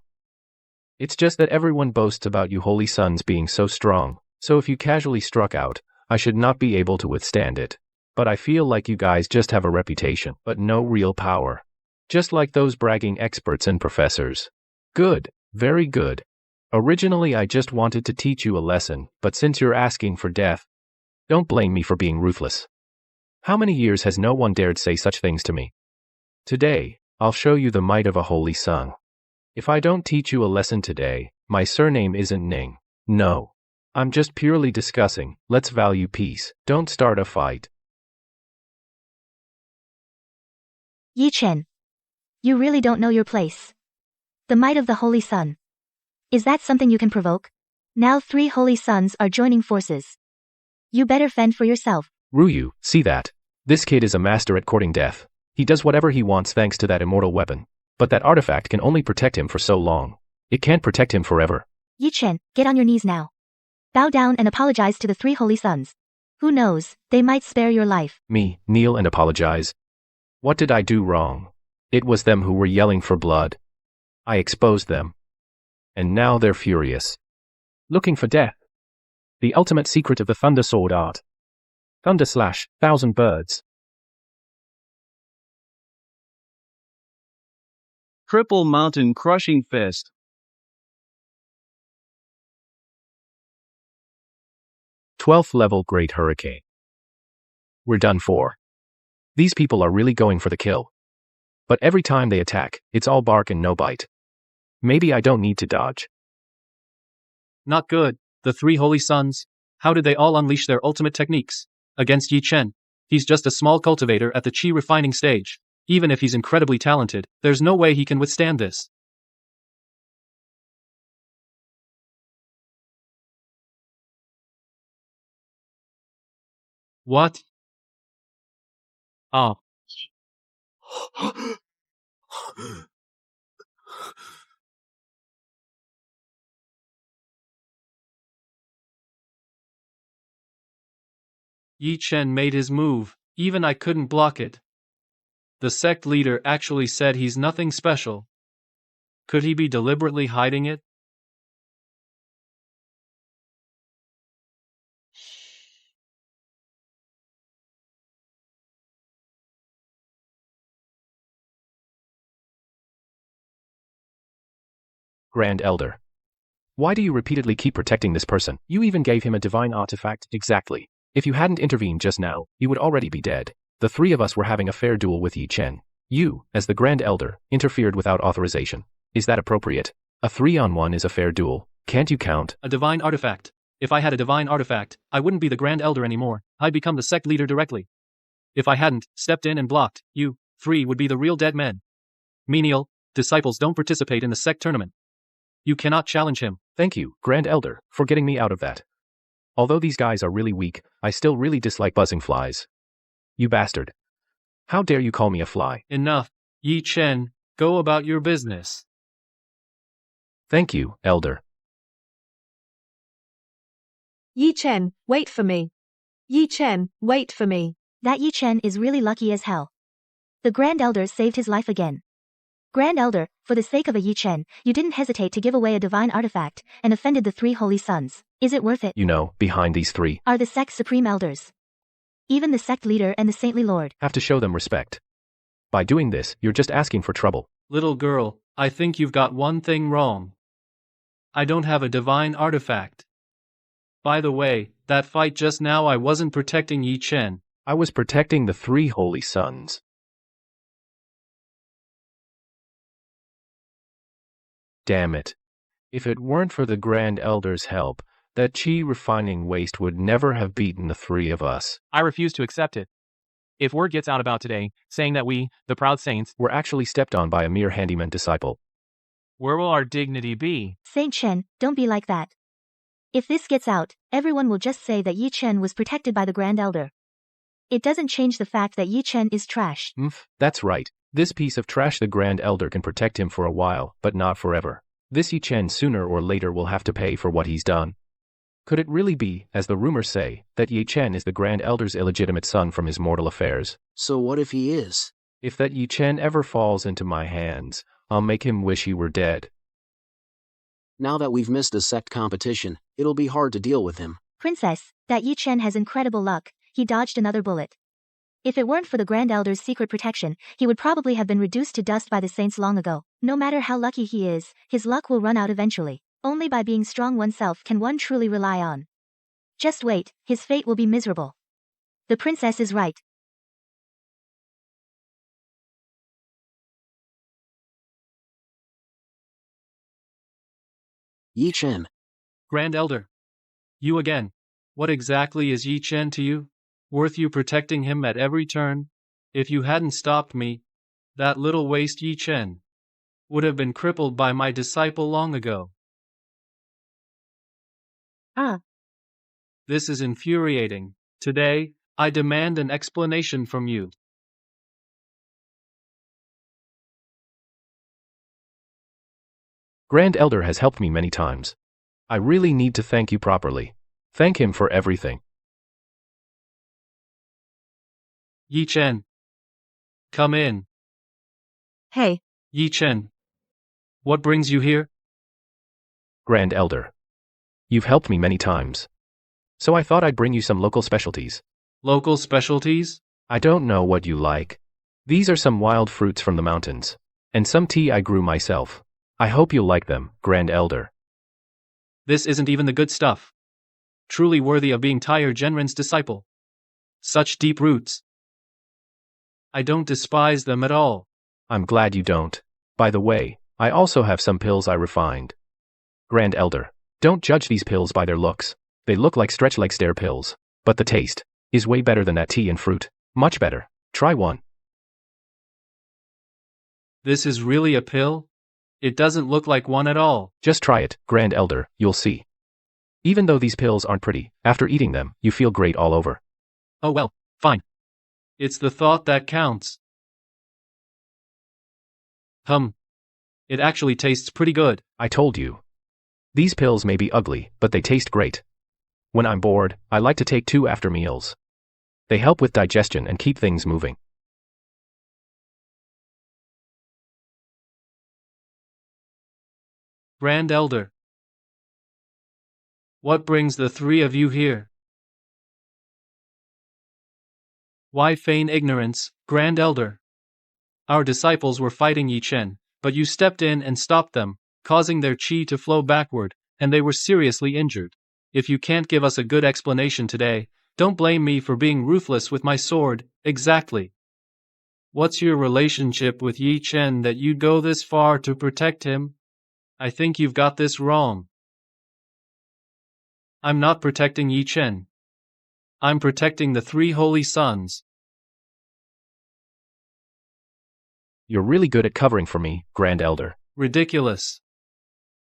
It's just that everyone boasts about you holy sons being so strong, so if you casually struck out, I should not be able to withstand it. But I feel like you guys just have a reputation, but no real power. Just like those bragging experts and professors. Good, very good. Originally I just wanted to teach you a lesson, but since you're asking for death, don't blame me for being ruthless. How many years has no one dared say such things to me? Today, I'll show you the might of a holy son. If I don't teach you a lesson today, my surname isn't Ning. No. I'm just purely discussing. Let's value peace. Don't start a fight. Yi Chen. You really don't know your place. The might of the Holy Sun. Is that something you can provoke? Now 3 holy sons are joining forces. You better fend for yourself. Ruyu, see that? This kid is a master at courting death. He does whatever he wants thanks to that immortal weapon. But that artifact can only protect him for so long. It can't protect him forever. Yi Chen, get on your knees now. Bow down and apologize to the 3 holy sons. Who knows, they might spare your life. Me, kneel and apologize. What did I do wrong? It was them who were yelling for blood. I exposed them. And now they're furious. Looking for death. The ultimate secret of the Thunder Sword art. Thunder slash, 1,000 birds. Triple Mountain Crushing Fist. Twelfth level Great Hurricane. We're done for. These people are really going for the kill. But every time they attack, it's all bark and no bite. Maybe I don't need to dodge. Not good. The 3 holy sons. How did they all unleash their ultimate techniques? Against Yi Chen. He's just a small cultivator at the chi refining stage. Even if he's incredibly talented, there's no way he can withstand this. What? Oh. Yi Chen made his move, even I couldn't block it. The sect leader actually said he's nothing special. Could he be deliberately hiding it? Grand Elder. Why do you repeatedly keep protecting this person? You even gave him a divine artifact. Exactly. If you hadn't intervened just now, he would already be dead. The three of us were having a fair duel with Yi Chen. You, as the Grand Elder, interfered without authorization. Is that appropriate? A 3-on-1 is a fair duel. Can't you count? A divine artifact. If I had a divine artifact, I wouldn't be the Grand Elder anymore. I'd become the sect leader directly. If I hadn't stepped in and blocked, you three would be the real dead men. Menial, disciples don't participate in the sect tournament. You cannot challenge him. Thank you, Grand Elder, for getting me out of that. Although these guys are really weak, I still really dislike buzzing flies. You bastard. How dare you call me a fly? Enough. Yi Chen, go about your business. Thank you, Elder. Yi Chen, wait for me. Yi Chen, wait for me. That Yi Chen is really lucky as hell. The Grand Elder saved his life again. Grand Elder, for the sake of a Yi Chen, you didn't hesitate to give away a divine artifact, and offended the 3 holy sons. Is it worth it? You know, behind these 3 are the sect's supreme elders. Even the sect leader and the saintly lord have to show them respect. By doing this, you're just asking for trouble. Little girl, I think you've got one thing wrong. I don't have a divine artifact. By the way, that fight just now I wasn't protecting Yi Chen. I was protecting the 3 holy sons. Damn it. If it weren't for the Grand Elder's help, that chi refining waste would never have beaten the 3 of us. I refuse to accept it. If word gets out about today, saying that we, the proud saints, were actually stepped on by a mere handyman disciple, where will our dignity be? Saint Chen, don't be like that. If this gets out, everyone will just say that Yi Chen was protected by the Grand Elder. It doesn't change the fact that Yi Chen is trash. That's right. This piece of trash, the Grand Elder can protect him for a while, but not forever. This Yi Chen sooner or later will have to pay for what he's done. Could it really be, as the rumors say, that Yi Chen is the Grand Elder's illegitimate son from his mortal affairs? So what if he is? If that Yi Chen ever falls into my hands, I'll make him wish he were dead. Now that we've missed a sect competition, it'll be hard to deal with him. Princess, that Yi Chen has incredible luck. He dodged another bullet. If it weren't for the Grand Elder's secret protection, he would probably have been reduced to dust by the saints long ago. No matter how lucky he is, his luck will run out eventually. Only by being strong oneself can one truly rely on. Just wait, his fate will be miserable. The princess is right. Yi Chen. Grand Elder. You again. What exactly is Yi Chen to you? Worth you protecting him at every turn? If you hadn't stopped me, that little waste Yi Chen would have been crippled by my disciple long ago. This is infuriating. Today, I demand an explanation from you. Grand Elder has helped me many times. I really need to thank you properly. Thank him for everything. Yi Chen. Come in. Hey. Yi Chen. What brings you here? Grand Elder. You've helped me many times. So I thought I'd bring you some local specialties. Local specialties? I don't know what you like. These are some wild fruits from the mountains. And some tea I grew myself. I hope you'll like them, Grand Elder. This isn't even the good stuff. Truly worthy of being Tyre Genren's disciple. Such deep roots. I don't despise them at all. I'm glad you don't. By the way, I also have some pills I refined. Grand Elder, don't judge these pills by their looks. They look like stretch like stare pills. But the taste is way better than that tea and fruit. Much better. Try one. This is really a pill? It doesn't look like one at all. Just try it, Grand Elder, you'll see. Even though these pills aren't pretty, after eating them, you feel great all over. Oh well, fine. It's the thought that counts. It actually tastes pretty good. I told you. These pills may be ugly, but they taste great. When I'm bored, I like to take 2 after meals. They help with digestion and keep things moving. Grand Elder. What brings the 3 of you here? Why feign ignorance, Grand Elder? Our disciples were fighting Yi Chen, but you stepped in and stopped them, causing their chi to flow backward. and they were seriously injured. If you can't give us a good explanation today, don't blame me for being ruthless with my sword. Exactly. What's your relationship with Yi Chen that you'd go this far to protect him? I think you've got this wrong. I'm not protecting Yi Chen. I'm protecting the three holy sons. You're really good at covering for me, Grand Elder. Ridiculous.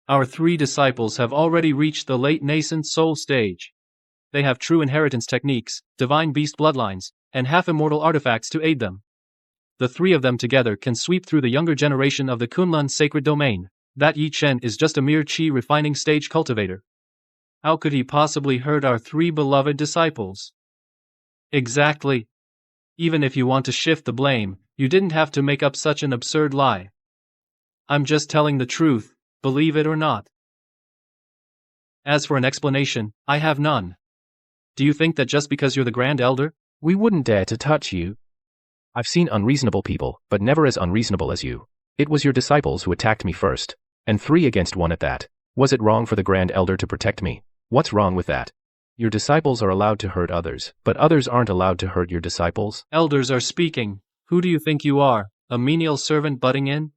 Our three disciples have already reached the late nascent soul stage. They have true inheritance techniques, divine beast bloodlines, and half-immortal artifacts to aid them. The three of them together can sweep through the younger generation of the Kunlun sacred domain. That Yi Chen is just a mere chi refining stage cultivator. How could he possibly hurt our three beloved disciples? Exactly. Even if you want to shift the blame, you didn't have to make up such an absurd lie. I'm just telling the truth, believe it or not. As for an explanation, I have none. Do you think that just because you're the Grand Elder? We wouldn't dare to touch you. I've seen unreasonable people, but never as unreasonable as you. It was your disciples who attacked me first, and 3 against 1 at that. Was it wrong for the Grand Elder to protect me? What's wrong with that? Your disciples are allowed to hurt others, but others aren't allowed to hurt your disciples. Elders are speaking. Who do you think you are, a menial servant butting in?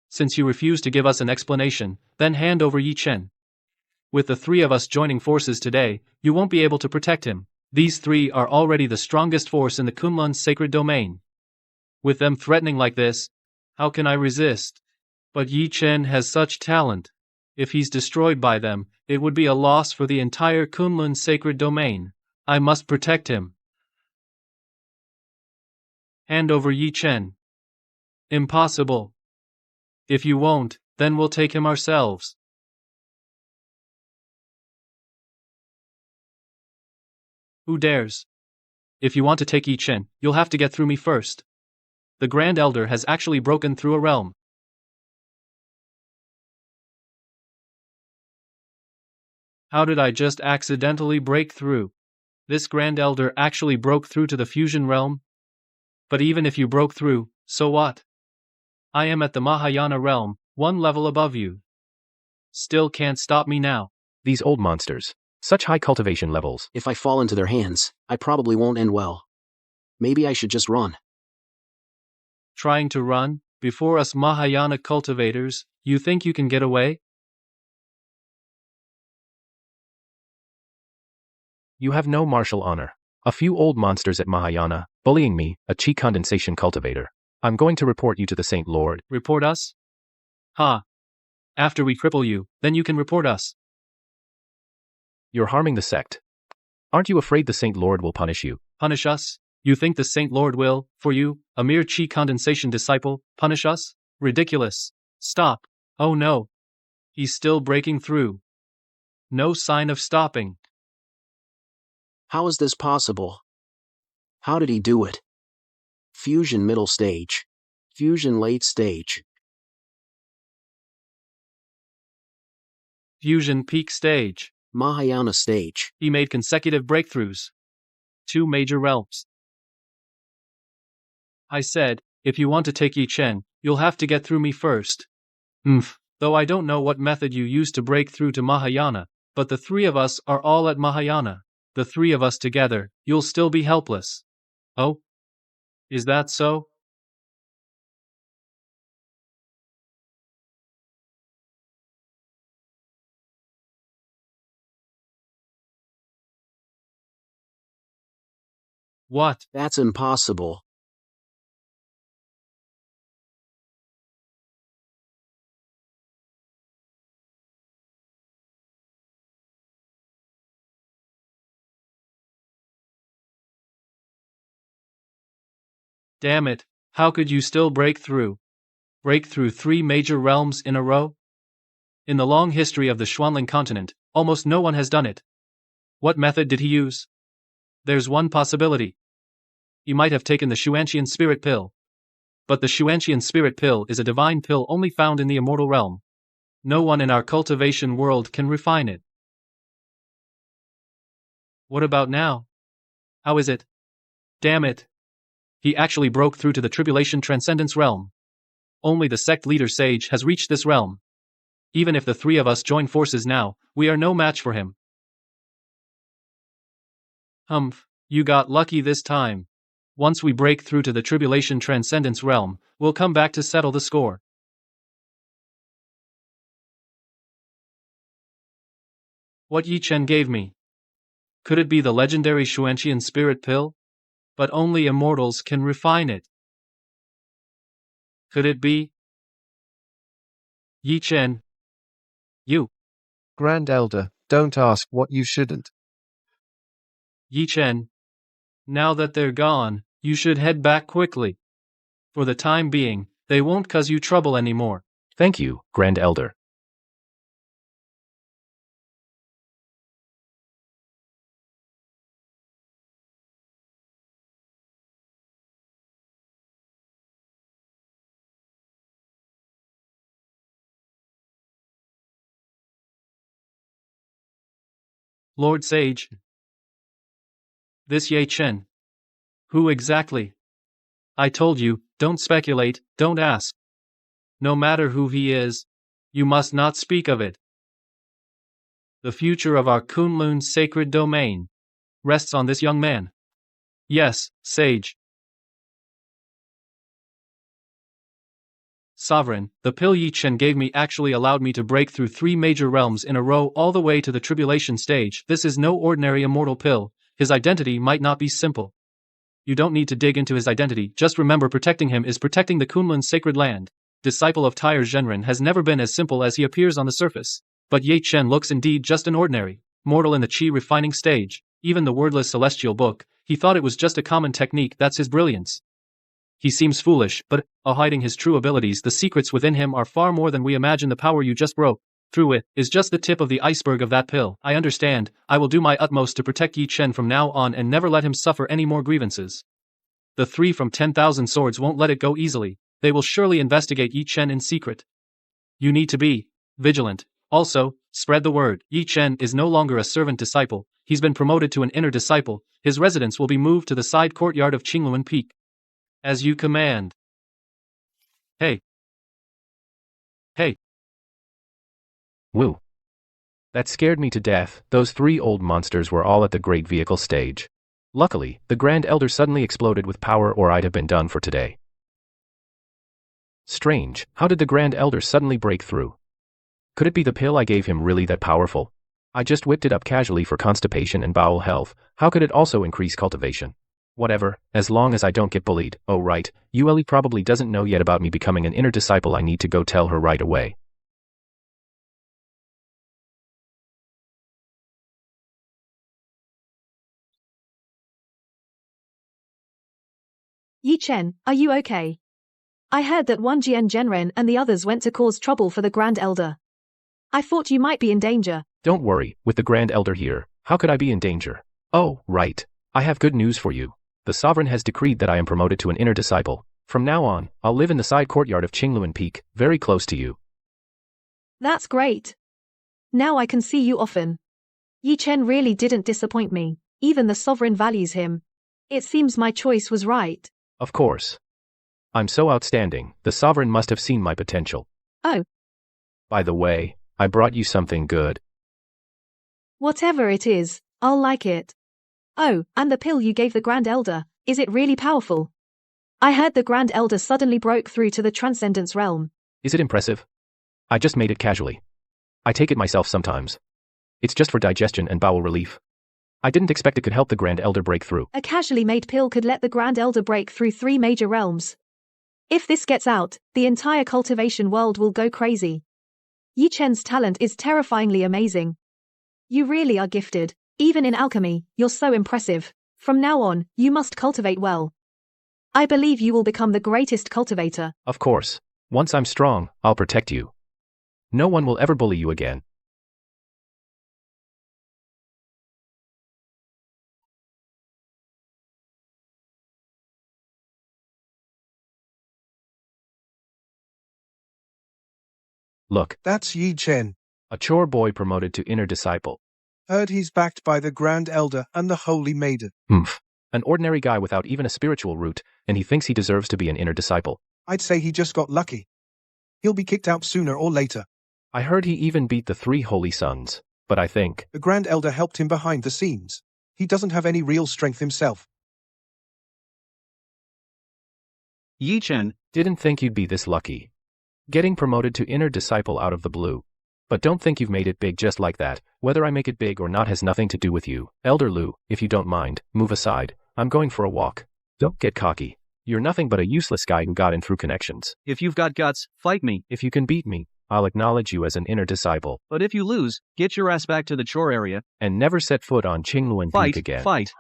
Since you refuse to give us an explanation, then hand over Yi Chen. With the 3 of us joining forces today, you won't be able to protect him. These 3 are already the strongest force in the Kunlun sacred domain. With them threatening like this, how can I resist? But Yi Chen has such talent. If he's destroyed by them, it would be a loss for the entire Kunlun sacred domain. I must protect him. Hand over Yi Chen. Impossible. If you won't, then we'll take him ourselves. Who dares? If you want to take Yi Chen, you'll have to get through me first. The Grand Elder has actually broken through a realm. How did I just accidentally break through? This Grand Elder actually broke through to the fusion realm? But even if you broke through, so what? I am at the Mahayana realm, 1 level above you. Still can't stop me now. These old monsters. Such high cultivation levels. If I fall into their hands, I probably won't end well. Maybe I should just run. Trying to run? Before us Mahayana cultivators, you think you can get away? You have no martial honor. A few old monsters at Mahayana, bullying me, a chi condensation cultivator. I'm going to report you to the Saint Lord. Report us? Ha. After we cripple you, then you can report us. You're harming the sect. Aren't you afraid the Saint Lord will punish you? Punish us? You think the Saint Lord will, for you, a mere chi condensation disciple, punish us? Ridiculous. Stop. Oh no. He's still breaking through. No sign of stopping. How is this possible? How did he do it? Fusion middle stage. Fusion late stage. Fusion peak stage. Mahayana stage. He made consecutive breakthroughs. 2 major realms. I said, if you want to take Yi Chen, you'll have to get through me first. Though I don't know what method you used to break through to Mahayana, but the 3 of us are all at Mahayana. The 3 of us together, you'll still be helpless. Oh? Is that so? What? That's impossible. Damn it, how could you still break through? Break through 3 major realms in a row? In the long history of the Xuanling continent, almost no one has done it. What method did he use? There's one possibility. He might have taken the Xuantian spirit pill. But the Xuantian spirit pill is a divine pill only found in the immortal realm. No one in our cultivation world can refine it. What about now? How is it? Damn it. He actually broke through to the tribulation transcendence realm. Only the sect leader sage has reached this realm. Even if the three of us join forces now, we are no match for him. Humph, you got lucky this time. Once we break through to the Tribulation Transcendence realm, we'll come back to settle the score. What Yi Chen gave me. Could it be the legendary Xuanqian spirit pill? But only immortals can refine it. Could it be? Yi Chen. You. Grand Elder, don't ask what you shouldn't. Yi Chen. Now that they're gone, you should head back quickly. For the time being, they won't cause you trouble anymore. Thank you, Grand Elder. Lord Sage. This Yi Chen. Who exactly? I told you, don't speculate, don't ask. No matter who he is, you must not speak of it. The future of our Kunlun's sacred domain rests on this young man. Yes, Sage. Sovereign, the pill Yi Chen gave me actually allowed me to break through 3 major realms in a row all the way to the tribulation stage. This is no ordinary immortal pill. His identity might not be simple. You don't need to dig into his identity, just remember protecting him is protecting the Kunlun's sacred land. Disciple of Tyre Zhenren has never been as simple as he appears on the surface. But Yi Chen looks indeed just an ordinary mortal in the chi refining stage. Even the wordless celestial book, he thought it was just a common technique. That's his brilliance. He seems foolish, but, hiding his true abilities, the secrets within him are far more than we imagine. The power you just broke through it is just the tip of the iceberg of that pill. I understand. I will do my utmost to protect Yi Chen from now on and never let him suffer any more grievances. The 3 from 10,000 swords won't let it go easily. They will surely investigate Yi Chen in secret. You need to be vigilant. Also, spread the word. Yi Chen is no longer a servant disciple. He's been promoted to an inner disciple. His residence will be moved to the side courtyard of Qingluan Peak. As you command. Hey. Hey. Woo. That scared me to death. Those 3 old monsters were all at the great vehicle stage. Luckily, the Grand Elder suddenly exploded with power, or I'd have been done for today. Strange, how did the Grand Elder suddenly break through? Could it be the pill I gave him really that powerful? I just whipped it up casually for constipation and bowel health. How could it also increase cultivation? Whatever, as long as I don't get bullied. Oh right, Yueli probably doesn't know yet about me becoming an inner disciple. I need to go tell her right away. Yi Chen, are you okay? I heard that one Jian Zhenren and the others went to cause trouble for the Grand Elder. I thought you might be in danger. Don't worry, with the Grand Elder here, how could I be in danger? Oh, right. I have good news for you. The Sovereign has decreed that I am promoted to an inner disciple. From now on, I'll live in the side courtyard of Qingluan Peak, very close to you. That's great. Now I can see you often. Yi Chen really didn't disappoint me. Even the Sovereign values him. It seems my choice was right. Of course. I'm so outstanding, the Sovereign must have seen my potential. Oh. By the way, I brought you something good. Whatever it is, I'll like it. Oh, and the pill you gave the Grand Elder, is it really powerful? I heard the Grand Elder suddenly broke through to the Transcendence realm. Is it impressive? I just made it casually. I take it myself sometimes. It's just for digestion and bowel relief. I didn't expect it could help the Grand Elder break through. A casually made pill could let the Grand Elder break through 3 major realms. If this gets out, the entire cultivation world will go crazy. Yi Chen's talent is terrifyingly amazing. You really are gifted. Even in alchemy, you're so impressive. From now on, you must cultivate well. I believe you will become the greatest cultivator. Of course. Once I'm strong, I'll protect you. No one will ever bully you again. Look. That's Yi Chen. A chore boy promoted to inner disciple. Heard he's backed by the Grand Elder and the Holy Maiden. Humph. An ordinary guy without even a spiritual root, and he thinks he deserves to be an inner disciple. I'd say he just got lucky. He'll be kicked out sooner or later. I heard he even beat the 3 holy sons, but I think The Grand Elder helped him behind the scenes. He doesn't have any real strength himself. Yi Chen, didn't think you'd be this lucky. Getting promoted to inner disciple out of the blue. But don't think you've made it big just like that. Whether I make it big or not has nothing to do with you. Elder Lu, if you don't mind, move aside. I'm going for a walk. Don't get cocky. You're nothing but a useless guy who got in through connections. if you've got guts, fight me. If you can beat me, I'll acknowledge you as an inner disciple. But if you lose, get your ass back to the chore area. And never set foot on Qingluan Peak again. Fight.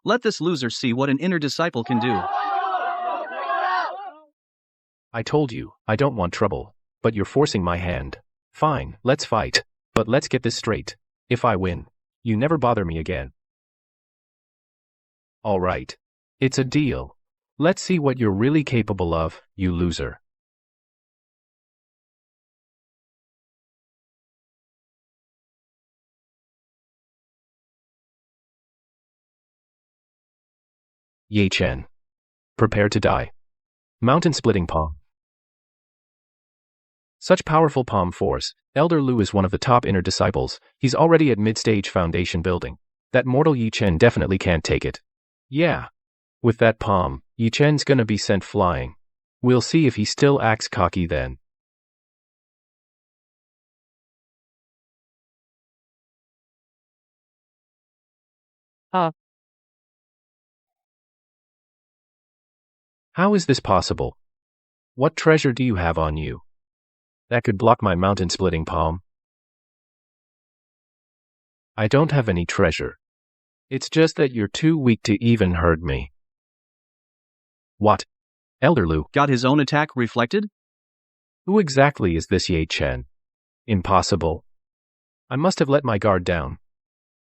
Let this loser see what an inner disciple can do. I told you, I don't want trouble. But you're forcing my hand. Fine, let's fight. But let's get this straight. If I win, you never bother me again. All right. It's a deal. Let's see what you're really capable of, you loser. Ye Chen. Prepare to die. Mountain-splitting palm. Such powerful palm force. Elder Lu is one of the top inner disciples. He's already at mid-stage foundation building. That mortal Yi Chen definitely can't take it. Yeah. With that palm, Yi Chen's gonna be sent flying. We'll see if he still acts cocky then. How is this possible? What treasure do you have on you that could block my mountain-splitting palm? I don't have any treasure. It's just that you're too weak to even hurt me. What? Elder Lu? Got his own attack reflected? Who exactly is this Ye Chen? Impossible. I must have let my guard down.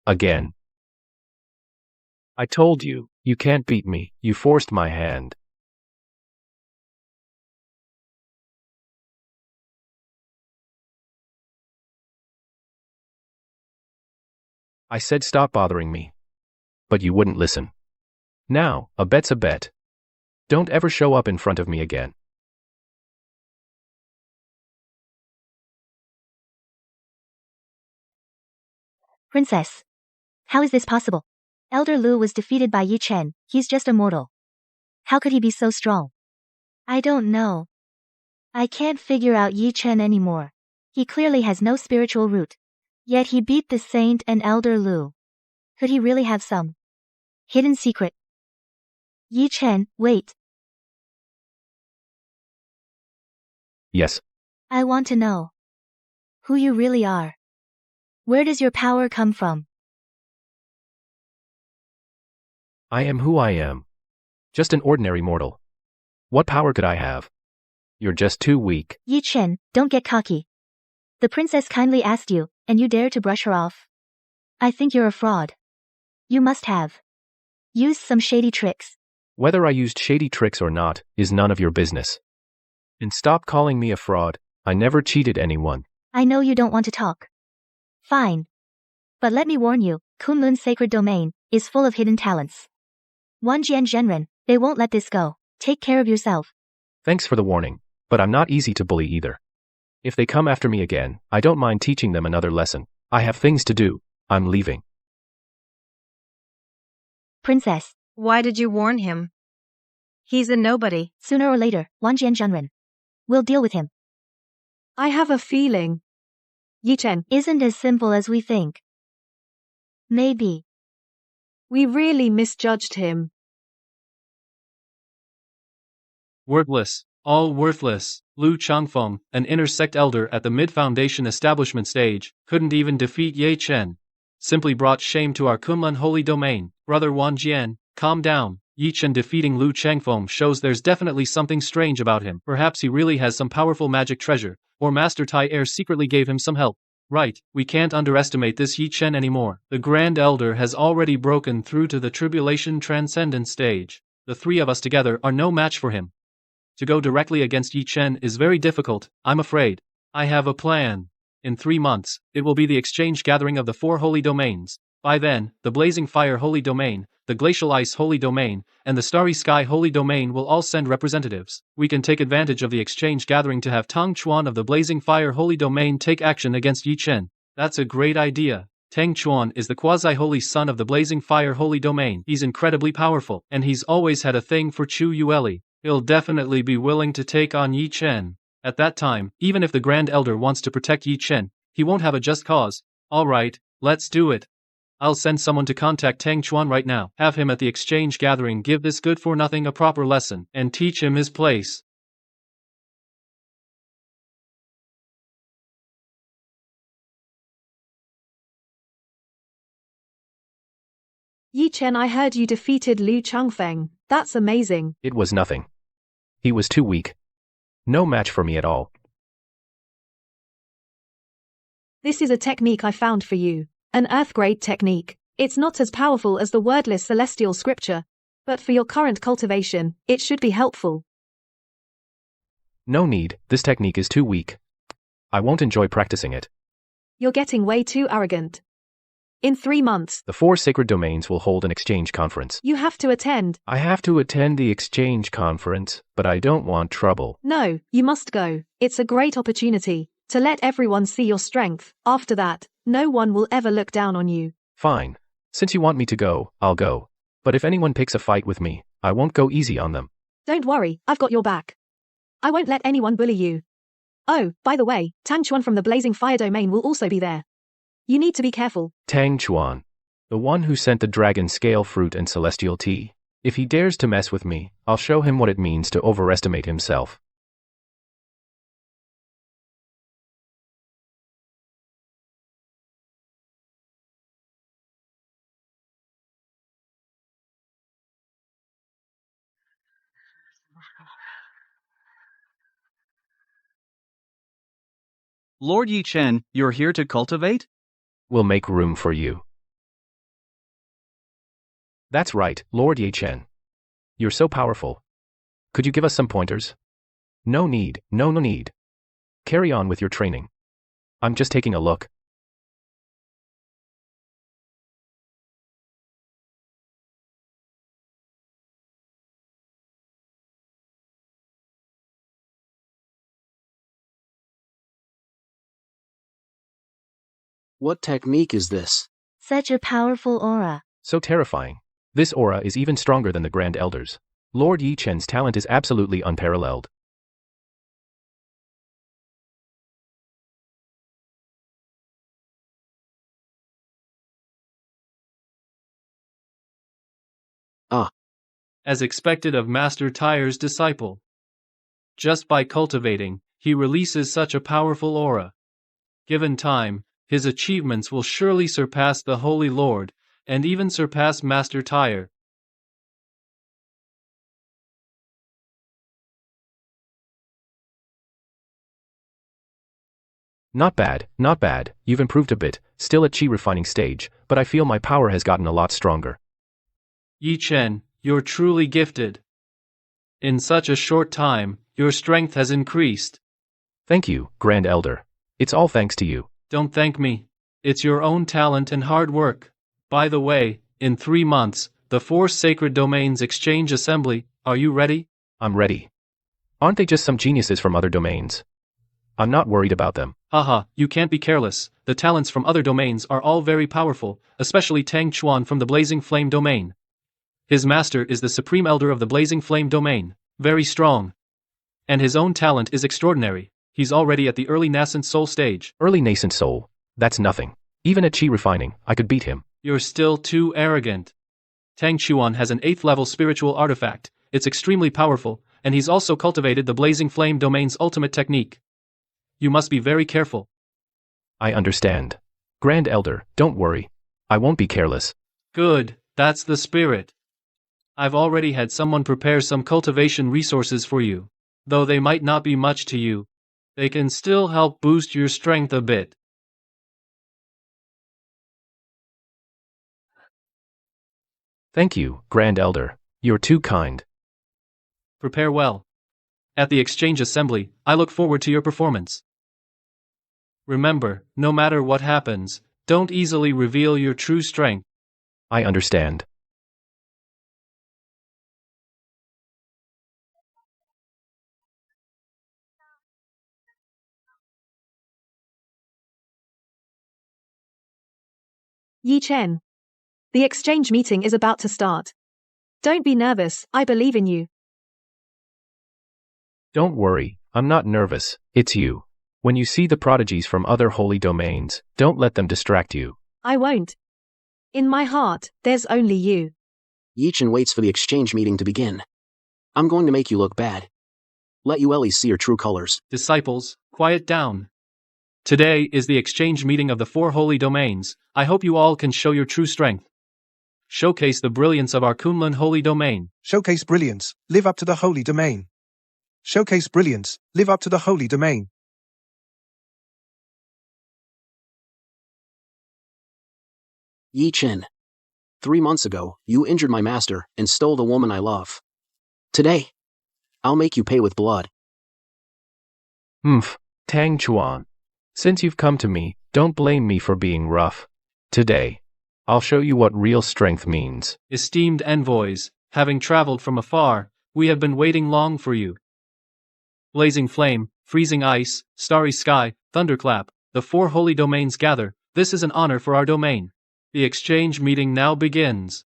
Again. I told you, you can't beat me. You forced my hand. I said stop bothering me. But you wouldn't listen. Now, a bet's a bet. Don't ever show up in front of me again. Princess. How is this possible? Elder Lu was defeated by Yi Chen. He's just a mortal. How could he be so strong? I don't know. I can't figure out Yi Chen anymore. He clearly has no spiritual root. Yet he beat the Saint and Elder Lu. Could he really have some hidden secret? Yi Chen, wait. Yes. I want to know who you really are. Where does your power come from? I am who I am. Just an ordinary mortal. What power could I have? You're just too weak. Yi Chen, don't get cocky. The princess kindly asked you, and you dare to brush her off? I think you're a fraud. You must have used some shady tricks. Whether I used shady tricks or not is none of your business. And stop calling me a fraud. I never cheated anyone. I know you don't want to talk. Fine. But let me warn you, Kunlun's sacred domain is full of hidden talents. Wanjian Zhenren, they won't let this go. Take care of yourself. Thanks for the warning, but I'm not easy to bully either. If they come after me again, I don't mind teaching them another lesson. I have things to do. I'm leaving. Princess. Why did you warn him? He's a nobody. Sooner or later, Wanjian Zhenren will deal with him. I have a feeling Yi Chen Isn't as simple as we think. Maybe. we really misjudged him. Worthless, all worthless. Lu Changfeng, an inner sect elder at the mid-foundation establishment stage, couldn't even defeat Ye Chen. Simply brought shame to our Kunlun holy domain. Brother Wan Jian, calm down. Yi Chen defeating Lu Changfeng shows there's definitely something strange about him. Perhaps he really has some powerful magic treasure, or Master Tai Er secretly gave him some help. Right, we can't underestimate this Yi Chen anymore. The Grand Elder has already broken through to the Tribulation Transcendent stage. The 3 of us together are no match for him. To go directly against Yi Chen is very difficult, I'm afraid. I have a plan. In 3 months, it will be the exchange gathering of the 4 holy domains. By then, the Blazing Fire Holy Domain, the Glacial Ice Holy Domain, and the Starry Sky Holy Domain will all send representatives. We can take advantage of the exchange gathering to have Tang Chuan of the Blazing Fire Holy Domain take action against Yi Chen. That's a great idea. Tang Chuan is the quasi-holy son of the Blazing Fire Holy Domain. He's incredibly powerful, and he's always had a thing for Chu Yueli. He'll definitely be willing to take on Yi Chen. At that time, even if the Grand Elder wants to protect Yi Chen, he won't have a just cause. Alright, let's do it. I'll send someone to contact Tang Chuan right now, have him at the exchange gathering give this good-for-nothing a proper lesson, and teach him his place. Yi Chen, I heard you defeated Liu Changfeng. That's amazing. It was nothing. He was too weak. No match for me at all. This is a technique I found for you. An Earth-grade technique. It's not as powerful as the wordless celestial scripture, but for your current cultivation, it should be helpful. No need, this technique is too weak. I won't enjoy practicing it. You're getting way too arrogant. In 3 months, The 4 sacred domains will hold an exchange conference. you have to attend. I have to attend the exchange conference, but I don't want trouble. No, you must go. It's a great opportunity to let everyone see your strength. After that, no one will ever look down on you. Fine. Since you want me to go, I'll go. But if anyone picks a fight with me, I won't go easy on them. Don't worry, I've got your back. I won't let anyone bully you. Oh, by the way, Tang Chuan from the Blazing Fire Domain will also be there. You need to be careful. Tang Chuan. The one who sent the dragon scale fruit and celestial tea. If he dares to mess with me, I'll show him what it means to overestimate himself. Lord Yi Chen, you're here to cultivate? We'll make room for you. That's right, Lord Ye Chen. You're so powerful. Could you give us some pointers? No need, no need. Carry on with your training. I'm just taking a look. What technique is this? Such a powerful aura. So terrifying. This aura is even stronger than the Grand Elders. Lord Yi Chen's talent is absolutely unparalleled. As expected of Master Tyre's disciple. Just by cultivating, he releases such a powerful aura. Given time, his achievements will surely surpass the Holy Lord, and even surpass Master Tyre. Not bad, not bad. You've improved a bit, still at chi refining stage, but I feel my power has gotten a lot stronger. Yi Chen, you're truly gifted. In such a short time, your strength has increased. Thank you, Grand Elder. It's all thanks to you. Don't thank me. It's your own talent and hard work. By the way, in 3 months, the 4 Sacred Domains Exchange Assembly, are you ready? I'm ready. Aren't they just some geniuses from other domains? I'm not worried about them. Haha, you can't be careless. The talents from other domains are all very powerful, especially Tang Chuan from the Blazing Flame Domain. His master is the Supreme Elder of the Blazing Flame Domain, very strong. And his own talent is extraordinary. He's already at the early nascent soul stage. Early nascent soul? That's nothing. Even at chi refining, I could beat him. You're still too arrogant. Tang Chuan has an 8th level spiritual artifact. It's extremely powerful, and he's also cultivated the Blazing Flame Domain's ultimate technique. You must be very careful. I understand. Grand Elder, don't worry. I won't be careless. Good, that's the spirit. I've already had someone prepare some cultivation resources for you. Though they might not be much to you, they can still help boost your strength a bit. Thank you, Grand Elder. You're too kind. Prepare well. At the Exchange Assembly, I look forward to your performance. Remember, no matter what happens, Don't easily reveal your true strength. I understand. Yi Chen. The exchange meeting is about to start. Don't be nervous, I believe in you. Don't worry, I'm not nervous, it's you. When you see the prodigies from other holy domains, don't let them distract you. I won't. In my heart, there's only you. Yi Chen waits for the exchange meeting to begin. I'm going to make you look bad. Let you Ellie see your true colors. Disciples, quiet down. Today is the exchange meeting of the 4 holy domains. I hope you all can show your true strength. Showcase the brilliance of our Kunlun holy domain. Showcase brilliance, live up to the holy domain. Showcase brilliance, live up to the holy domain. Yi Chen. 3 months ago, you injured my master and stole the woman I love. Today, I'll make you pay with blood. Tang Chuan. Since you've come to me, don't blame me for being rough. Today, I'll show you what real strength means. Esteemed envoys, having traveled from afar, we have been waiting long for you. Blazing flame, freezing ice, starry sky, thunderclap, the 4 holy domains gather. This is an honor for our domain. The exchange meeting now begins.